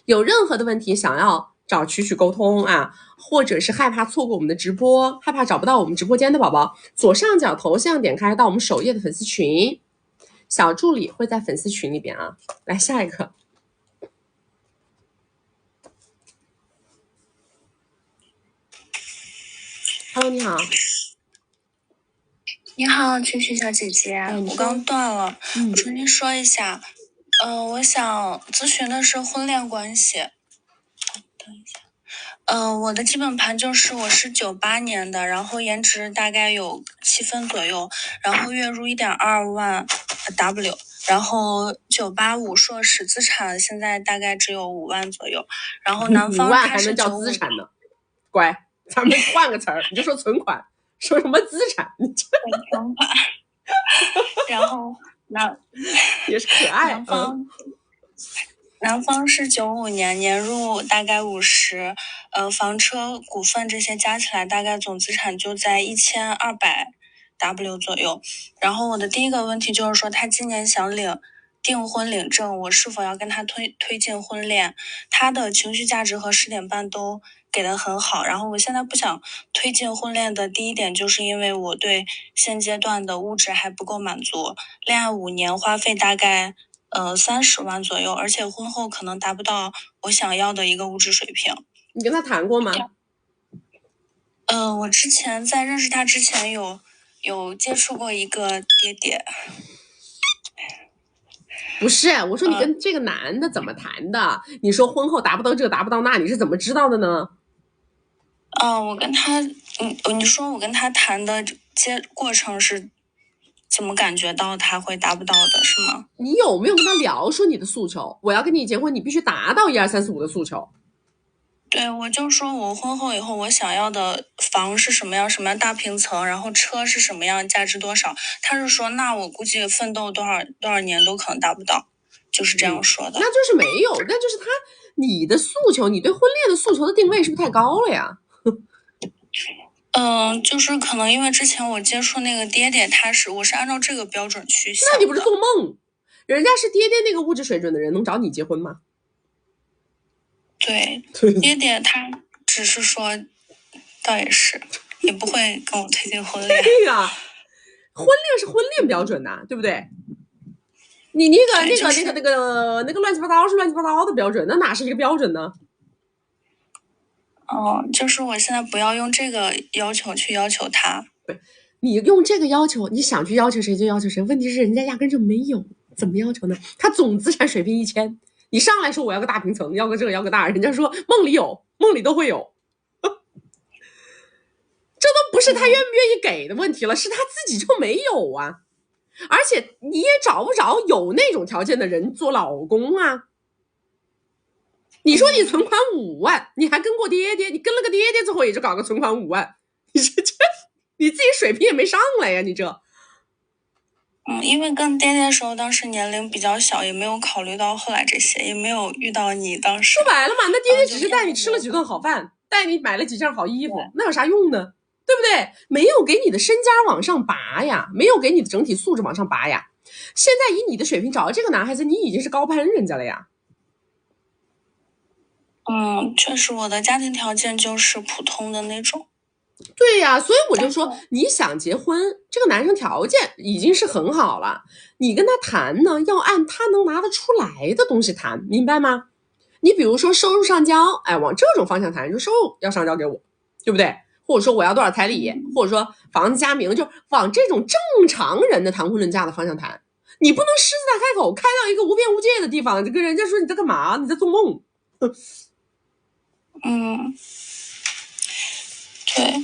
有任何的问题想要找曲沟通啊，或者是害怕错过我们的直播，害怕找不到我们直播间的宝宝，左上角头像点开到我们首页的粉丝群，小助理会在粉丝群里边啊。来下一个。Hello， 你好。你好，曲曲小姐姐，我刚断了，我重新说一下。我想咨询的是婚恋关系。等一下。我的基本盘就是我是98年的，然后颜值大概有7分左右，然后月入1.2万 W， 然后985硕士，资产现在大概只有5万左右，然后男方他是95，还能叫资产呢？乖。咱们换个词儿，你就说存款，说什么资产？你就存款。然后也是可爱。男方是95年，年入大概50，房车股份这些加起来大概总资产就在1200 W 左右。然后我的第一个问题就是说，他今年想订婚领证，我是否要跟他推进婚恋？他的情绪价值和10点半都给的很好，然后我现在不想推进婚恋的第一点就是因为我对现阶段的物质还不够满足，恋爱5年花费大概30万左右，而且婚后可能达不到我想要的一个物质水平。你跟他谈过吗？我之前在认识他之前有接触过一个爹爹。不是，我说你跟这个男的怎么谈的？你说婚后达不到这个达不到那，你是怎么知道的呢？我跟他，你说我跟他谈的过程是怎么感觉到他会达不到的，是吗？你有没有跟他聊说你的诉求？我要跟你结婚，你必须达到1、2、3、4、5的诉求。对，我就说我婚后以后我想要的房是什么样大平层，然后车是什么样，价值多少。他是说那我估计奋斗多少年都可能达不到，就是这样说的。那就是没有，那就是你的诉求，你对婚恋的诉求的定位是不是太高了呀？就是可能因为之前我接触那个爹爹，我是按照这个标准去想的。那你不是做梦？人家是爹爹那个物质水准的人，能找你结婚吗？对，爹爹他只是说，倒也是，也不会跟我推进婚恋。对呀，婚恋是婚恋标准呐，对不对？你那个乱七八糟是乱七八糟的标准，那哪是一个标准呢？就是我现在不要用这个要求去要求他。对，你用这个要求，你想去要求谁就要求谁。问题是人家压根就没有，怎么要求呢？他总资产水平1000，你上来说我要个大平层，要个这个要个大，人家说梦里有，梦里都会有。这都不是他愿不愿意给的问题了，是他自己就没有啊。而且你也找不着有那种条件的人做老公啊。你说你存款5万，你还跟过爹爹，你跟了个爹爹之后也就搞个存款5万，你这你自己水平也没上来呀，你这。因为跟爹爹的时候，当时年龄比较小，也没有考虑到后来这些，也没有遇到你当时。说白了嘛，那爹爹只是带你吃了几顿好饭，带你买了几件好衣服，那有啥用呢？对不对？没有给你的身家往上拔呀，没有给你的整体素质往上拔呀。现在以你的水平找到这个男孩子，你已经是高攀人家了呀。确实我的家庭条件就是普通的那种。对呀，所以我就说你想结婚，这个男生条件已经是很好了，你跟他谈呢，要按他能拿得出来的东西谈，明白吗？你比如说收入上交，往这种方向谈，就收入要上交给我，对不对？或者说我要多少彩礼，或者说房子加名，就往这种正常人的谈婚论嫁的方向谈。你不能狮子大开口，开到一个无边无界的地方，就跟人家说你在干嘛？你在做梦。对。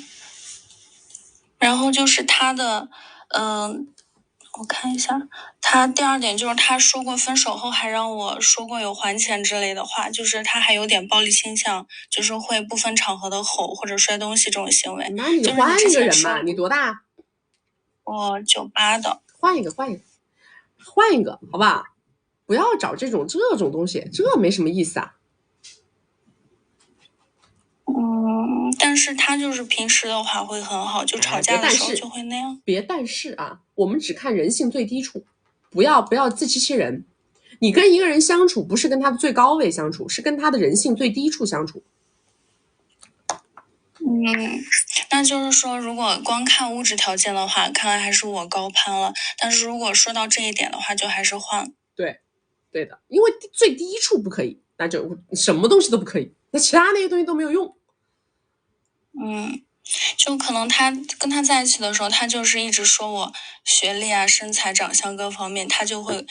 然后就是他的，我看一下，他第二点就是他说过分手后还让我说过有还钱之类的话，就是他还有点暴力倾向，就是会不分场合的吼或者摔东西这种行为。那你换一个人嘛，你多大？我98的。换一个，好吧？不要找这种东西，这没什么意思啊。但是他就是平时的话会很好，就吵架的时候就会那样。别但是啊，我们只看人性最低处，不要自欺欺人。你跟一个人相处，不是跟他的最高位相处，是跟他的人性最低处相处。那就是说，如果光看物质条件的话，看来还是我高攀了。但是如果说到这一点的话，就还是换。对的，因为最低处不可以，那就什么东西都不可以，那其他那些东西都没有用。就可能他跟他在一起的时候，他就是一直说我学历啊、身材、长相各方面，他就会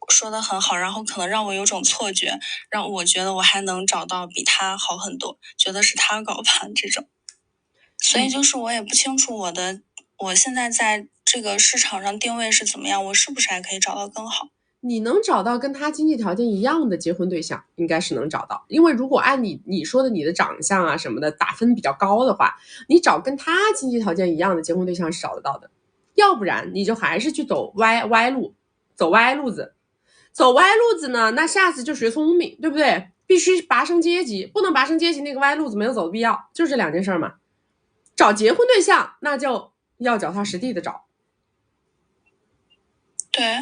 说得很好，然后可能让我有种错觉，让我觉得我还能找到比他好很多，觉得是他高攀这种。所以就是我也不清楚我现在在这个市场上定位是怎么样，我是不是还可以找到更好？你能找到跟他经济条件一样的结婚对象，应该是能找到。因为如果按你说的你的长相啊什么的打分比较高的话，你找跟他经济条件一样的结婚对象是找得到的。要不然你就还是去走歪路，走歪路子呢，那下次就学聪明，对不对？必须拔升阶级，不能拔升阶级，那个歪路子没有走的必要，就是这2件事嘛。找结婚对象，那就要脚踏实地的找。对，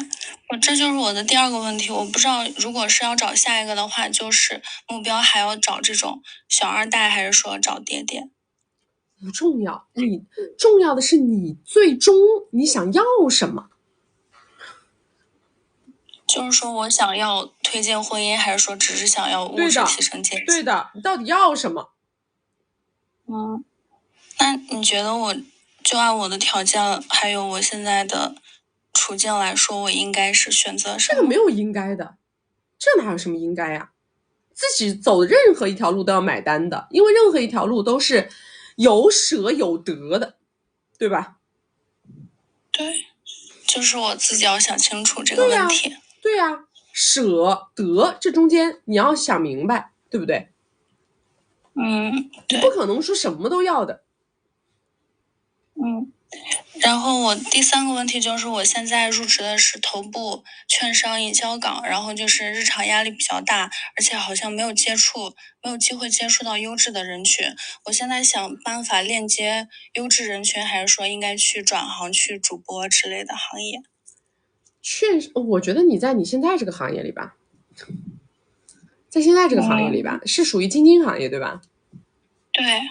这就是我的第二个问题，我不知道如果是要找下一个的话，就是目标还要找这种小二代，还是说找爹爹？不重要，你重要的是你最终你想要什么。就是说我想要推荐婚姻，还是说只是想要物质提升阶级？对的，你到底要什么？那你觉得我就按我的条件还有我现在的处境来说，我应该是选择什么？这个没有应该的，这哪有什么应该呀？自己走的任何一条路都要买单的，因为任何一条路都是有舍有得的，对吧？对，就是我自己要想清楚这个问题。对呀，舍得这中间你要想明白，对不对？对，不可能说什么都要的。然后我第3个问题就是我现在入职的是头部券商营销岗，然后就是日常压力比较大，而且好像没有机会接触到优质的人群。我现在想办法链接优质人群，还是说应该去转行去主播之类的行业？我觉得你在你现在这个行业里吧，是属于精英行业，对吧？对，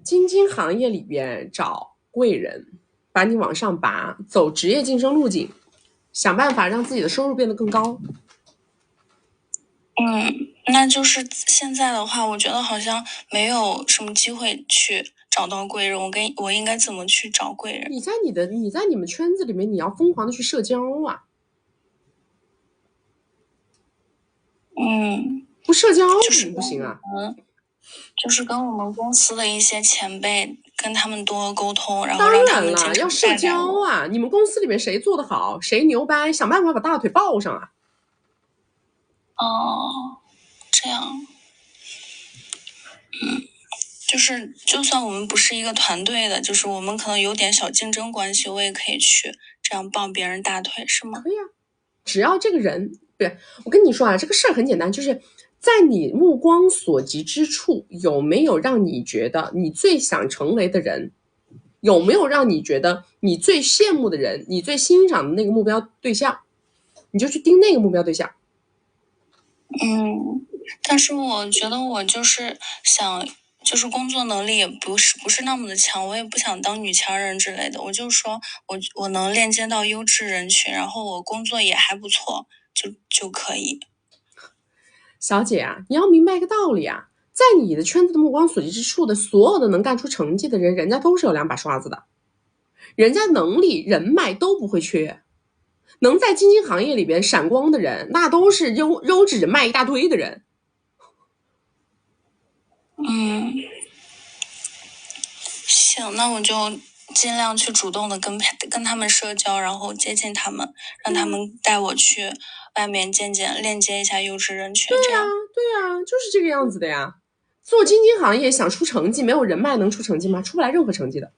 精英行业里边找贵人，把你往上拔，走职业晋升路径，想办法让自己的收入变得更高。那就是现在的话，我觉得好像没有什么机会去找到贵人，我应该怎么去找贵人？你在你们圈子里面，你要疯狂的去社交啊。不社交就是不行啊。就是跟我们公司的一些前辈，跟他们多沟通，然后当让他们然了，要社交啊！你们公司里面谁做得好，谁牛掰，想办法把大腿抱上啊！哦，这样，就是就算我们不是一个团队的，就是我们可能有点小竞争关系，我也可以去这样抱别人大腿，是吗？可以啊，只要这个人，对，我跟你说啊，这个事儿很简单，就是在你目光所及之处，有没有让你觉得你最想成为的人，有没有让你觉得你最羡慕的人，你最欣赏的那个目标对象，你就去盯那个目标对象。但是我觉得我就是想，就是工作能力也不是那么的强，我也不想当女强人之类的。我就说我能链接到优质人群，然后我工作也还不错，就可以。小姐啊，你要明白一个道理啊，在你的圈子的目光所及之处的所有的能干出成绩的人，人家都是有两把刷子的，人家能力人脉都不会缺。能在基金行业里边闪光的人，那都是优质人脉一大堆的人。行，那我就尽量去主动的跟他们社交，然后接近他们，让他们带我去外面链接一下优质人群。对啊，就是这个样子的呀。做基金行业想出成绩，没有人脉能出成绩吗？出不来任何成绩的。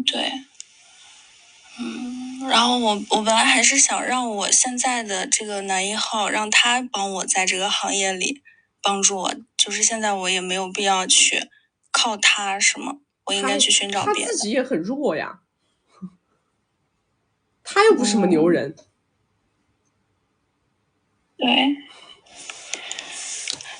对。然后我本来还是想让我现在的这个男一号，让他帮我在这个行业里帮助我，就是现在我也没有必要去靠他，是吗？我应该去寻找别的。他自己也很弱呀，他又不是什么牛人。对。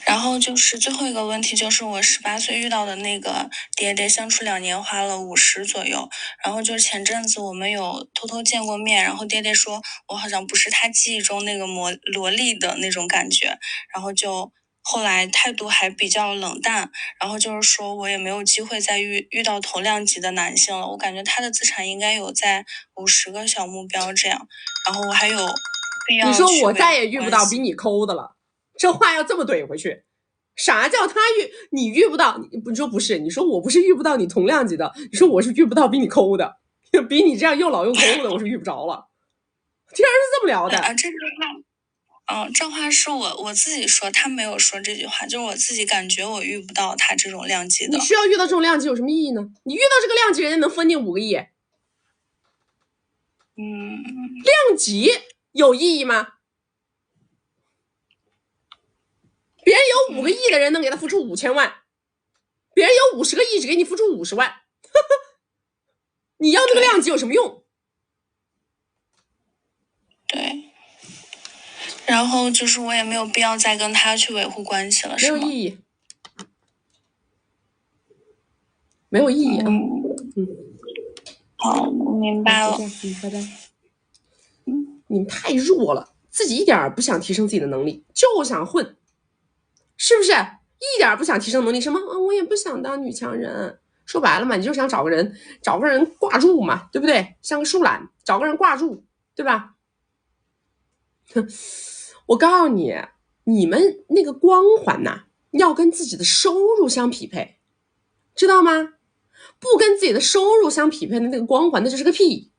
然后就是最后一个问题，就是我18岁遇到的那个爹爹，相处2年花了50左右。然后就是前阵子我们有偷偷见过面，然后爹爹说我好像不是他记忆中那个萝莉的那种感觉，然后就后来态度还比较冷淡，然后就是说我也没有机会再遇到同量级的男性了。我感觉他的资产应该有在50个小目标这样，然后我还有必要。你说我再也遇不到比你抠的了。这话要这么怼回去，啥叫你遇不到？你说不是？你说我不是遇不到你同量级的，你说我是遇不到比你抠的，比你这样又老又抠的，我是遇不着了。天然是这么聊的啊，这句话，这话是我自己说，他没有说这句话，就是我自己感觉我遇不到他这种量级的。你需要遇到这种量级有什么意义呢？你遇到这个量级，人家能分你5个亿，量级有意义吗？别人有5个亿的人能给他付出5000万，别人有50个亿只给你付出50万，你要这个量级有什么用？对。然后就是我也没有必要再跟他去维护关系了，没有意义，没有意义。好，我明白了。拜拜。你们太弱了，自己一点不想提升自己的能力，就想混。是不是一点不想提升能力？什么我也不想当女强人。说白了嘛，你就想找个人挂住嘛，对不对？像个树懒，找个人挂住，对吧？我告诉你，你们那个光环呐，要跟自己的收入相匹配，知道吗？不跟自己的收入相匹配的那个光环，那就是个屁。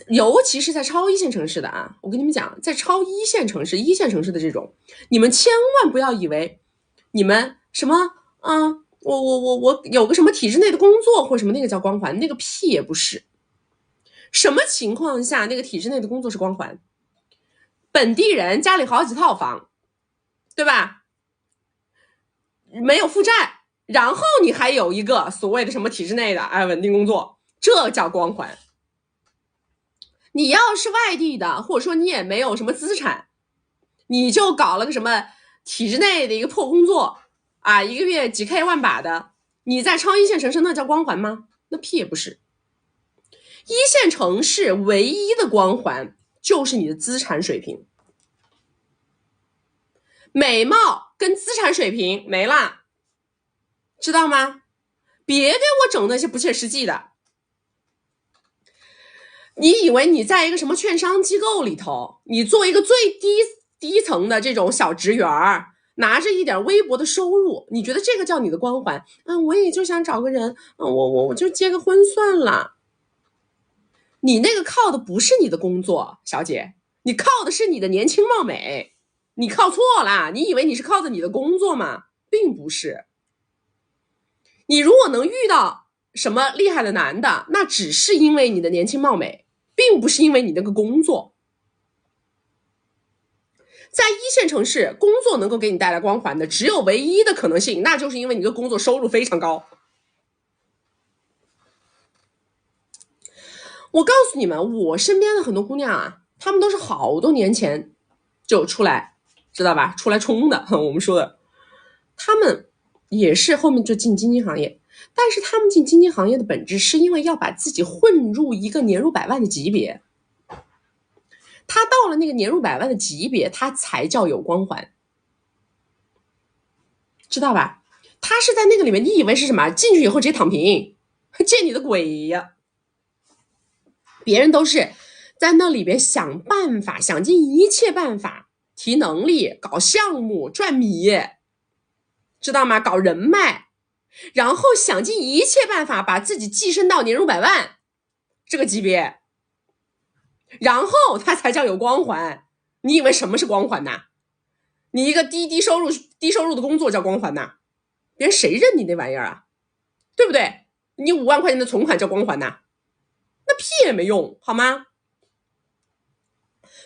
尤其是在超一线城市的啊，我跟你们讲，在超一线城市的这种，你们千万不要以为你们什么我有个什么体制内的工作或什么那个叫光环，那个屁也不是。什么情况下那个体制内的工作是光环？本地人家里好几套房，对吧？没有负债，然后你还有一个所谓的什么体制内的稳定工作，这叫光环。你要是外地的，或者说你也没有什么资产，你就搞了个什么体制内的一个破工作啊，一个月几 K 万把的，你在超一线城市那叫光环吗？那屁也不是。一线城市唯一的光环就是你的资产水平，美貌跟资产水平没了，知道吗？别给我整那些不切实际的。你以为你在一个什么券商机构里头，你做一个最低层的这种小职员，拿着一点微薄的收入，你觉得这个叫你的光环？我也就想找个人，我就结个婚算了。你那个靠的不是你的工作，小姐，你靠的是你的年轻貌美。你靠错了，你以为你是靠着你的工作吗？并不是。你如果能遇到什么厉害的男的，那只是因为你的年轻貌美，并不是因为你那个工作。在一线城市，工作能够给你带来光环的只有唯一的可能性，那就是因为你的工作收入非常高。我告诉你们，我身边的很多姑娘啊，她们都是好多年前就出来，知道吧？出来冲的，我们说的，她们也是后面就进经济行业，但是她们进经济行业的本质是因为要把自己混入一个年入100万的级别。他到了那个年入100万的级别，他才叫有光环，知道吧？他是在那个里面，你以为是什么？进去以后直接躺平，见你的鬼呀！别人都是在那里边想办法，想尽一切办法提能力，搞项目赚米，知道吗？搞人脉，然后想尽一切办法把自己跻身到年入100万这个级别。然后他才叫有光环。你以为什么是光环呐？你一个低收入的工作叫光环呐？别人谁认你那玩意儿啊？对不对？你5万块钱的存款叫光环呐？那屁也没用，好吗？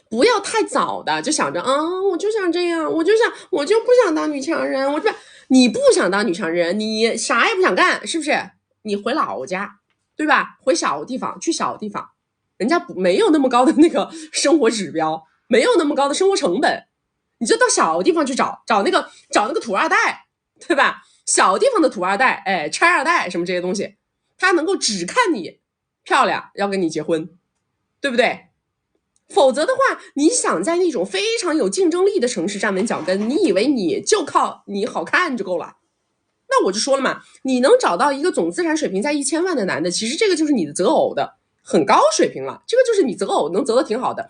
不要太早的就想着我就想这样，我就不想当女强人。你不想当女强人，你啥也不想干，是不是？你回老家，对吧？回小地方，去小地方。人家没有那么高的那个生活指标，没有那么高的生活成本，你就到小地方去找那个土二代，对吧？小地方的土二代，拆二代什么这些东西，他能够只看你漂亮要跟你结婚，对不对？否则的话，你想在那种非常有竞争力的城市站稳脚跟，你以为你就靠你好看就够了？那我就说了嘛，你能找到一个总资产水平在1000万的男的，其实这个就是你的择偶的很高水平了，这个就是你择偶能择得挺好的。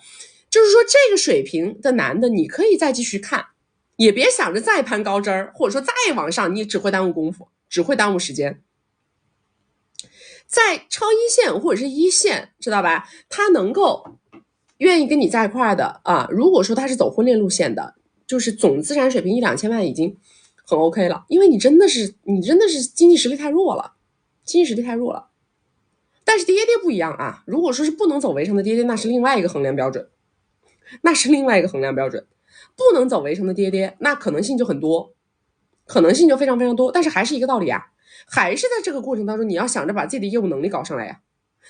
就是说这个水平的男的你可以再继续看，也别想着再攀高枝儿，或者说再往上，你只会耽误功夫，只会耽误时间。在超一线或者是一线，知道吧？他能够愿意跟你在一块的如果说他是走婚恋路线的，就是总资产水平1-2000万已经很 OK 了，因为你真的是经济实力太弱了，但是爹爹不一样啊，如果说是不能走围城的爹爹，那是另外一个衡量标准，不能走围城的爹爹，那可能性就很多，可能性就非常非常多。但是还是一个道理啊，还是在这个过程当中，你要想着把自己的业务能力搞上来呀。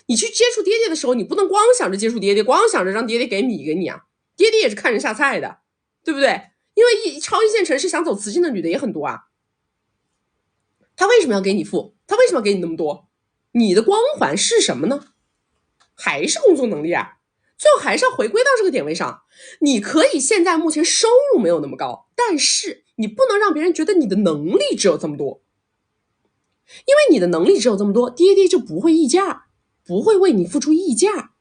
你去接触爹爹的时候，你不能光想着接触爹爹，光想着让爹爹给米给你啊，爹爹也是看人下菜的，对不对？因为超一线城市想走雌竞的女的也很多啊，他为什么要给你付？他为什么要给你那么多？你的光环是什么呢？还是工作能力啊？最后还是要回归到这个点位上。你可以现在目前收入没有那么高，但是你不能让别人觉得你的能力只有这么多，因为你的能力只有这么多，爹爹就不会议价，不会为你付出溢价，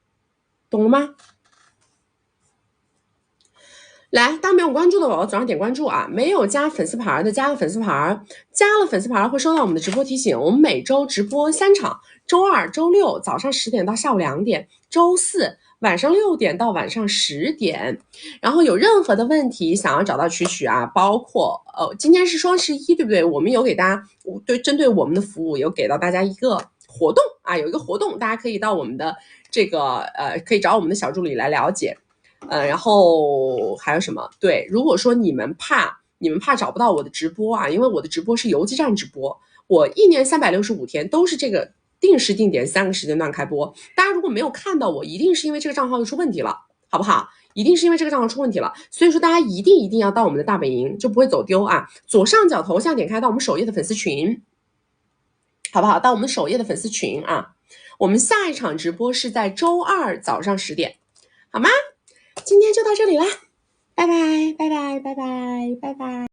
懂了吗？来，大家没有关注的宝宝左上点关注啊！没有加粉丝牌的加个粉丝牌，加了粉丝牌会收到我们的直播提醒。我们每周直播3场，周二、周六早上10点到下午2点，周四晚上6点到晚上10点。然后有任何的问题想要找到曲啊，包括今天是双11，对不对？我们有给大家针对我们的服务有给到大家一个活动啊，有一个活动，大家可以到我们的这个可以找我们的小助理来了解。然后还有什么？对，如果说你们怕找不到我的直播啊，因为我的直播是游击战直播，我1年365天都是这个定时定点3个时间段开播。大家如果没有看到我，一定是因为这个账号又出问题了，好不好？一定是因为这个账号出问题了，所以说大家一定要到我们的大本营，就不会走丢啊。左上角头像点开到我们首页的粉丝群，好不好？到我们首页的粉丝群啊。我们下一场直播是在周二早上10点，好吗？今天就到这里啦，拜拜拜拜拜拜拜拜。